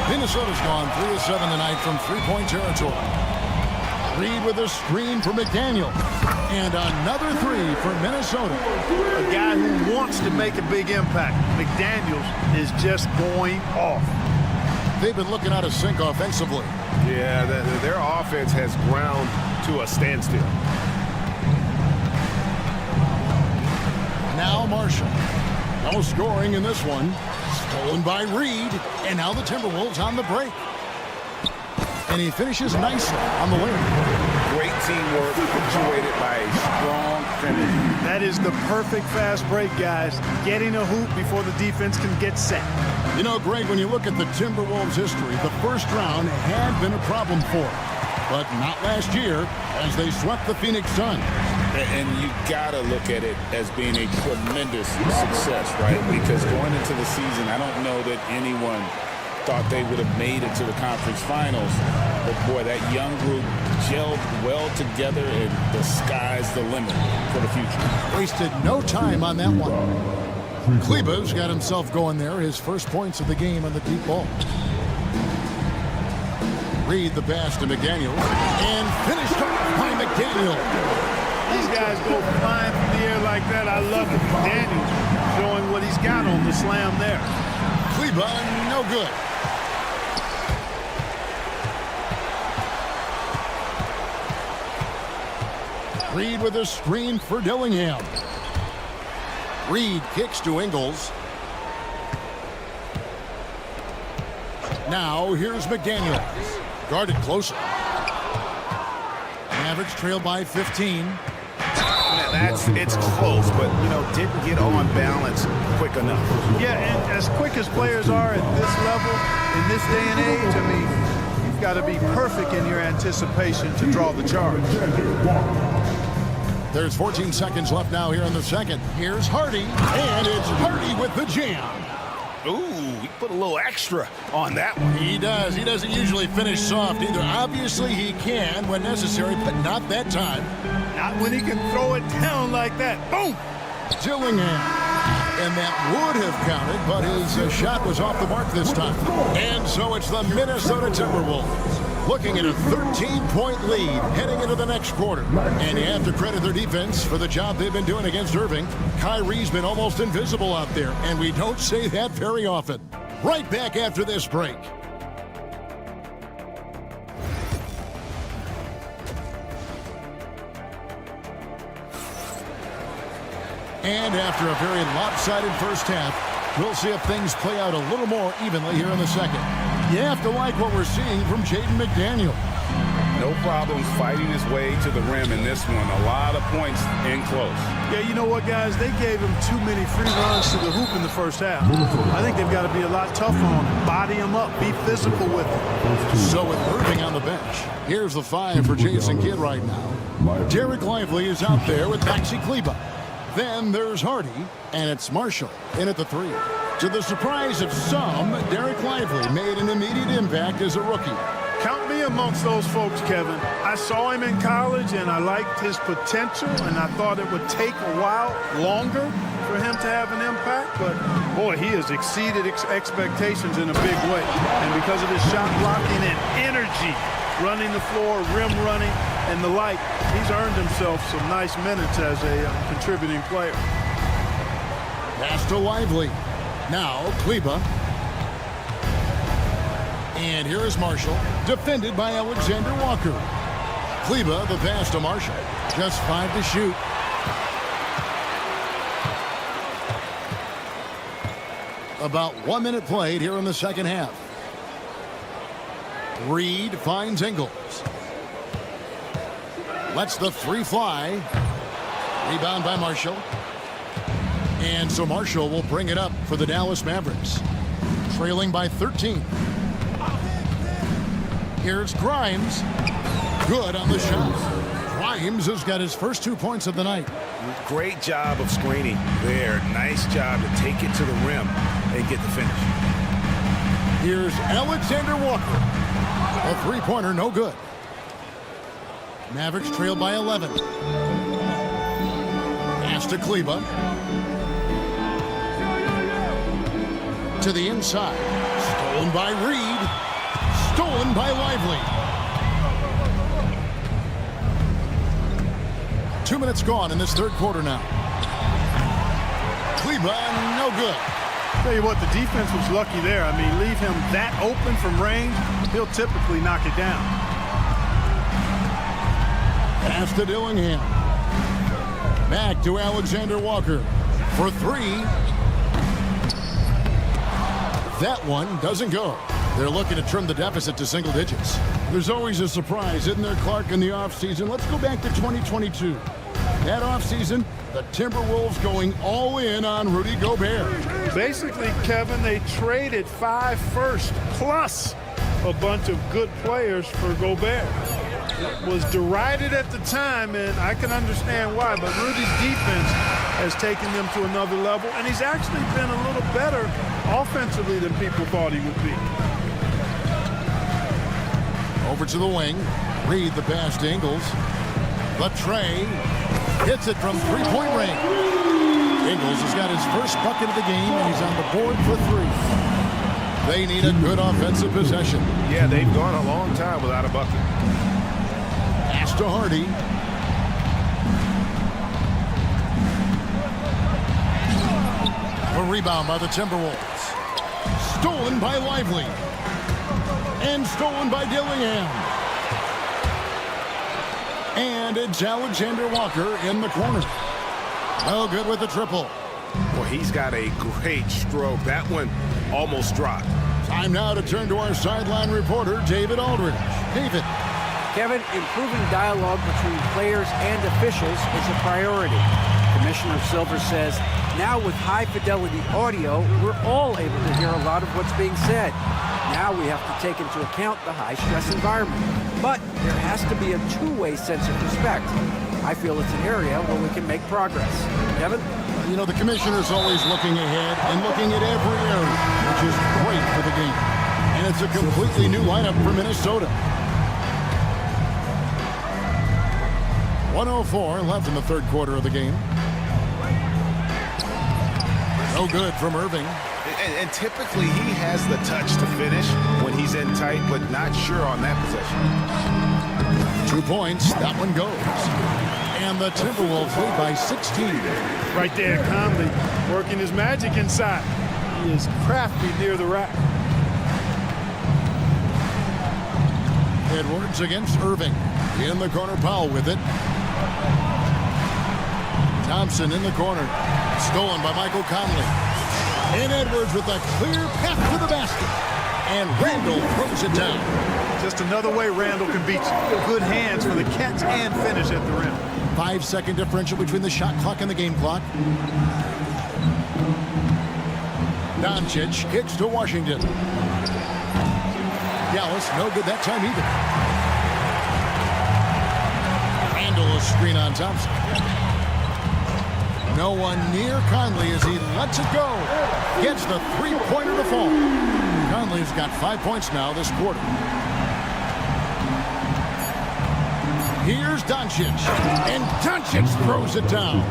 Minnesota's gone 3 of 7 tonight from three-point territory. Reed with a screen for McDaniel. And another 3 for Minnesota. A guy who wants to make a big impact. McDaniels is just going off. They've been looking out of sync offensively. Yeah, their offense has ground to a standstill. Now Marshall. No scoring in this one. Stolen by Reed. And now the Timberwolves on the break. And he finishes nicely on the wing. Great teamwork punctuated by a strong finish. That is the perfect fast break, guys. Getting a hoop before the defense can get set. You know, Greg, when you look at the Timberwolves' history, the first round had been a problem for them. But not last year, as they swept the Phoenix Suns. And you got to look at it as being a tremendous success, right? Because going into the season, I don't know that anyone thought they would have made it to the conference finals. But, boy, that young group gelled well together, and the sky's the limit for the future. Wasted no time on that one. Kleba's got himself going there, his first points of the game on the deep ball. Reed the pass to McDaniel, and finished off by McDaniel. These guys go flying through the air like that. I love it. Daniels showing what he's got on the slam there. Kleba, no good. Reed with a screen for Dillingham. Reed kicks to Ingles. Now here's McDaniel. Guarded closer. Mavericks trail by 15. It's close, but, you know, didn't get on balance quick enough. Yeah, and as quick as players are at this level, in this day and age, I mean, you've got to be perfect in your anticipation to draw the charge. There's 14 seconds left now here in the second. Here's Hardy, and it's Hardy with the jam. Ooh, he put a little extra on that one. He does. He doesn't usually finish soft either. Obviously, he can when necessary, but not that time. Not when he can throw it down like that. Boom! Dillingham. And that would have counted, but his shot was off the mark this time. And so it's the Minnesota Timberwolves looking at a 13-point lead heading into the next quarter. And you have to credit their defense for the job they've been doing against Irving. Kyrie's been almost invisible out there, and we don't say that very often. Right back after this break. And after a very lopsided first half, we'll see if things play out a little more evenly here in the second. You have to like what we're seeing from Jaden McDaniel. No problems fighting his way to the rim in this one. A lot of points in close. Yeah, you know what, guys? They gave him too many free runs to the hoop in the first half. I think they've got to be a lot tougher on him. Body him up. Be physical with him. So with Irving on the bench, here's the 5 for Jason Kidd right now. Derek Lively is out there with Maxi Kleber. Then there's Hardy, and it's Marshall in at the 3. To the surprise of some, Derek Lively made an immediate impact as a rookie. Count me amongst those folks, Kevin. I saw him in college, and I liked his potential, and I thought it would take a while longer for him to have an impact. But, boy, he has exceeded expectations in a big way. And because of his shot blocking and energy, running the floor, rim running, and the like, he's earned himself some nice minutes as a contributing player. Pass to Lively. Now, Kleber. And here is Marshall, defended by Alexander Walker. Kleber, the pass to Marshall. Just 5 to shoot. About 1 minute played here in the second half. Reed finds Ingles. Lets the 3 fly. Rebound by Marshall. And so Marshall will bring it up for the Dallas Mavericks. Trailing by 13. Here's Grimes. Good on the shot. Grimes has got his first 2 points of the night. Great job of screening there. Nice job to take it to the rim and get the finish. Here's Alexander Walker. A 3-pointer, no good. Mavericks trail by 11. Pass to Kleber. To the inside. Stolen by Reed. Stolen by Lively. 2 minutes gone in this third quarter now. Kleber, no good. Tell you what, the defense was lucky there. I mean, leave him that open from range, he'll typically knock it down. Pass to Dillingham. Back to Alexander Walker for 3. That one doesn't go. They're looking to trim the deficit to single digits. There's always a surprise, isn't there, Clark, in the offseason? Let's go back to 2022. That offseason, the Timberwolves going all in on Rudy Gobert. Basically, Kevin, they traded 5 firsts plus a bunch of good players for Gobert. It was derided at the time, and I can understand why, but Rudy's defense has taken them to another level, and he's actually been a little better offensively than people thought he would be. Over to the wing. Reed the pass to Ingles. The tray. Hits it from three-point range. Ingles has got his first bucket of the game, and he's on the board for 3. They need a good offensive possession. Yeah, they've gone a long time without a bucket. Pass to Hardy. A rebound by the Timberwolves. Stolen by Lively. And stolen by Dillingham. And it's Alexander Walker in the corner. No good with the triple. Well, he's got a great stroke. That one almost dropped. Time now to turn to our sideline reporter, David Aldridge. David. Kevin, improving dialogue between players and officials is a priority. Commissioner Silver says, now with high-fidelity audio, we're all able to hear a lot of what's being said. Now we have to take into account the high-stress environment. But there has to be a two-way sense of respect. I feel it's an area where we can make progress. Kevin? You know, the commissioner's always looking ahead and looking at every area, which is great for the game. And it's a completely new lineup for Minnesota. 1:04 left in the third quarter of the game. No good from Irving. And typically he has the touch to finish when he's in tight, but not sure on that possession. 2 points. That one goes. And the Timberwolves lead by 16. Right there, Conley working his magic inside. He is crafty near the rack. Edwards against Irving. In the corner, Powell with it. Thompson in the corner. Stolen by Michael Conley. And Edwards with a clear path to the basket. And Randall throws it down. Just another way Randall can beat you. Good hands for the catch and finish at the rim. 5-second differential between the shot clock and the game clock. Doncic kicks to Washington. Dallas, no good that time either. Randall, a screen on Thompson. No one near Conley as he lets it go. Gets the three-pointer to fall. Conley's got 5 points now this quarter. Here's Doncic. And Doncic throws it down.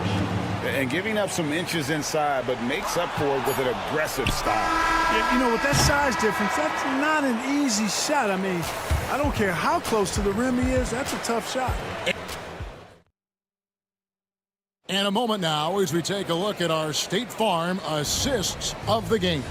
And giving up some inches inside, but makes up for it with an aggressive style. Yeah, you know, with that size difference, that's not an easy shot. I mean, I don't care how close to the rim he is. That's a tough shot. And a moment now as we take a look at our State Farm assists of the game.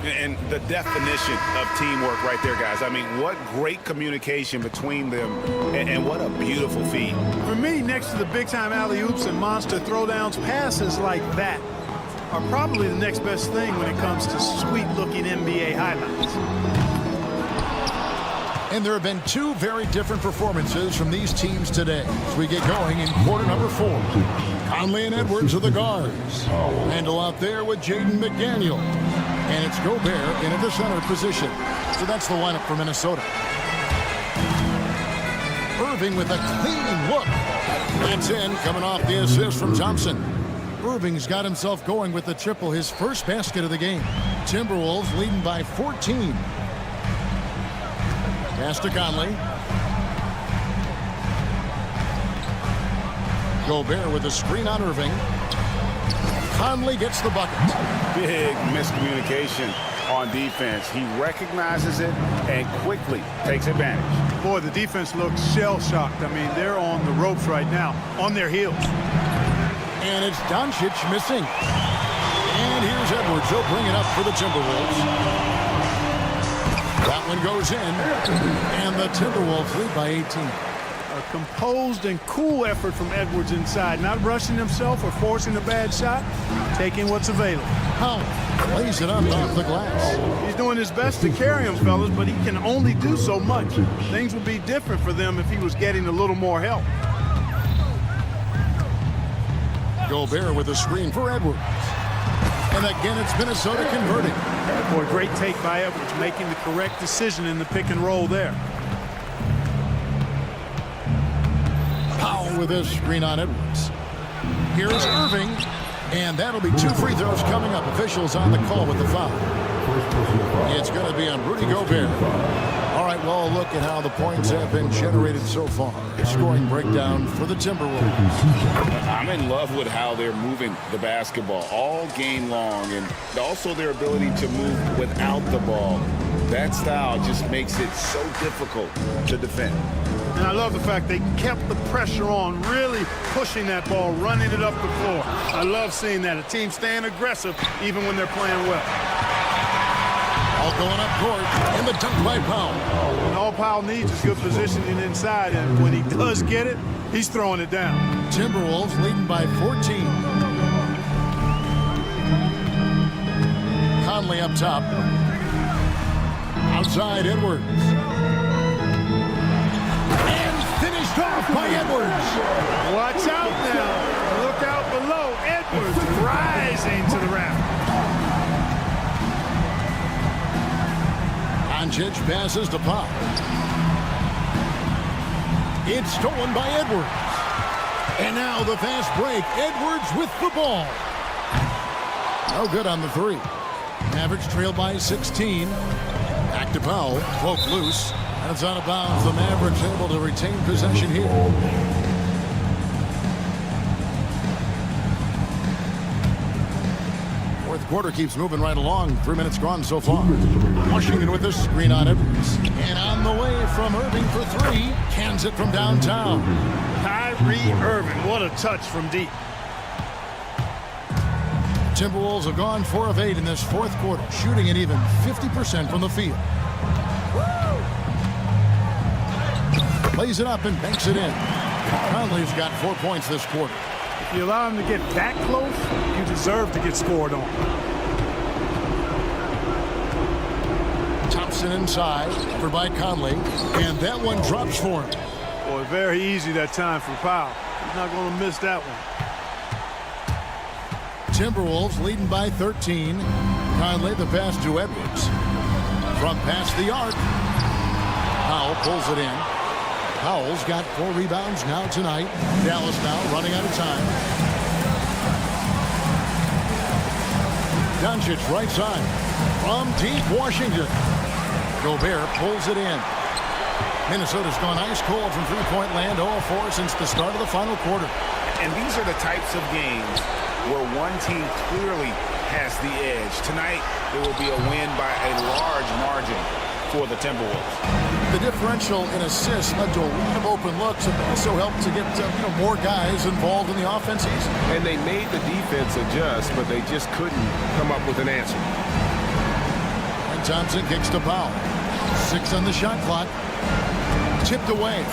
And the definition of teamwork right there, guys. I mean, what great communication between them, and what a beautiful feed. For me, next to the big-time alley-oops and monster throwdowns, passes like that are probably the next best thing when it comes to sweet-looking NBA highlights. And there have been 2 very different performances from these teams today as we get going in quarter number 4. Conley and Edwards are the guards. Randall out there with Jaden McDaniel. And it's Gobert in at the center position. So that's the lineup for Minnesota. Irving with a clean look. That's in, coming off the assist from Thompson. Irving's got himself going with the triple, his first basket of the game. Timberwolves leading by 14. Pass to Conley. Gobert with a screen on Irving. Conley gets the bucket. Big miscommunication on defense. He recognizes it and quickly takes advantage. Boy, the defense looks shell-shocked. I mean, they're on the ropes right now, on their heels. And it's Doncic missing. And here's Edwards. He'll bring it up for the Timberwolves. That one goes in, and the Timberwolves lead by 18. A composed and cool effort from Edwards inside, not rushing himself or forcing a bad shot, taking what's available. Powell lays it up off the glass. He's doing his best to carry him, fellas, but he can only do so much. Things would be different for them if he was getting a little more help. Gobert with a screen for Edwards. And again, it's Minnesota converting. Boy, great take by Edwards, making the correct decision in the pick and roll there. Powell with his screen on Edwards. Here is Irving. And that'll be 2 free throws coming up. Officials on the call with the foul. It's going to be on Rudy Gobert. All right, well, look at how the points have been generated so far. A scoring breakdown for the Timberwolves. I'm in love with how they're moving the basketball all game long, and also their ability to move without the ball. That style just makes it so difficult to defend. And I love the fact they kept the pressure on, really pushing that ball, running it up the floor. I love seeing that. A team staying aggressive even when they're playing well. All going up court, and the dunk by Powell. And all Powell needs is good positioning inside, and when he does get it, he's throwing it down. Timberwolves leading by 14. Conley up top. Outside Edwards. And finished off by Edwards. Watch out now. Look out below. Edwards rising to the rack. Tonci passes to Pop. It's stolen by Edwards. And now the fast break. Edwards with the ball. No good on the three. Mavericks trail by 16. Back to Powell. Poke loose. And it's out of bounds. The Mavericks able to retain possession here. Fourth quarter keeps moving right along. 3 minutes gone so far. Washington with the screen on Edwards. And on the way from Irving for three. Cans it from downtown. Kyrie Irving. What a touch from deep. Timberwolves have gone 4 of 8 in this fourth quarter, shooting at even 50% from the field. Lays it up and banks it in. Conley's got 4 points this quarter. If you allow him to get that close, you deserve to get scored on. Thompson inside for by Conley, and that one drops for him. Boy, very easy that time for Powell. He's not going to miss that one. Timberwolves leading by 13. Conley the pass to Edwards. From past the arc. Powell pulls it in. Powell's got 4 rebounds now tonight. Dallas now running out of time. Tonci right side. From deep Washington. Gobert pulls it in. Minnesota's gone ice cold from three-point land 0-4 since the start of the final quarter. And these are the types of games where one team clearly has the edge. Tonight, it will be a win by a large margin for the Timberwolves. The differential in assists led to a lot of open looks. It also helped to get more guys involved in the offense easy. And they made the defense adjust, but they just couldn't come up with an answer. And Thompson kicks to Powell. 6 on the shot clock. Tipped away.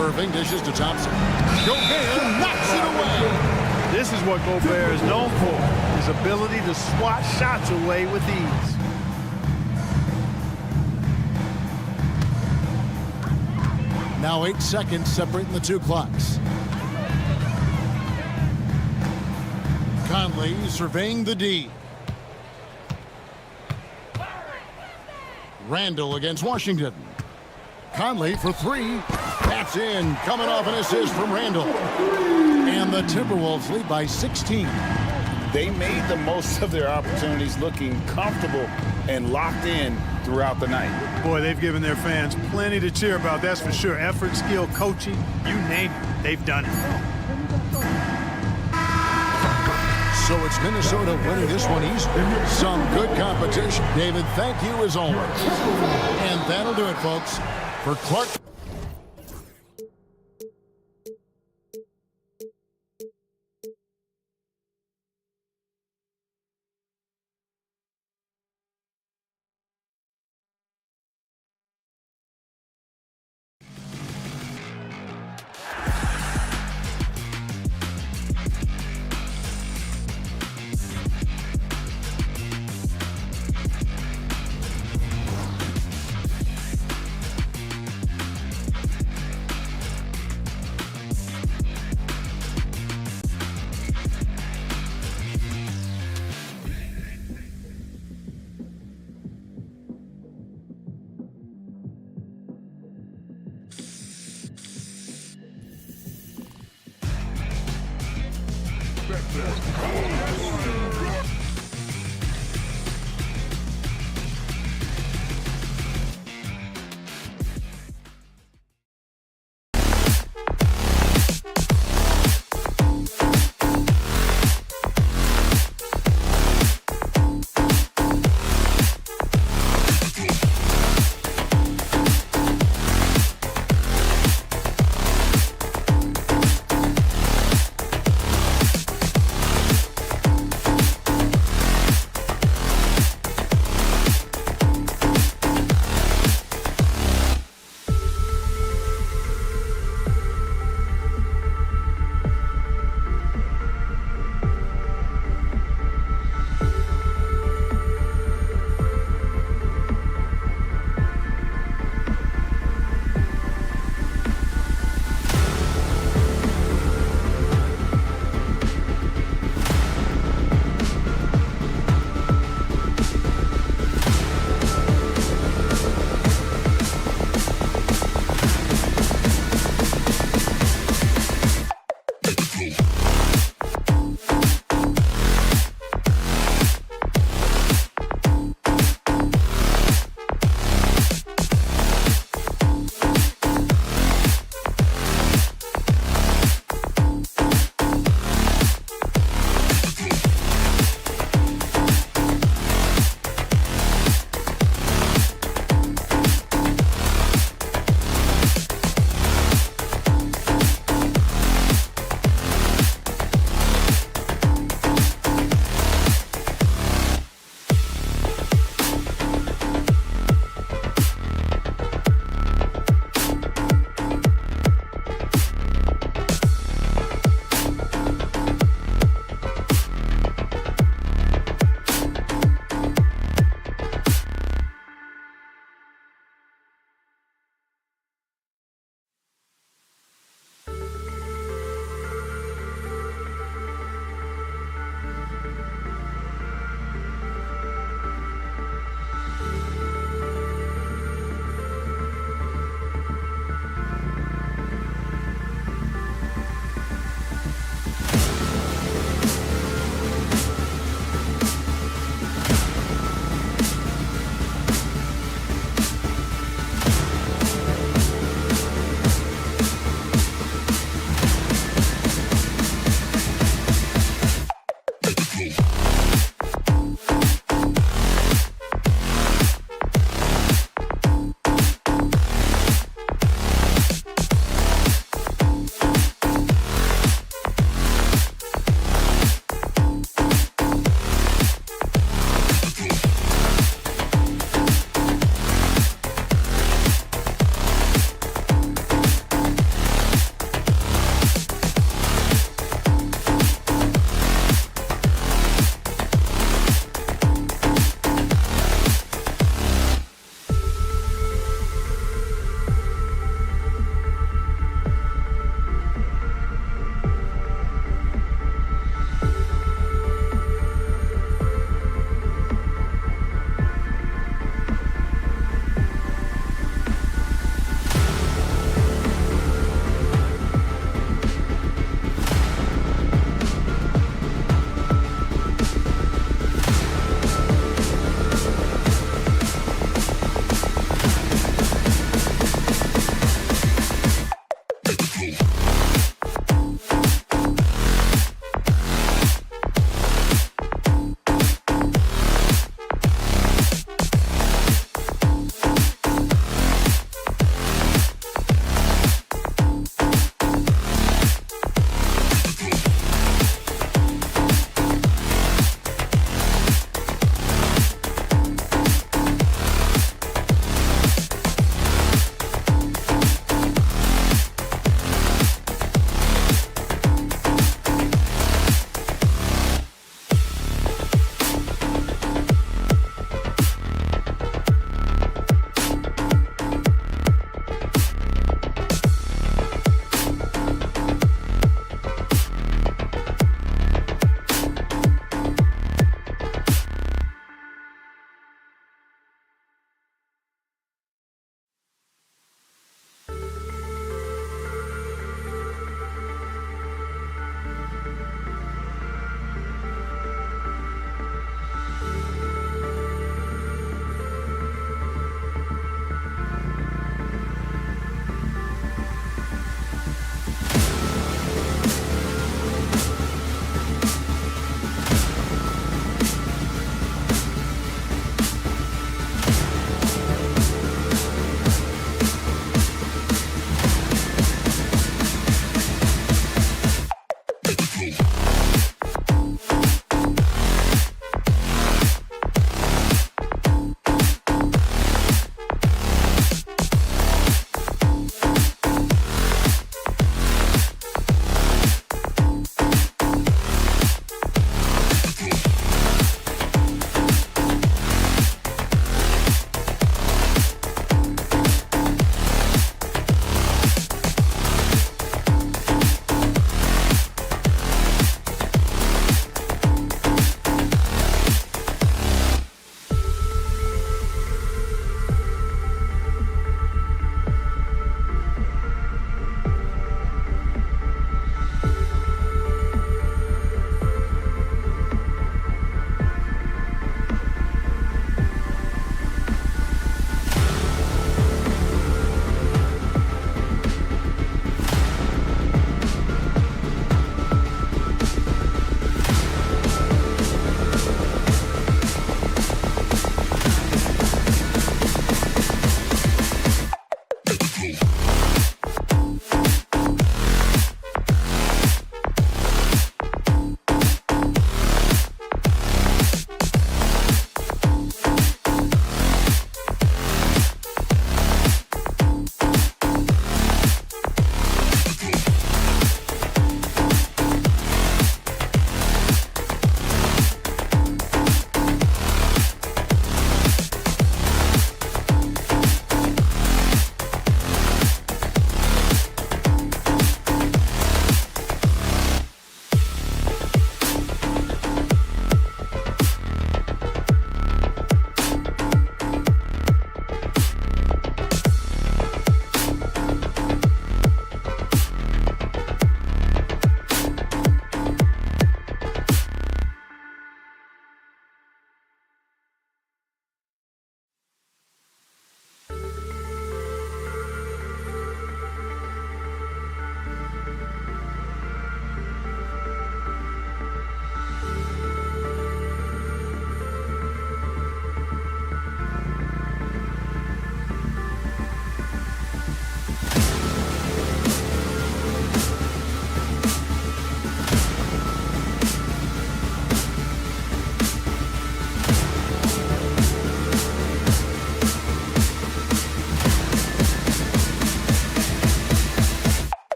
Irving dishes to Thompson. Gobert knocks it away. This is what Gobert is known for, his ability to swat shots away with ease. Now 8 seconds separating the 2 clocks. Conley surveying the D. Randall against Washington. Conley for 3. That's in. Coming off an assist from Randall. And the Timberwolves lead by 16. They made the most of their opportunities, looking comfortable and locked in throughout the night. Boy, they've given their fans plenty to cheer about, that's for sure. Effort, skill, coaching, you name it, they've done it. So it's Minnesota winning this one easy. Some good competition. David, thank you as always. And that'll do it, folks. For Clark.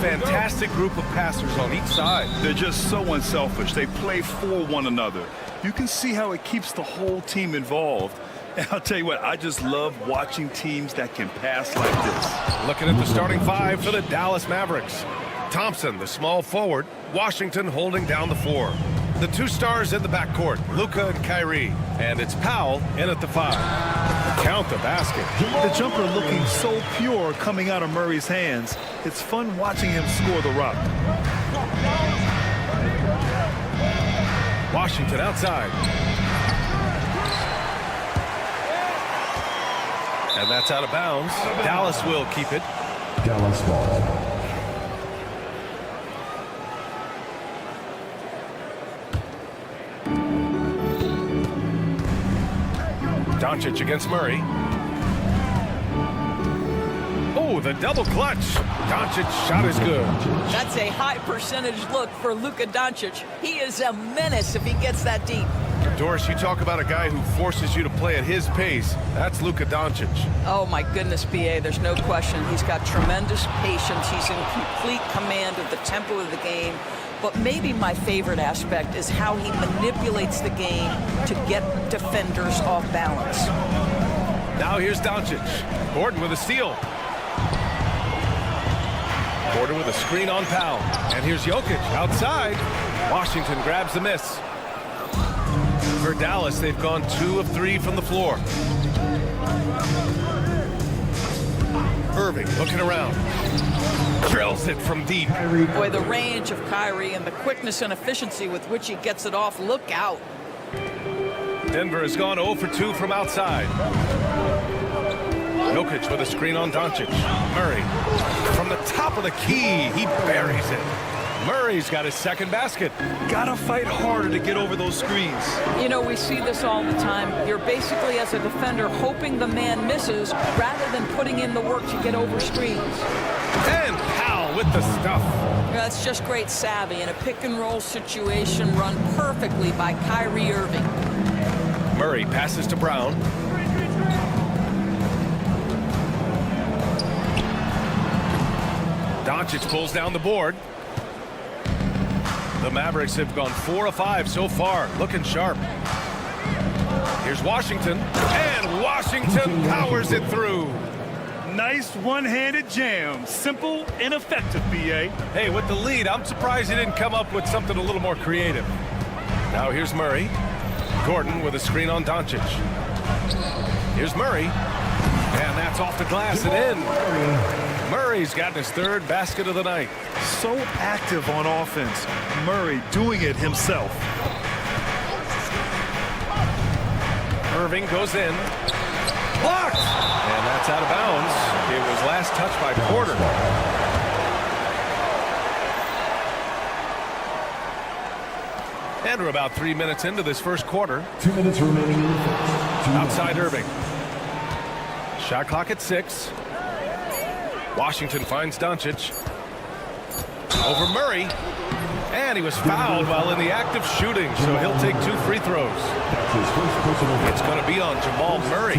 fantastic group of passers on each side. They're just so unselfish. They play for one another. You can see how it keeps the whole team involved. And I'll tell you what, I just love watching teams that can pass like this. Looking at the starting five for the Dallas Mavericks. Thompson, the small forward. Washington holding down the 4. The 2 stars in the backcourt, Luka and Kyrie. And it's Powell in at the 5. Count the basket. The jumper looking so pure coming out of Murray's hands. It's fun watching him score the rock. Washington outside. And that's out of bounds. Dallas will keep it. Dallas ball. Doncic against Murray. Oh, the double clutch. Doncic shot is good. That's a high percentage look for Luka Doncic. He is a menace if he gets that deep. Doris, you talk about a guy who forces you to play at his pace. That's Luka Doncic. Oh, my goodness, B.A., there's no question. He's got tremendous patience. He's in complete command of the tempo of the game. But maybe my favorite aspect is how he manipulates the game to get defenders off balance. Now here's Doncic. Gordon with a steal. Gordon with a screen on Powell. And here's Jokic outside. Washington grabs the miss. For Dallas, they've gone 2 of 3 from the floor. Irving looking around. Drills it from deep. Boy, the range of Kyrie and the quickness and efficiency with which he gets it off. Look out. Denver has gone 0 for 2 from outside. Jokic with a screen on Doncic. Murray from the top of the key. He buries it. Murray's got his second basket. Gotta fight harder to get over those screens. You know, we see this all the time. You're basically, as a defender, hoping the man misses rather than putting in the work to get over screens. And Powell with the stuff. That's just great savvy in a pick-and-roll situation run perfectly by Kyrie Irving. Murray passes to Brown. Doncic pulls down the board. The Mavericks have gone 4 of 5 so far, looking sharp. Here's Washington, and Washington powers it through. Nice one-handed jam. Simple and effective, B.A. Hey, with the lead, I'm surprised he didn't come up with something a little more creative. Now here's Murray. Gordon with a screen on Doncic. Here's Murray. And that's off the glass and in. Murray's gotten his 3rd basket of the night. So active on offense. Murray doing it himself. Irving goes in. Blocked! And that's out of bounds. It was last touched by Porter. And we're about 3 minutes into this first quarter. 2 minutes remaining in the first. Outside Irving. Shot clock at 6. Washington finds Doncic. Over Murray. And he was fouled while in the act of shooting, so he'll take 2 free throws. That's his first personal. It's going to be on Jamal Murray.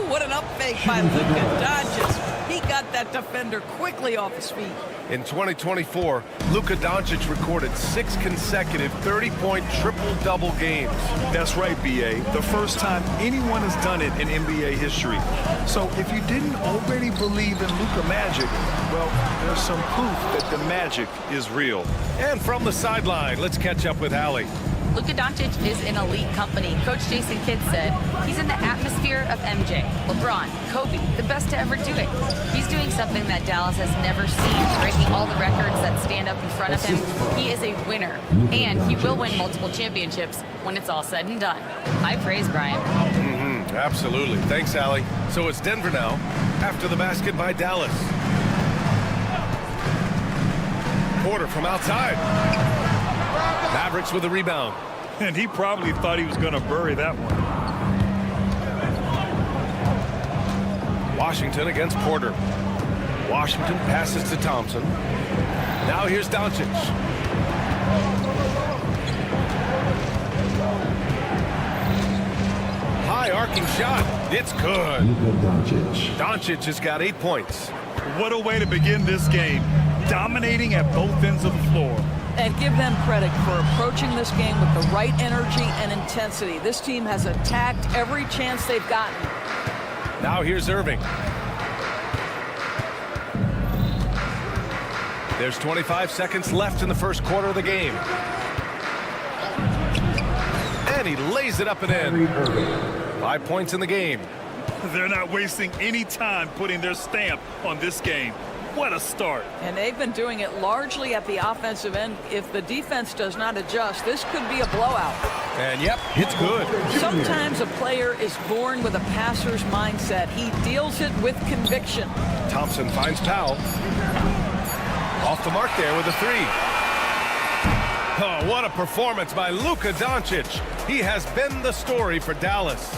What an up fake by Luka Doncic. He got that defender quickly off his feet. In 2024, Luka Doncic recorded 6 consecutive 30-point triple-double games. That's right, B.A. The first time anyone has done it in NBA history. So if you didn't already believe in Luka magic, well, there's some proof that the magic is real. And from the sideline, let's catch up with Allie. Luka Doncic is in elite company. Coach Jason Kidd said he's in the atmosphere of MJ, LeBron, Kobe, the best to ever do it. He's doing something that Dallas has never seen, breaking all the records that stand up in front of him. He is a winner, and he will win multiple championships when it's all said and done. High praise, Brian. Absolutely. Thanks, Allie. So it's Denver now, after the basket by Dallas. Porter from outside. Mavericks with the rebound. And he probably thought he was going to bury that one. Washington against Porter. Washington passes to Thompson. Now here's Doncic. High arcing shot. It's good. Luka Doncic. Doncic has got 8 points. What a way to begin this game. Dominating at both ends of the floor. And give them credit for approaching this game with the right energy and intensity. This team has attacked every chance they've gotten. Now here's Irving. There's 25 seconds left in the first quarter of the game. And he lays it up and in. 5 points in the game. They're not wasting any time putting their stamp on this game. What a start. And they've been doing it largely at the offensive end. If the defense does not adjust, this could be a blowout. And yep, it's good. Sometimes a player is born with a passer's mindset. He deals it with conviction. Thompson finds Powell. Off the mark there with a three. Oh, what a performance by Luka Doncic. He has been the story for Dallas.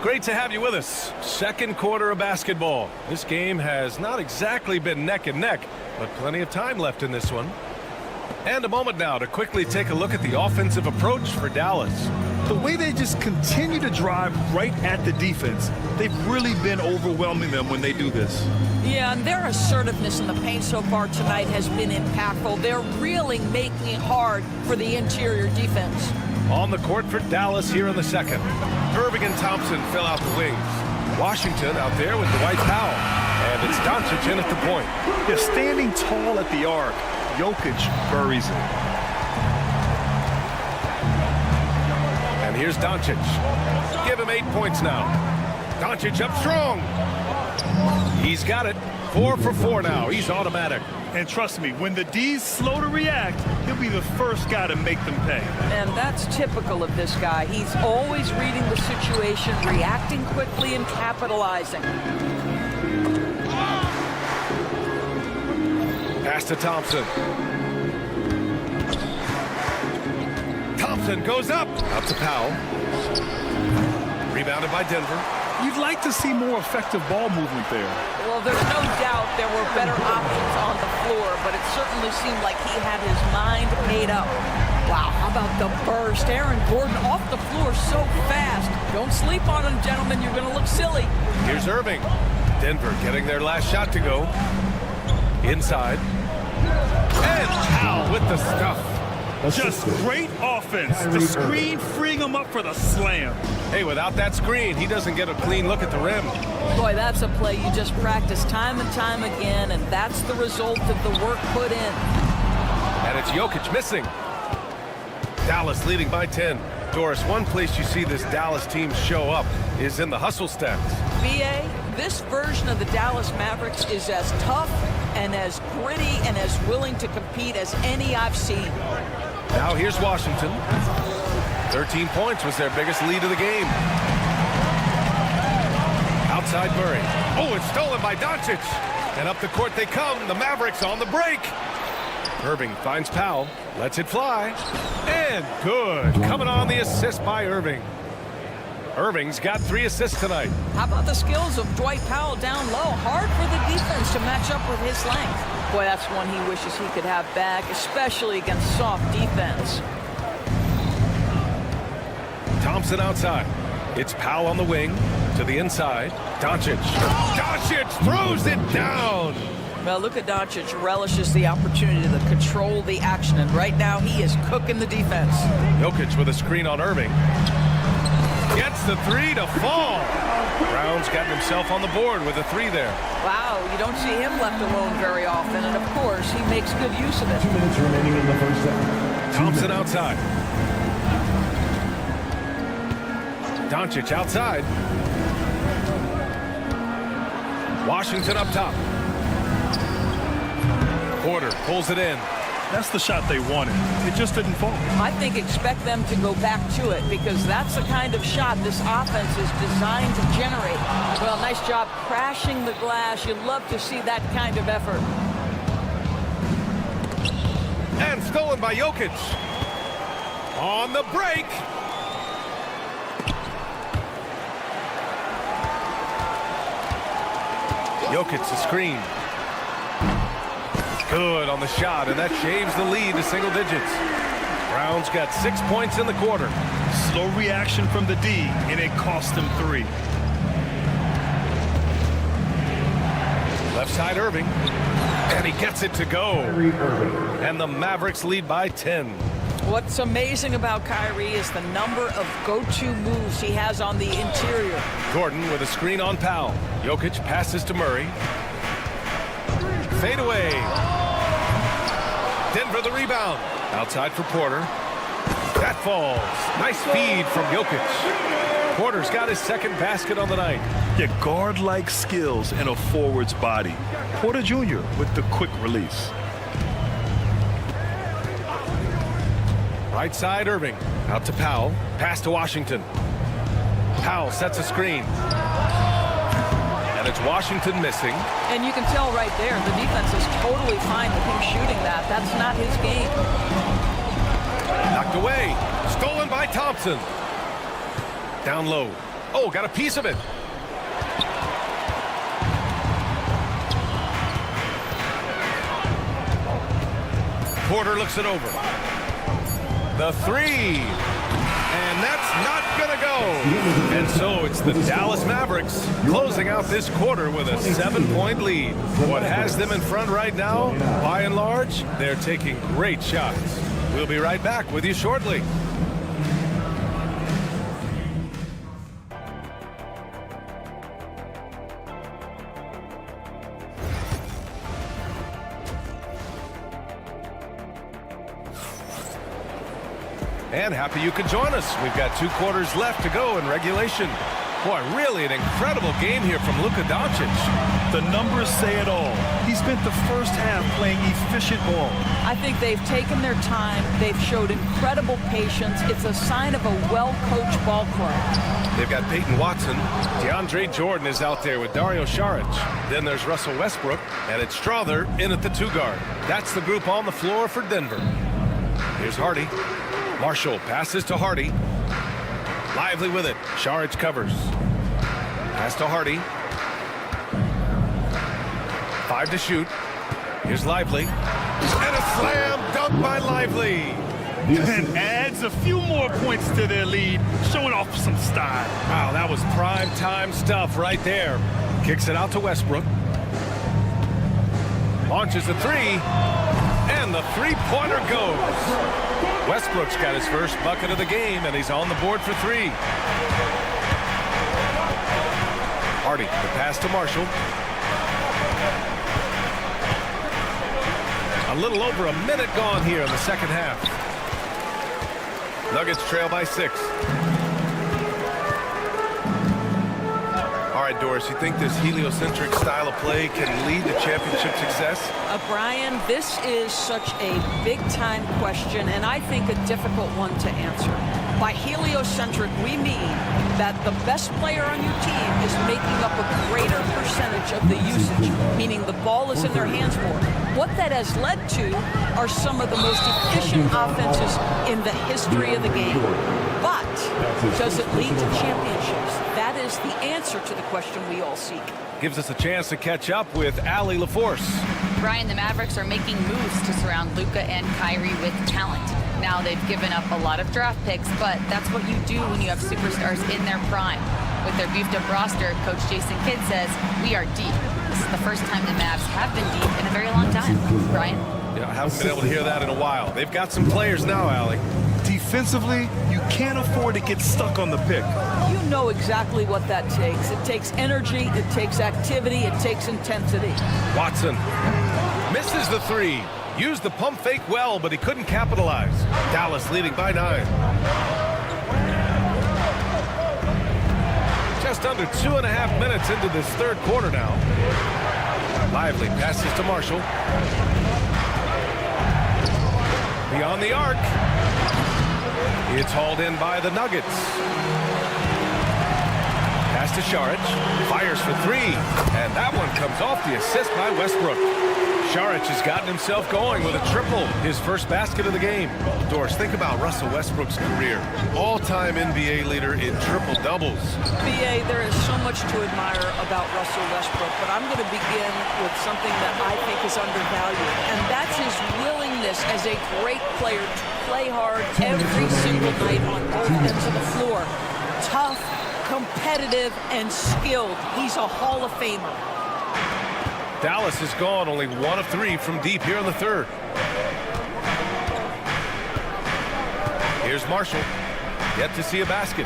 Great to have you with us. Second quarter of basketball. This game has not exactly been neck and neck, but plenty of time left in this one. And a moment now to quickly take a look at the offensive approach for Dallas. The way they just continue to drive right at the defense, they've really been overwhelming them when they do this. Yeah, and their assertiveness in the paint so far tonight has been impactful. They're really making it hard for the interior defense. On the court for Dallas here in the second. Irving and Thompson fill out the wings. Washington out there with Dwight Powell. And it's Doncic in at the point. They're standing tall at the arc. Jokic buries it. And here's Doncic. Give him 8 points now. Doncic up strong. He's got it. 4 for 4 now. He's automatic. And trust me, when the D's slow to react, he'll be the first guy to make them pay. And that's typical of this guy. He's always reading the situation, reacting quickly, and capitalizing. Pass to Thompson. Thompson goes up. Up to Powell. Rebounded by Denver. You'd like to see more effective ball movement there. Well, there's no doubt there were better options on the floor, but it certainly seemed like he had his mind made up. Wow, how about the burst? Aaron Gordon off the floor so fast. Don't sleep on him, gentlemen. You're going to look silly. Here's Irving. Denver getting their last shot to go. Inside. And Powell with the stuff. Just great offense. The screen freeing him up for the slam. Hey, without that screen, he doesn't get a clean look at the rim. Boy, that's a play you just practice time and time again, and that's the result of the work put in. And it's Jokic missing. Dallas leading by 10. Doris, one place you see this Dallas team show up is in the hustle stats. B.A., this version of the Dallas Mavericks is as tough and as gritty and as willing to compete as any I've seen. Now here's Washington. 13 points was their biggest lead of the game. Outside Murray. Oh, it's stolen by Doncic. And up the court they come. The Mavericks on the break. Irving finds Powell. Lets it fly. And good. Coming on the assist by Irving. Irving's got 3 assists tonight. How about the skills of Dwight Powell down low? Hard for the defense to match up with his length. Boy, that's one he wishes he could have back, especially against soft defense. Thompson outside. It's Powell on the wing to the inside. Doncic. Doncic throws it down. Well, Luka Doncic relishes the opportunity to control the action, and right now he is cooking the defense. Jokic with a screen on Irving. Gets the 3 to fall. Brown's gotten himself on the board with a 3 there. Wow, you don't see him left alone very often, and of course he makes good use of it. 2 minutes remaining in the first half. Thompson outside. Doncic outside. Washington up top. Porter pulls it in. That's the shot they wanted. It just didn't fall. I think expect them to go back to it because that's the kind of shot this offense is designed to generate. Well, nice job crashing the glass. You'd love to see that kind of effort. And stolen by Jokic. On the break. Jokic the screen. Good on the shot, and that shaves the lead to single digits. Brown's got 6 points in the quarter. Slow reaction from the D, and it cost him 3. Left side Irving, and he gets it to go. And the Mavericks lead by 10. What's amazing about Kyrie is the number of go-to moves he has on the interior. Gordon with a screen on Powell. Jokic passes to Murray. Fade away. Denver the rebound. Outside for Porter. That falls. Nice feed from Jokic. Porter's got his second basket on the night. Yeah, guard-like skills and a forward's body. Porter Jr. with the quick release. Right side Irving. Out to Powell. Pass to Washington. Powell sets a screen. And it's Washington missing. And you can tell right there, the defense is totally fine with him shooting that. That's not his game. Knocked away. Stolen by Thompson. Down low. Oh, got a piece of it. Porter looks it over. The three. And that's not going to go. And so it's the Dallas Mavericks closing out this quarter with a 7-point lead. What has them in front right now, by and large, they're taking great shots. We'll be right back with you shortly. And happy you could join us. We've got 2 quarters left to go in regulation. Boy, really an incredible game here from Luka Doncic. The numbers say it all. He spent the first half playing efficient ball. I think they've taken their time. They've showed incredible patience. It's a sign of a well-coached ball club. They've got Peyton Watson. DeAndre Jordan is out there with Dario Saric. Then there's Russell Westbrook. And it's Strother in at the 2 guard. That's the group on the floor for Denver. Here's Hardy. Marshall passes to Hardy. Lively with it. Saric covers. Pass to Hardy. 5 to shoot. Here's Lively. And a slam dunk by Lively. And adds a few more points to their lead, showing off some style. Wow, that was prime time stuff right there. Kicks it out to Westbrook. Launches the 3. And the three-pointer goes. Westbrook's got his first bucket of the game, and he's on the board for 3. Hardy, the pass to Marshall. A little over a minute gone here in the second half. Nuggets trail by 6. All right, Doris, you think this heliocentric style of play can lead to championship success? Brian, this is such a big-time question, and I think a difficult one to answer. By heliocentric, we mean that the best player on your team is making up a greater percentage of the usage, meaning the ball is in their hands more. What that has led to are some of the most efficient offenses in the history of the game. But does it lead to championships? That is the answer to the question we all seek. Gives us a chance to catch up with Allie LaForce. Brian, the Mavericks are making moves to surround Luka and Kyrie with talent. Now they've given up a lot of draft picks, but that's what you do when you have superstars in their prime. With their beefed up roster, Coach Jason Kidd says, we are deep. This is the first time the Mavs have been deep in a very long time. Brian? Yeah, I haven't been able to hear that in a while. They've got some players now, Allie. Defensively, you can't afford to get stuck on the pick. You know exactly what that takes. It takes energy, it takes activity, it takes intensity. Watson misses the 3. Used the pump fake well, but he couldn't capitalize. Dallas leading by 9. Just under 2.5 minutes into this third quarter now. Lively passes to Marshall. Beyond the arc. It's hauled in by the Nuggets. Pass to Saric. Fires for 3. And that one comes off the assist by Westbrook. Saric has gotten himself going with a triple, his first basket of the game. Doris, think about Russell Westbrook's career. All-time NBA leader in triple-doubles. BA, there is so much to admire about Russell Westbrook, but I'm going to begin with something that I think is undervalued, and that's his willingness this as a great player to play hard every single night on both ends of the floor. Tough, competitive, and skilled. He's a Hall of Famer. Dallas has gone only 1 of 3 from deep here in the third. Here's Marshall. Yet to see a basket.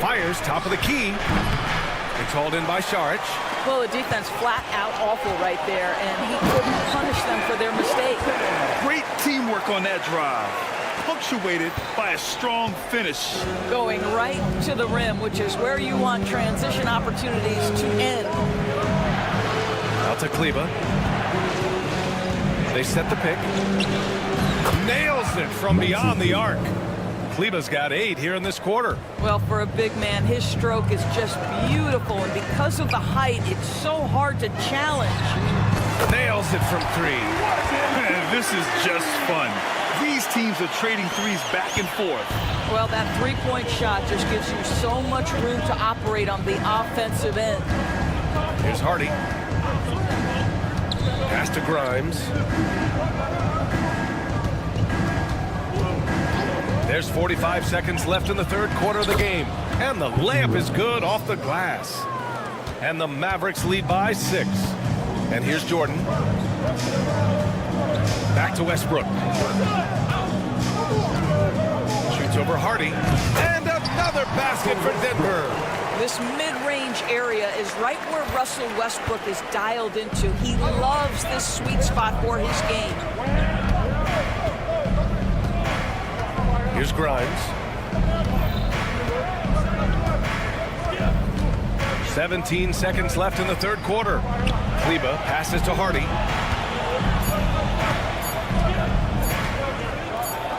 Fires top of the key. It's hauled in by Saric. Well, the defense flat out awful right there, and he couldn't punish them for their mistake. Great teamwork on that drive, punctuated by a strong finish. Going right to the rim, which is where you want transition opportunities to end. Out to Kleber. They set the pick. Nails it from beyond the arc. Kleber's got 8 here in this quarter. Well, for a big man, his stroke is just beautiful, and because of the height, it's so hard to challenge. Nails it from 3. Man, this is just fun. These teams are trading threes back and forth. Well, that three-point shot just gives you so much room to operate on the offensive end. Here's Hardy. Pass to Grimes. There's 45 seconds left in the third quarter of the game. And the layup is good off the glass. And the Mavericks lead by 6. And here's Jordan. Back to Westbrook. Shoots over Hardy. And another basket for Denver. This mid-range area is right where Russell Westbrook is dialed into. He loves this sweet spot for his game. Here's Grimes. 17 seconds left in the third quarter. Kleber passes to Hardy.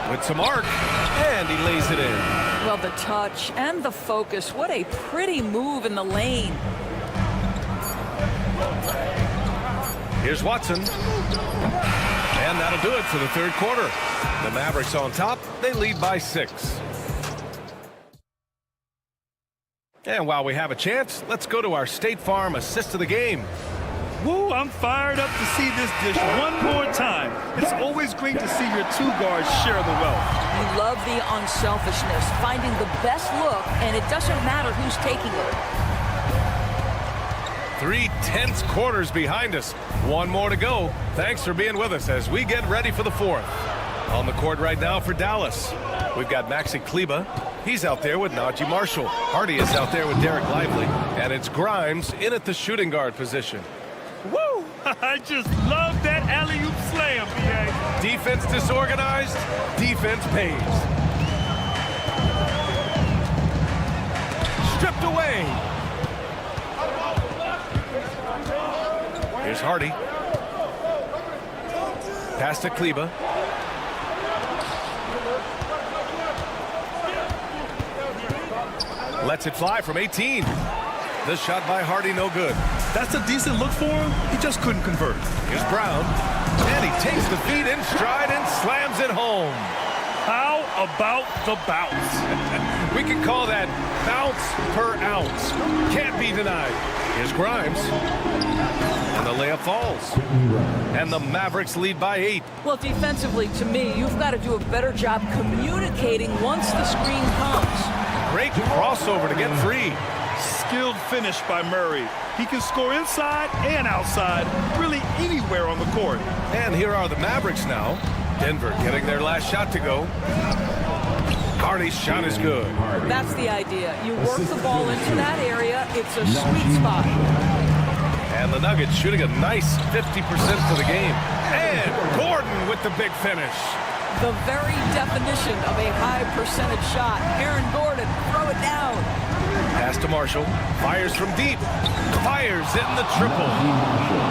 With some arc, and he lays it in. Well, the touch and the focus. What a pretty move in the lane. Here's Watson. And that'll do it for the third quarter. The Mavericks on top. They lead by 6. And while we have a chance, let's go to our State Farm assist of the game. Woo, I'm fired up to see this dish one more time. It's always great to see your 2 guards share the wealth. You love the unselfishness, finding the best look, and it doesn't matter who's taking it. 3 tense quarters behind us. 1 more to go. Thanks for being with us as we get ready for the 4th. On the court right now for Dallas, we've got Maxi Kleber. He's out there with Najee Marshall. Hardy is out there with Derek Lively. And it's Grimes in at the shooting guard position. Woo! I just love that alley-oop slam, B.A. Defense disorganized, defense pays. Stripped away. Here's Hardy. Pass to Kleber. Lets it fly from 18. This shot by Hardy, no good. That's a decent look for him. He just couldn't convert. Here's Brown. And he takes the feet in stride and slams it home. How about the bounce? We can call that bounce per ounce. Can't be denied. Here's Grimes. And the layup falls. And the Mavericks lead by 8. Well, defensively, to me, you've got to do a better job communicating once the screen comes. Great crossover to get free. Skilled finish by Murray. He can score inside and outside, really anywhere on the court. And here are the Mavericks now. Denver getting their last shot to go. Hardy's shot is good. That's the idea. You work the ball into that area. It's a sweet spot. And the Nuggets shooting a nice 50% for the game. And Gordon with the big finish. The very definition of a high percentage shot. Aaron Gordon, throw it down. Pass to Marshall. Fires from deep. Fires in the triple.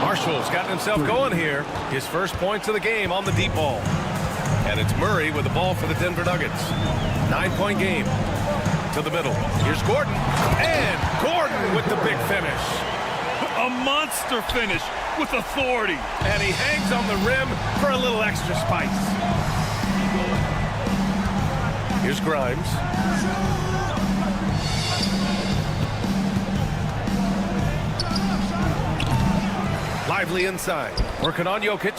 Marshall's gotten himself going here. His first points of the game on the deep ball. And it's Murray with the ball for the Denver Nuggets. 9-point game. To the middle. Here's Gordon. And Gordon with the big finish. A monster finish with authority. And he hangs on the rim for a little extra spice. Here's Grimes. Lively inside. Working on Jokic.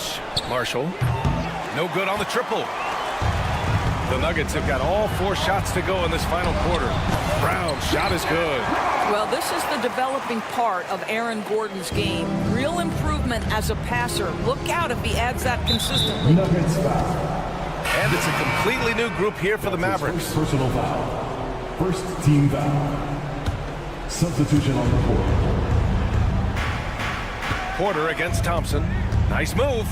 Marshall. No good on the triple. The Nuggets have got all 4 shots to go in this final quarter. Brown's shot is good. Well, this is the developing part of Aaron Gordon's game. Real improvement as a passer. Look out if he adds that consistently. Nuggets foul. And it's a completely new group here for the Mavericks. First personal foul. First team foul. Substitution on the court. Porter against Thompson. Nice move.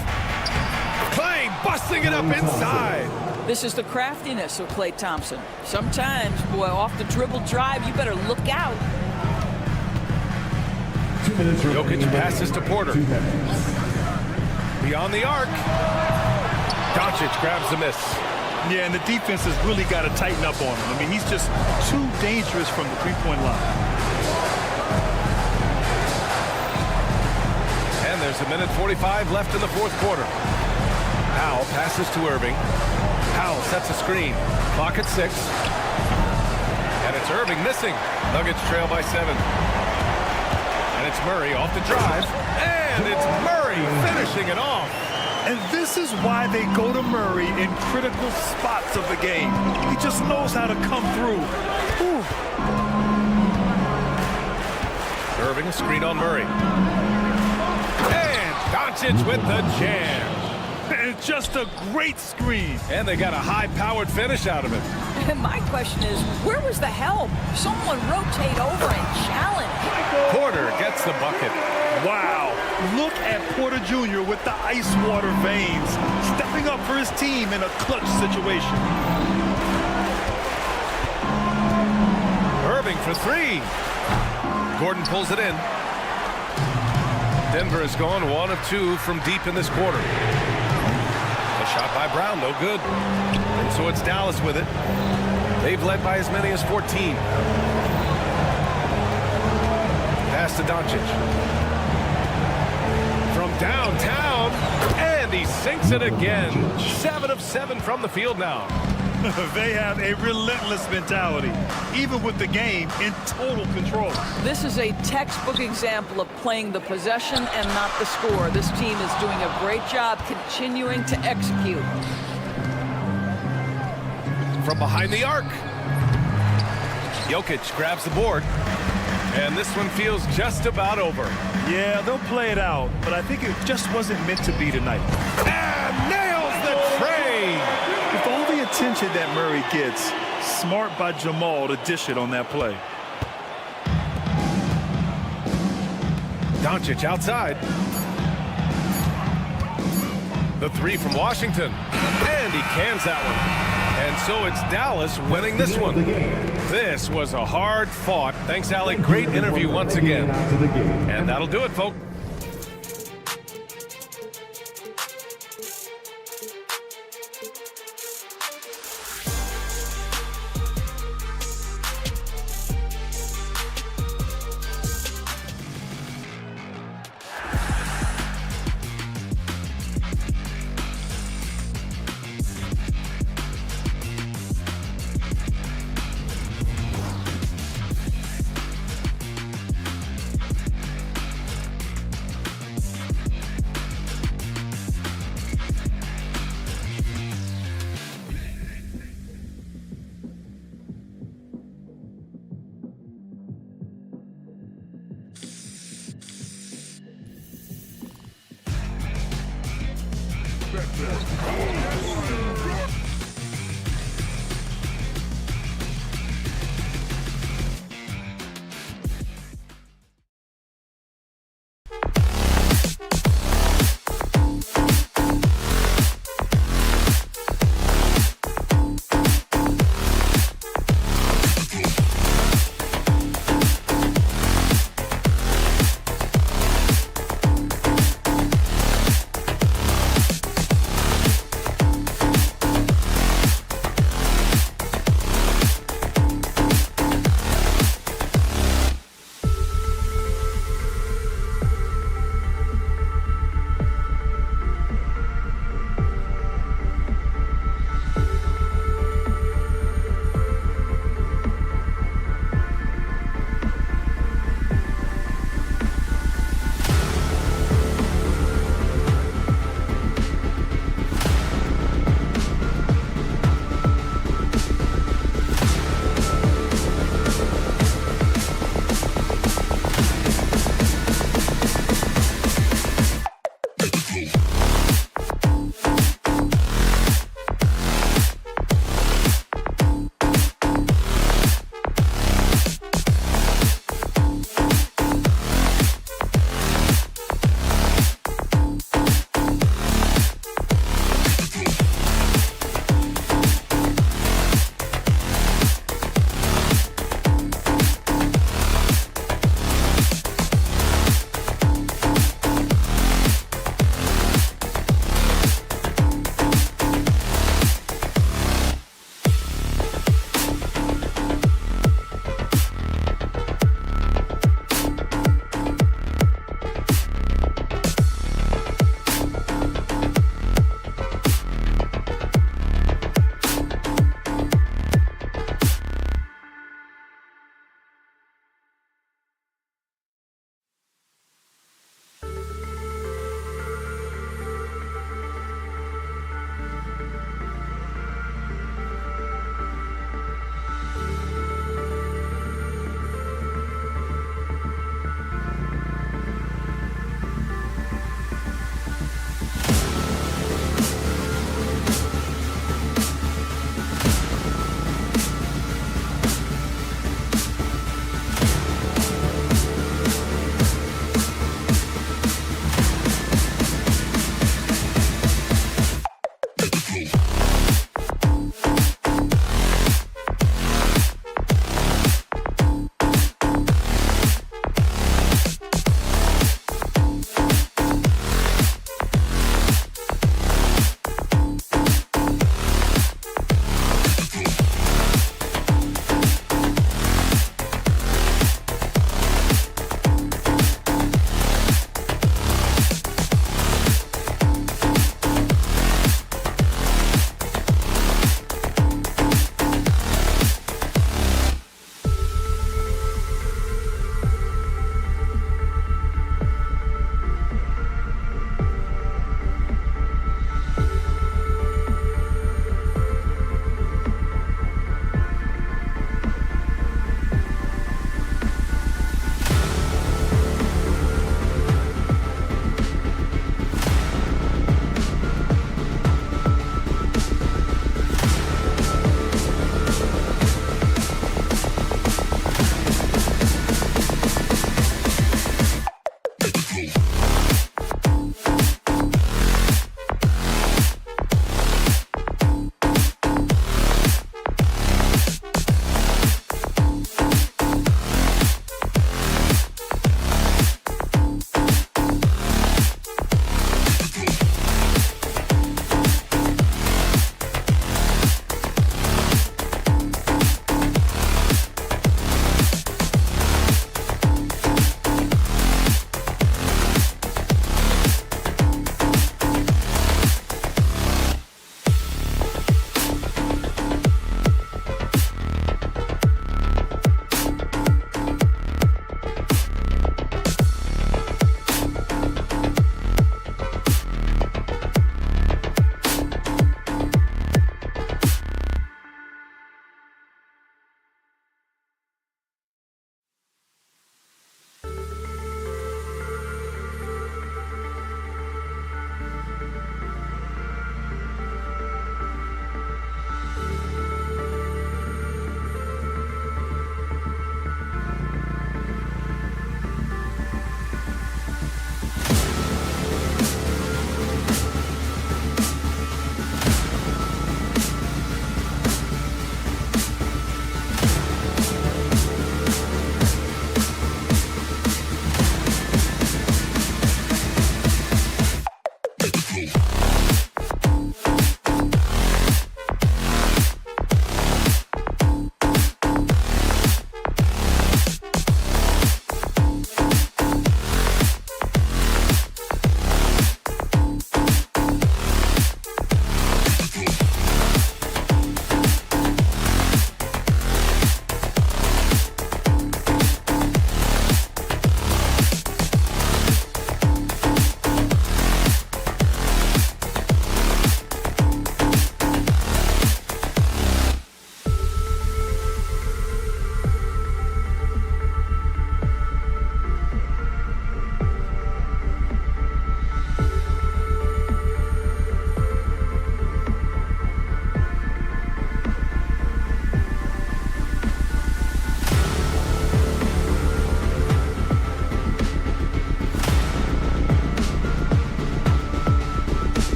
Clay busting it up inside. This is the craftiness of Klay Thompson. Sometimes, boy, off the dribble drive, you better look out. 2 minutes Jokic passes to Porter. 2 minutes. Beyond the arc. Doncic grabs the miss. Yeah, and the defense has really got to tighten up on him. I mean, he's just too dangerous from the three-point line. And there's a minute 45 left in the fourth quarter. Powell passes to Irving. Powell sets a screen. Clock at 6. And it's Irving missing. Nuggets trail by 7. And it's Murray off the drive. And it's Murray finishing it off. And this is why they go to Murray in critical spots of the game. He just knows how to come through. Whew. Irving, a screen on Murray. And Doncic with the jam. And just a great screen. And they got a high-powered finish out of it. And my question is, where was the help? Someone rotate over and challenge. Porter gets the bucket. Wow. Look at Porter Jr. with the ice water veins, stepping up for his team in a clutch situation. Irving for 3. Gordon pulls it in. Denver has gone 1 of 2 from deep in this quarter. A shot by Brown, no good. And so it's Dallas with it. They've led by as many as 14. Pass to Doncic. From downtown, and he sinks it again. 7 of 7 from the field now. They have a relentless mentality, even with the game in total control. This is a textbook example of playing the possession and not the score. This team is doing a great job continuing to execute. From behind the arc. Jokic grabs the board. And this one feels just about over. Yeah, they'll play it out, but I think it just wasn't meant to be tonight. And nails the trade! With all the attention that Murray gets, smart by Jamal to dish it on that play. Doncic outside. The 3 from Washington. And he cans that one. And so it's Dallas winning this one. This was a hard fought. Thanks, Alec. Great interview once again. And that'll do it, folks.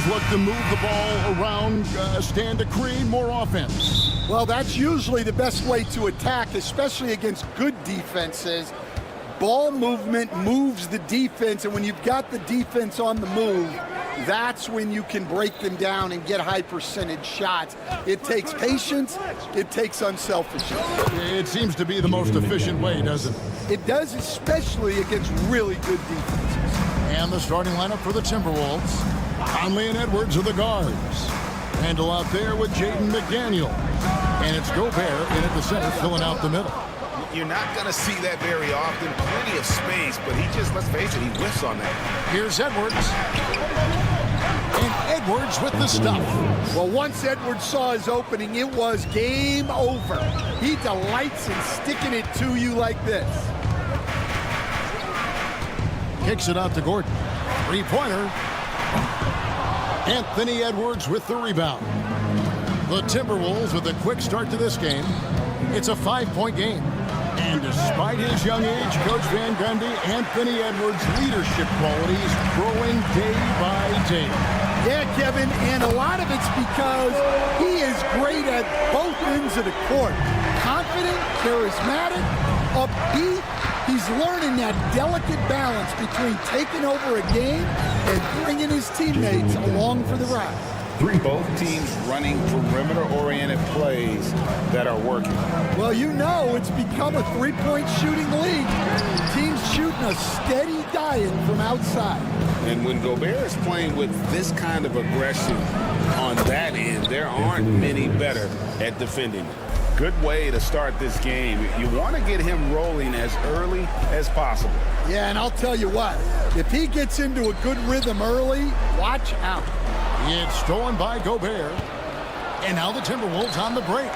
look to move the ball around, stand to create more offense. Well, that's usually the best way to attack, especially against good defenses. Ball movement moves the defense, and when you've got the defense on the move, that's when you can break them down and get high percentage shots. It takes patience. It takes unselfishness. It seems to be the most efficient way, doesn't it? It does, especially against really good defenses. And the starting lineup for the Timberwolves. Conley and Edwards are the guards. Randall out there with Jaden McDaniel. And it's Gobert in at the center, filling out the middle. You're not going to see that very often. Plenty of space, but he just, let's face it, he whiffs on that. Here's Edwards. And Edwards with the stuff. Well, once Edwards saw his opening, it was game over. He delights in sticking it to you like this. Kicks it out to Gordon. Three-pointer. Anthony Edwards with the rebound. The Timberwolves with a quick start to this game. It's a 5-point game. And despite his young age, Coach Van Gundy, Anthony Edwards' leadership qualities growing day by day. Yeah, Kevin, and a lot of it's because he is great at both ends of the court. Confident, charismatic, upbeat. He's learning that delicate balance between taking over a game and bringing his teammates along for the ride. Both teams running perimeter-oriented plays that are working. Well, you know it's become a three-point shooting league. Teams shooting a steady diet from outside. And when Gobert is playing with this kind of aggression on that end, there aren't many better at defending. Good way to start this game. You want to get him rolling as early as possible. Yeah, and I'll tell you what, if he gets into a good rhythm early, watch out. It's stolen by Gobert. And now the Timberwolves on the break.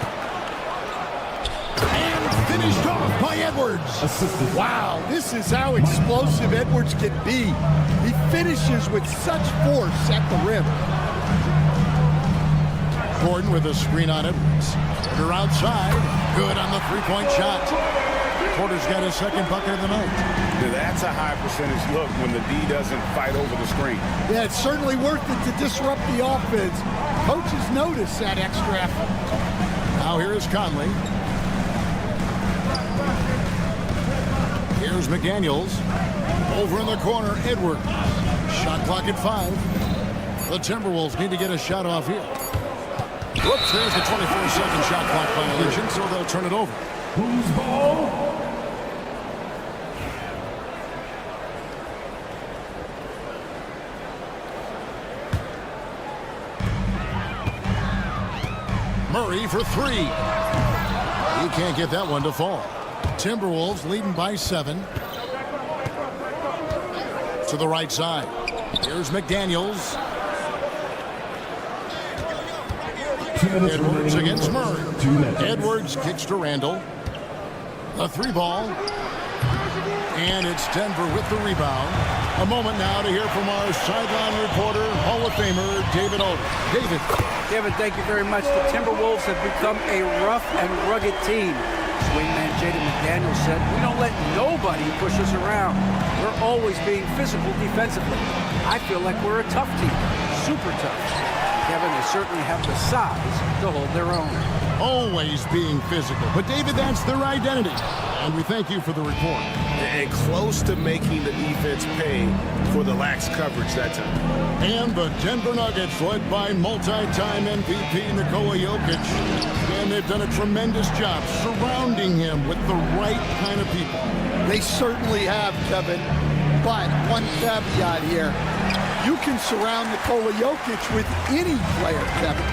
And finished off by Edwards. Wow, this is how explosive Edwards can be. He finishes with such force at the rim. Gordon with a screen on Edwards. Porter outside. Good on the three-point shot. Porter's got his second bucket of the night. That's a high percentage look when the D doesn't fight over the screen. Yeah, it's certainly worth it to disrupt the offense. Coaches notice that extra effort. Now here's Conley. Here's McDaniels. Over in the corner, Edwards. Shot clock at 5. The Timberwolves need to get a shot off here. Whoops, there's the 24-second shot clock violation, so they'll turn it over. Who's ball? Murray for 3. He can't get that one to fall. Timberwolves leading by 7. To the right side. Here's McDaniels. Edwards against Murray. Edwards kicks to Randall. A 3-ball. And it's Denver with the rebound. A moment now to hear from our sideline reporter, Hall of Famer, David Alder. David. Kevin, thank you very much. The Timberwolves have become a rough and rugged team. Swingman Jaden McDaniel said, "We don't let nobody push us around. We're always being physical defensively. I feel like we're a tough team, super tough." Kevin, they certainly have the size to hold their own. Always being physical. But, David, that's their identity. And we thank you for the report. And close to making the defense pay for the lax coverage that time. And the Denver Nuggets, led by multi-time MVP Nikola Jokic. And they've done a tremendous job surrounding him with the right kind of people. They certainly have, Kevin. But one caveat here. You can surround Nikola Jokic with any player, Kevin,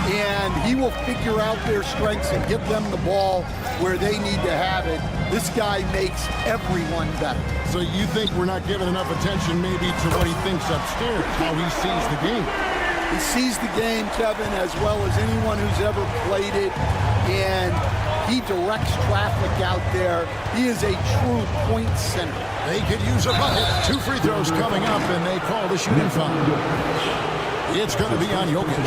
and he will figure out their strengths and get them the ball where they need to have it. This guy makes everyone better. So you think we're not giving enough attention maybe to what he thinks upstairs, how he sees the game? He sees the game, Kevin, as well as anyone who's ever played it, and he directs traffic out there. He is a true point center. They could use a bucket. 2 free throws coming up, and they call the shooting foul. It's going to be on Jokic.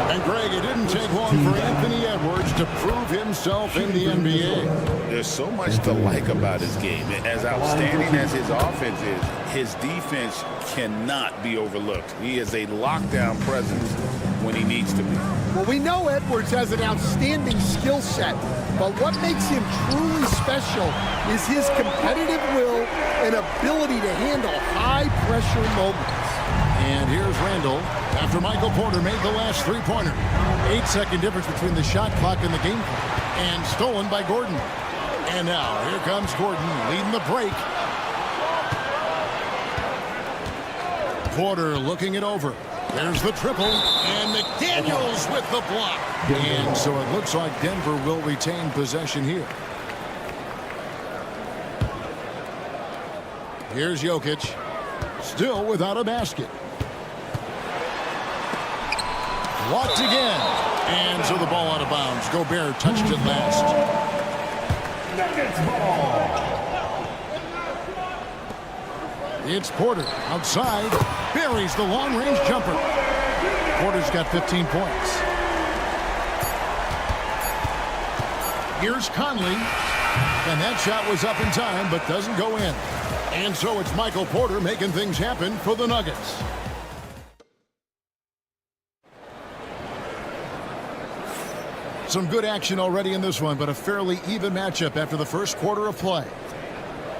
And Greg, it didn't take long for Anthony Edwards to prove himself in the NBA. There's so much to like about his game. As outstanding as his offense is, his defense cannot be overlooked. He is a lockdown presence when he needs to be. Well, we know Edwards has an outstanding skill set, but what makes him truly special is his competitive will and ability to handle high-pressure moments. And here's Randall after Michael Porter made the last three-pointer. 8-second difference between the shot clock and the game clock. And stolen by Gordon. And now here comes Gordon leading the break. Porter looking it over. There's the triple. And McDaniels with the block. And so it looks like Denver will retain possession here. Here's Jokic. Still without a basket. Blocked again. And so the ball out of bounds. Gobert touched it last. Nuggets ball. It's Porter outside. Buries the long-range jumper. Porter's got 15 points. Here's Conley. And that shot was up in time, but doesn't go in. And so it's Michael Porter making things happen for the Nuggets. Some good action already in this one, but a fairly even matchup after the first quarter of play.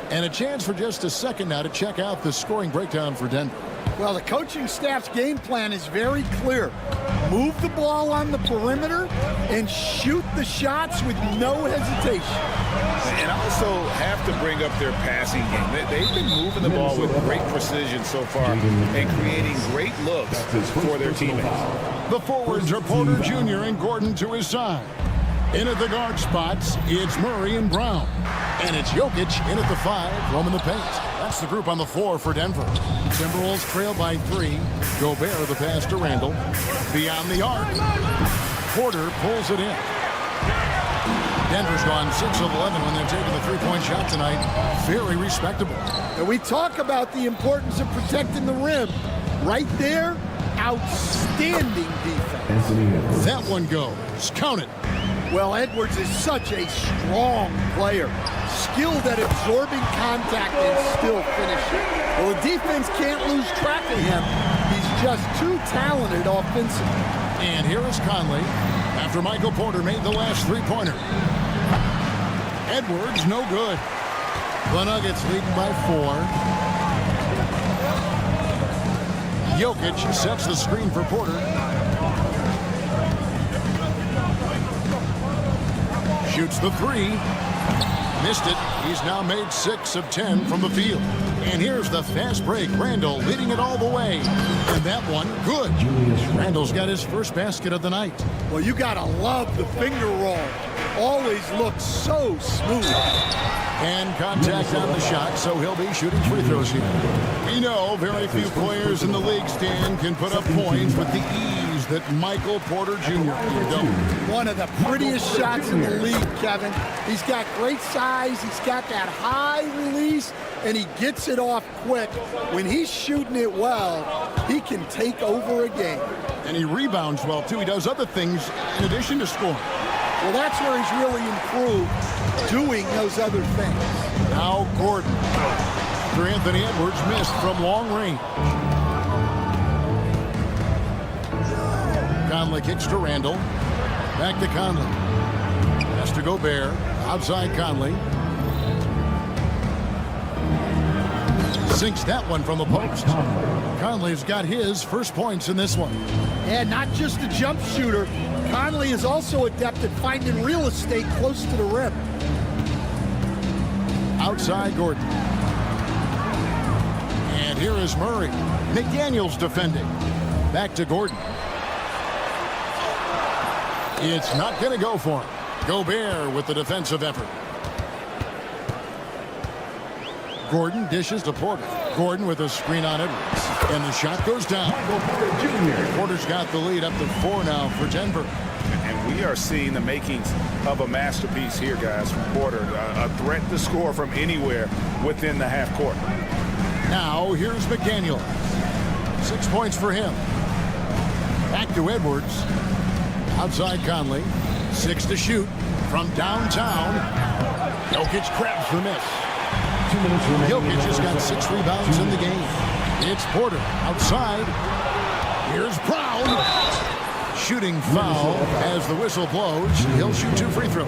And a chance for just a second now to check out the scoring breakdown for Denver. Well, the coaching staff's game plan is very clear. Move the ball on the perimeter and shoot the shots with no hesitation. And also have to bring up their passing game. They've been moving the ball with great precision so far and creating great looks for their teammates. The forwards are Porter Jr. and Gordon to his side. In at the guard spots, it's Murray and Brown. And it's Jokic in at the 5, roaming the paint. That's the group on the floor for Denver. Timberwolves trail by 3. Gobert the pass to Randall. Beyond the arc. Porter pulls it in. Denver's gone 6 of 11 when they're taking the three-point shot tonight. Very respectable. And we talk about the importance of protecting the rim. Right there, outstanding defense. That one goes. Count it. Well, Edwards is such a strong player. Skilled at absorbing contact and still finishing. Well, the defense can't lose track of him. He's just too talented offensively. And here is Conley after Michael Porter made the last three-pointer. Edwards, no good. The Nuggets leading by 4. Jokic sets the screen for Porter. Shoots the 3. Missed it. He's now made 6 of 10 from the field. And here's the fast break. Randall leading it all the way. And that one, good. Randall's got his first basket of the night. Well, you gotta love the finger roll. Always looks so smooth. And contact on the shot, so he'll be shooting free throws here. We know very few players in the league, Stan, can put up points with the ease that Michael Porter Jr. can do. One of the prettiest shots in the league, Kevin. He's got great size, he's got that high release, and he gets it off quick. When he's shooting it well, he can take over a game. And he rebounds well, too. He does other things in addition to scoring. Well, that's where he's really improved, doing those other things. Now Gordon. After Anthony Edwards missed from long range. Conley kicks to Randall. Back to Conley. Has to Gobert. Outside Conley. Sinks that one from the post. Conley's got his first points in this one. And not just a jump shooter. Conley is also adept at finding real estate close to the rim. Outside Gordon. And here is Murray. McDaniels defending. Back to Gordon. It's not going to go for him. Gobert with the defensive effort. Gordon dishes to Porter. Gordon with a screen on Edwards. And the shot goes down. Porter's got the lead up to 4 now for Denver. And we are seeing the makings of a masterpiece here, guys, from Porter. A threat to score from anywhere within the half court. Now here's McDaniel. 6 points for him. Back to Edwards. Outside Conley. 6 to shoot from downtown. Jokic grabs the miss. Jokic has got 6 rebounds in the game. It's Porter outside. Here's Brown. Shooting foul as the whistle blows. He'll shoot 2 free throws.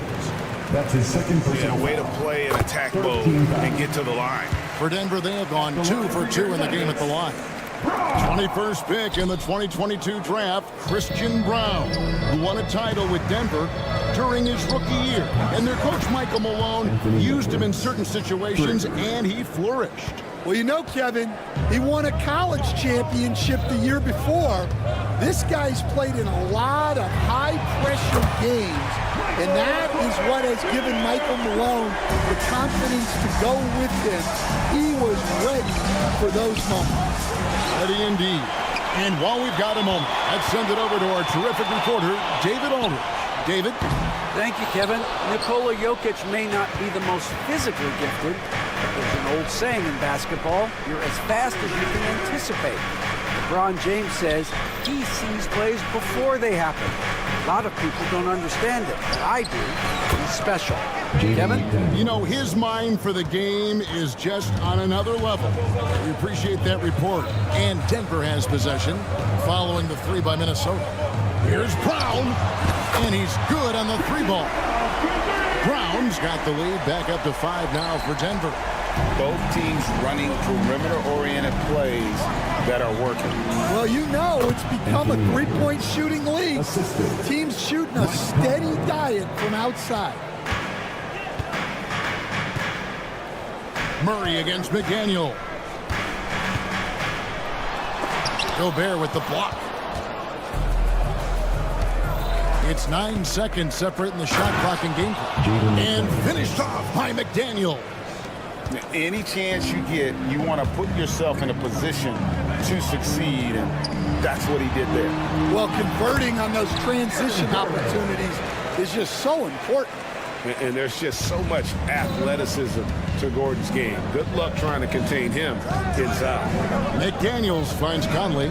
That's his second personal Way to play in attack mode and get to the line. For Denver, they have gone 2 for 2 in the game at the line. 21st pick in the 2022 draft, Christian Brown, who won a title with Denver during his rookie year. And their coach, Michael Malone, used him in certain situations, and he flourished. Well, you know, Kevin, he won a college championship the year before. This guy's played in a lot of high-pressure games, and that is what has given Michael Malone the confidence to go with him. He was ready for those moments. Ready indeed. And while we've got a moment, let's send it over to our terrific reporter, David Aldridge. David? Thank you, Kevin. Nikola Jokic may not be the most physically gifted, but there's an old saying in basketball, you're as fast as you can anticipate. LeBron James says he sees plays before they happen. A lot of people don't understand it, but I do. He's special. Kevin? You know, his mind for the game is just on another level. We appreciate that report. And Denver has possession following the 3 by Minnesota. Here's Brown, and he's good on the 3 ball. Brown's got the lead back up to 5 now for Denver. Both teams running perimeter-oriented plays that are working. Well, you know, it's become a three-point shooting league. Teams shooting a steady diet from outside. Murray against McDaniel. Gobert with the block. It's 9 seconds separating the shot clock and game clock. And finished off by McDaniel. Any chance you get, you want to put yourself in a position to succeed, and that's what he did there. Well, converting on those transition opportunities is just so important. And there's just so much athleticism to Gordon's game. Good luck trying to contain him inside. McDaniels finds Conley.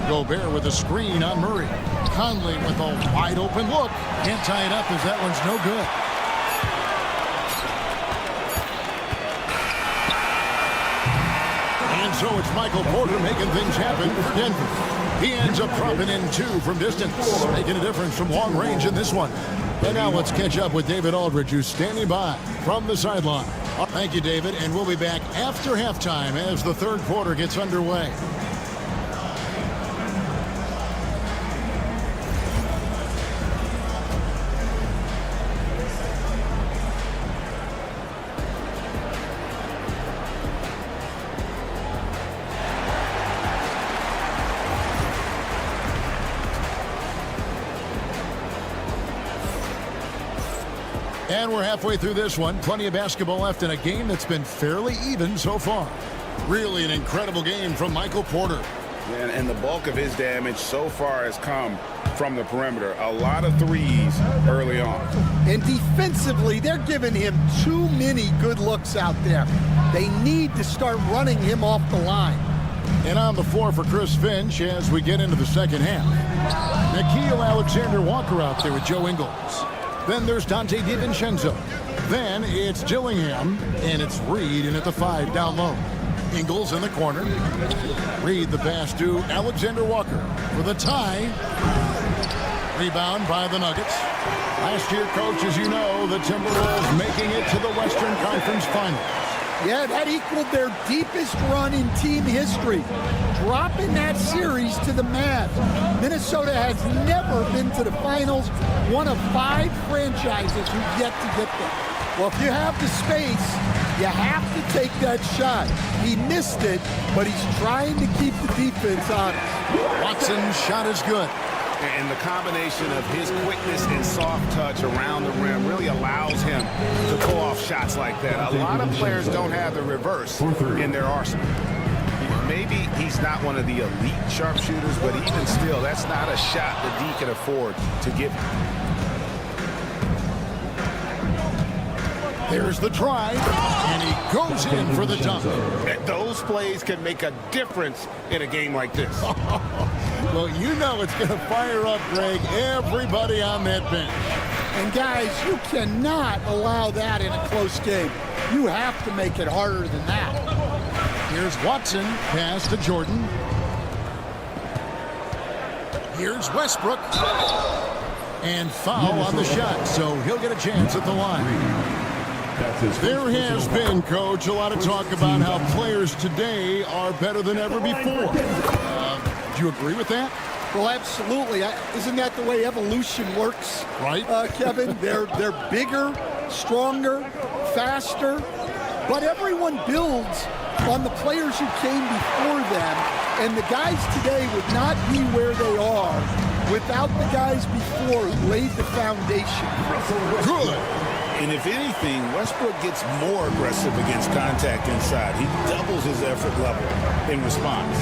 Gobert with a screen on Murray. Conley with a wide open look. Can't tie it up as that one's no good. And so it's Michael Porter making things happen for Denver. He ends up dropping in 2 from distance, making a difference from long range in this one. And now let's catch up with David Aldridge, who's standing by from the sideline. Thank you, David, and we'll be back after halftime as the 3rd quarter gets underway. And we're halfway through this one. Plenty of basketball left in a game that's been fairly even so far. Really an incredible game from Michael Porter. And the bulk of his damage so far has come from the perimeter. A lot of threes early on. And defensively, they're giving him too many good looks out there. They need to start running him off the line. And on the floor for Chris Finch as we get into the second half. Nickeil Alexander-Walker out there with Joe Ingles. Then there's Dante DiVincenzo. Then it's Gillingham, and it's Reed in at the 5 down low. Ingles in the corner. Reed the pass to Alexander-Walker for the tie. Rebound by the Nuggets. Last year, coach, as you know, the Timberwolves making it to the Western Conference Finals. Yeah, that equaled their deepest run in team history, dropping that series to the Mavs. Minnesota has never been to the finals, one of 5 franchises who've yet to get there. Well, if you have the space, you have to take that shot. He missed it, but he's trying to keep the defense honest. Watson's shot is good. And the combination of his quickness and soft touch around the rim really allows him to pull off shots like that. A lot of players don't have the reverse in their arsenal. Maybe he's not one of the elite sharpshooters, but even still, that's not a shot that he can afford to give him. There's the drive, and he goes in for the dunk. Those plays can make a difference in a game like this. Well, you know it's going to fire up, Greg, everybody on that bench. And guys, you cannot allow that in a close game. You have to make it harder than that. Here's Watson, pass to Jordan. Here's Westbrook. And foul on the shot, so he'll get a chance at the line. There has been, Coach, a lot of talk about how players today are better than ever before. Do you agree with that? Well, absolutely. Isn't that the way evolution works? Right. Kevin, they're bigger, stronger, faster, but everyone builds on the players who came before them, and the guys today would not be where they are without the guys before who laid the foundation. Good. And if anything, Westbrook gets more aggressive against contact inside. He doubles his effort level in response.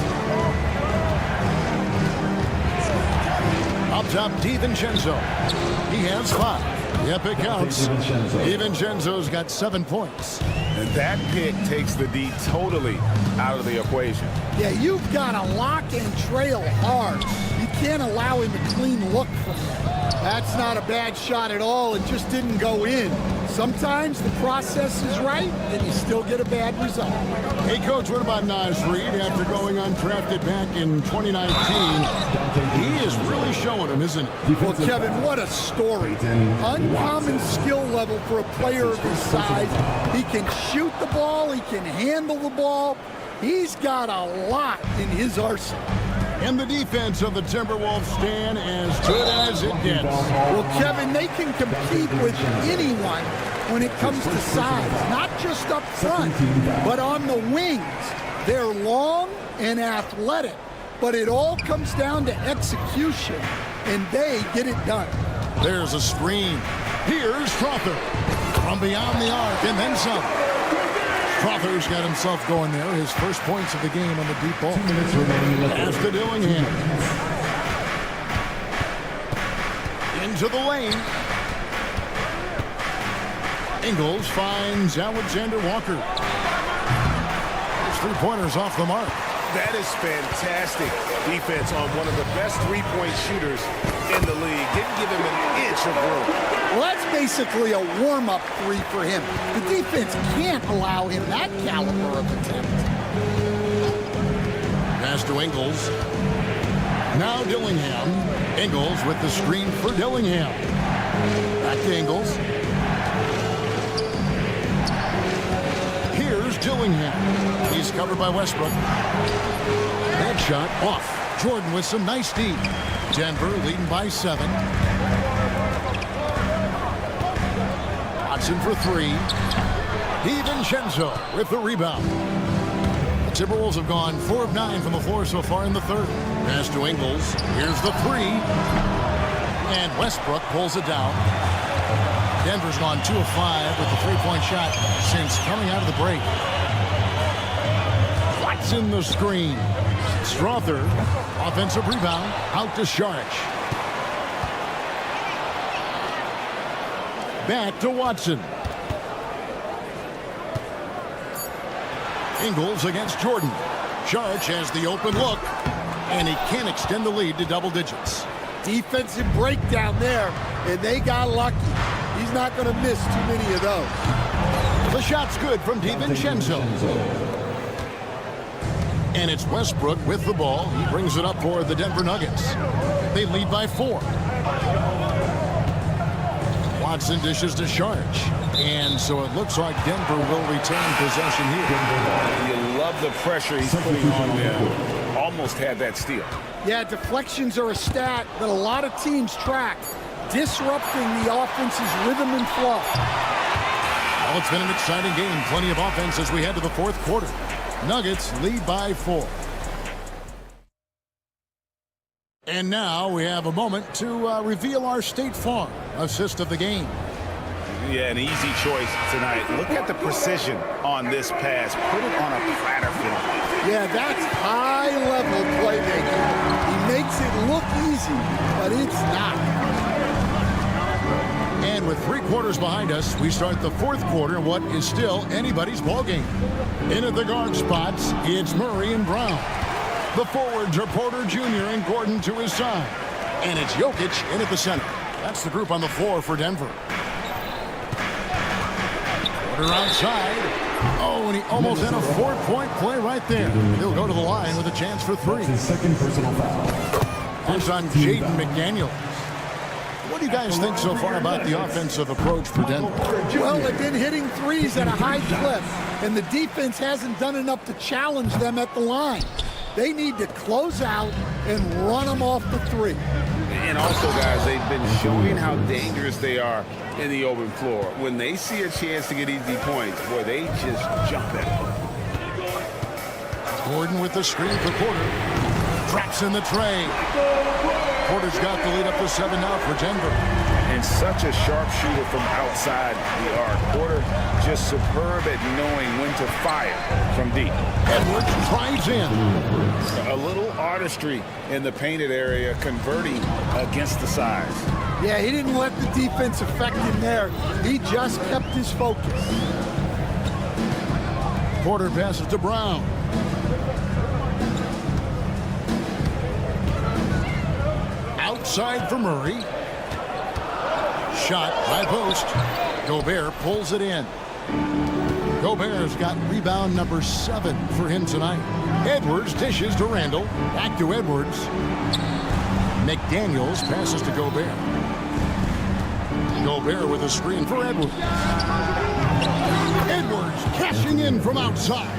Up top, DiVincenzo. He has 5. Yep, it counts. DiVincenzo's got 7 points. And that pick takes the D totally out of the equation. Yeah, you've got to lock and trail hard. You can't allow him a clean look from there. That's not a bad shot at all. It just didn't go in. Sometimes the process is right, and you still get a bad result. Hey, Coach, what about Naz Reid after going undrafted back in 2019? He is really showing him, isn't he? Well, Kevin, what a story. Uncommon skill level for a player of his size. He can shoot the ball. He can handle the ball. He's got a lot in his arsenal. And the defense of the Timberwolves stand as good as it gets. Well, Kevin, they can compete with anyone when it comes to size, not just up front, but on the wings. They're long and athletic, but it all comes down to execution, and they get it done. There's a screen. Here's Strawther from beyond the arc, and then some. Strawther's got himself going there. His first points of the game on the deep ball. 2 minutes remaining. Pass to Dillingham. Into the lane. Ingles finds Alexander Walker. His 3-pointers off the mark. That is fantastic defense on one of the best three-point shooters in the league. Didn't give him an inch of room. Well, that's basically a warm-up 3 for him. The defense can't allow him that caliber of attempt. Pass to Ingles. Now Dillingham. Ingles with the screen for Dillingham. Back to Ingles. Here's Dillingham. He's covered by Westbrook. That shot off. Jordan with some nice D. Denver leading by 7. Watson for 3. DiVincenzo with the rebound. The Timberwolves have gone 4 of 9 from the floor so far in the third. Pass to Ingles. Here's the 3. And Westbrook pulls it down. Denver's gone 2 of 5 with the 3-point shot since coming out of the break. Watson the screen. Strawther, offensive rebound, out to Saric. Back to Watson. Ingles against Jordan. Saric has the open look, and he can't extend the lead to double digits. Defensive breakdown there, and they got lucky. He's not going to miss too many of those. The shot's good from DiVincenzo. And it's Westbrook with the ball. He brings it up for the Denver Nuggets. They lead by 4. Watson dishes to Saric. And so it looks like Denver will retain possession here. You love the pressure he's putting on them. Almost had that steal. Yeah, deflections are a stat that a lot of teams track, disrupting the offense's rhythm and flow. Well, it's been an exciting game. Plenty of offense as we head to the fourth quarter. Nuggets lead by 4. And now we have a moment to reveal our State Farm assist of the game. Yeah, an easy choice tonight. Look at the precision on this pass. Put it on a platter film. Yeah, that's high-level playmaking. He makes it look easy, but it's not. And with 3 quarters behind us, we start the 4th quarter in what is still anybody's ballgame. In at the guard spots, it's Murray and Brown. The forwards are Porter Jr. and Gordon to his side. And it's Jokic in at the center. That's the group on the floor for Denver. Porter outside. Oh, and he almost had a 4-point play right there. He'll go to the line with a chance for 3. His second personal foul. That's on Jaden McDaniels. What do you guys think so far about the offensive approach for Denver? Well, they've been hitting threes at a high clip, and the defense hasn't done enough to challenge them at the line. They need to close out and run them off the 3. And also, guys, they've been showing how dangerous they are in the open floor. When they see a chance to get easy points, boy, they just jump at it. Gordon with the screen for Porter. Drops in the tray. Porter's got the lead up to 7 now for Denver. And such a sharp shooter from outside the arc. Porter just superb at knowing when to fire from deep. Edwards drives in. A little artistry in the painted area, converting against the size. Yeah, he didn't let the defense affect him there. He just kept his focus. Porter passes to Brown. Outside for Murray. Shot by post. Gobert pulls it in. Gobert's got rebound number 7 for him tonight. Edwards dishes to Randall. Back to Edwards. McDaniels passes to Gobert. Gobert with a screen for Edwards. Edwards cashing in from outside.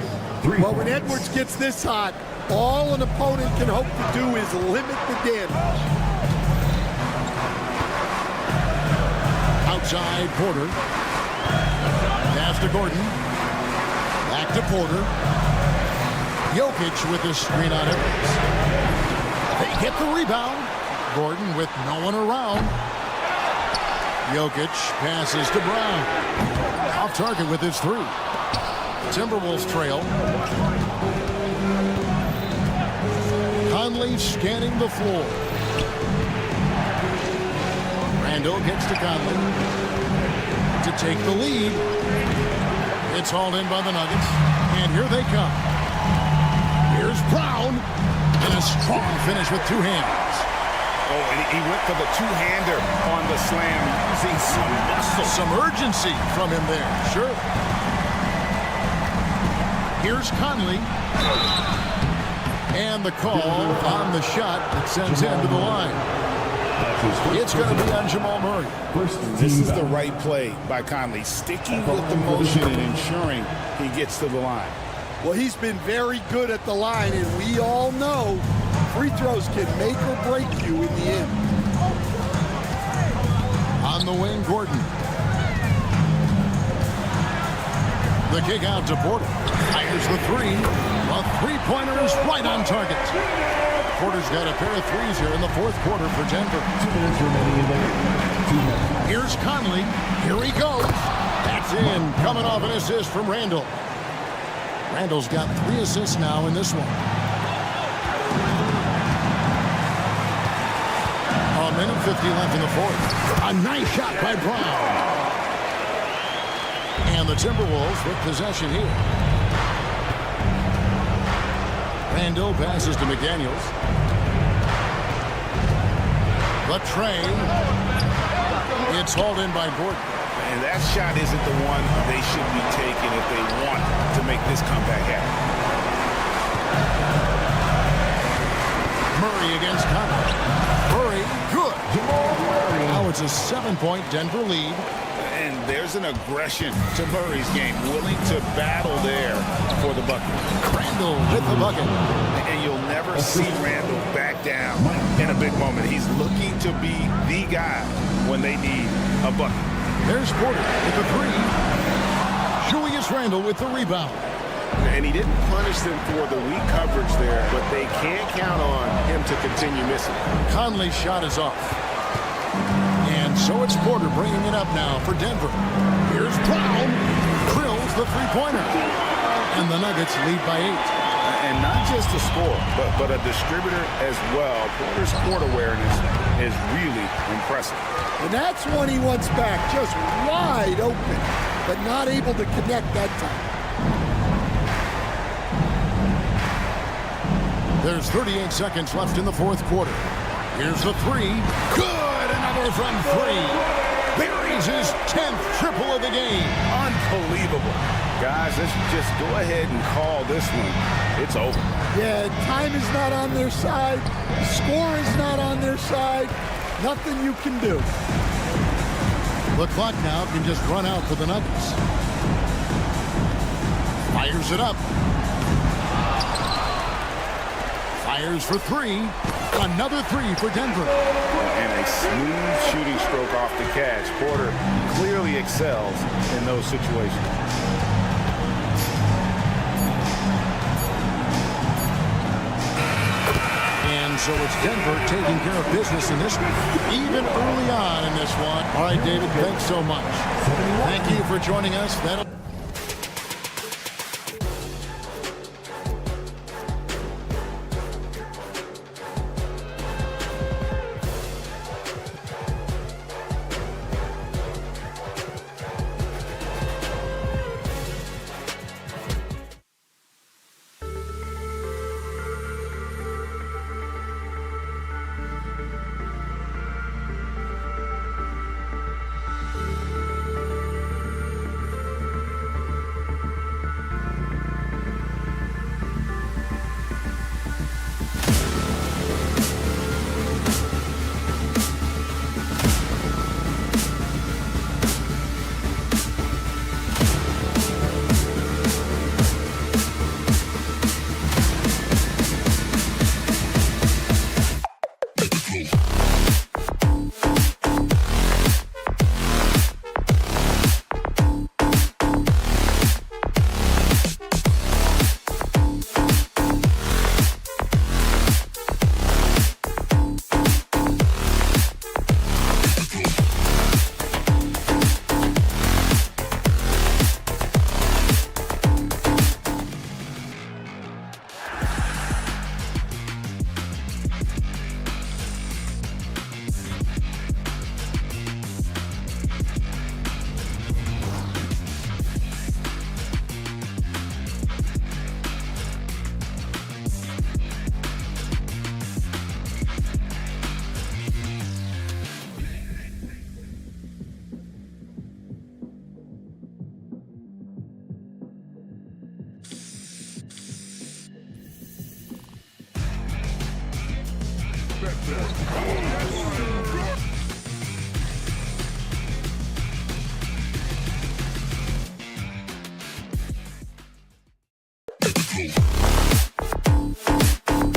Well, when Edwards gets this hot, all an opponent can hope to do is limit the damage. Outside Porter. Pass to Gordon. Back to Porter. Jokic with the screen on Edwards. They get the rebound. Gordon with no one around. Jokic passes to Brown. Off target with his 3. Timberwolves trail. Conley scanning the floor. Randall gets to Conley to take the lead. It's hauled in by the Nuggets. And here they come. Here's Brown. And a strong finish with 2 hands. Oh, and he went for the 2-hander on the slam, using some muscle. Some urgency from him there. Sure. Here's Conley. And the call on the shot that sends him to the line. It's going to be on Jamal Murray. This is the right play by Conley, sticking with the motion and ensuring he gets to the line. Well, he's been very good at the line, and we all know free throws can make or break you in the end. On the wing, Gordon. The kick out to Porter. Fires the 3. A 3-pointer is right on target. Porter's got a pair of 3s here in the 4th quarter for Denver. 2 minutes remaining in the game. Here's Conley. Here he goes. That's in. Coming off an assist from Randall. Randall's got 3 assists now in this one. A minute 50 left in the 4th. A nice shot by Brown. And the Timberwolves with possession here. Randall passes to McDaniels. The tray. It's hauled in by Gordon. And that shot isn't the one they should be taking if they want to make this comeback happen. Murray against Conley. Murray, good. Now it's a 7-point Denver lead. And there's an aggression to Murray's game, willing to battle there for the bucket. Randall with the bucket. And you'll never see Randall back down in a big moment. He's looking to be the guy when they need a bucket. There's Porter with the 3. Julius Randall with the rebound. And he didn't punish them for the weak coverage there, but they can't count on him to continue missing. Conley's shot is off. And so it's Porter bringing it up now for Denver. Here's Brown. Drills the 3-pointer. And the Nuggets lead by 8. And not just a scorer, but a distributor as well. Porter's court awareness is really impressive. And that's one he wants back, just wide open, but not able to connect that time. There's 38 seconds left in the fourth quarter. Here's the three. Good! Another from three. Buries his 10th triple of the game. Unbelievable. Guys, let's just go ahead and call this one. It's over. Yeah, time is not on their side. Score is not on their side. Nothing you can do. The clock now can just run out for the Nuggets. Fires it up. Fires for three. Another three for Denver. And a smooth shooting stroke off the catch. Porter clearly excels in those situations. And so it's Denver taking care of business in this one, even early on in this one. All right, David, thanks so much. Thank you for joining us. That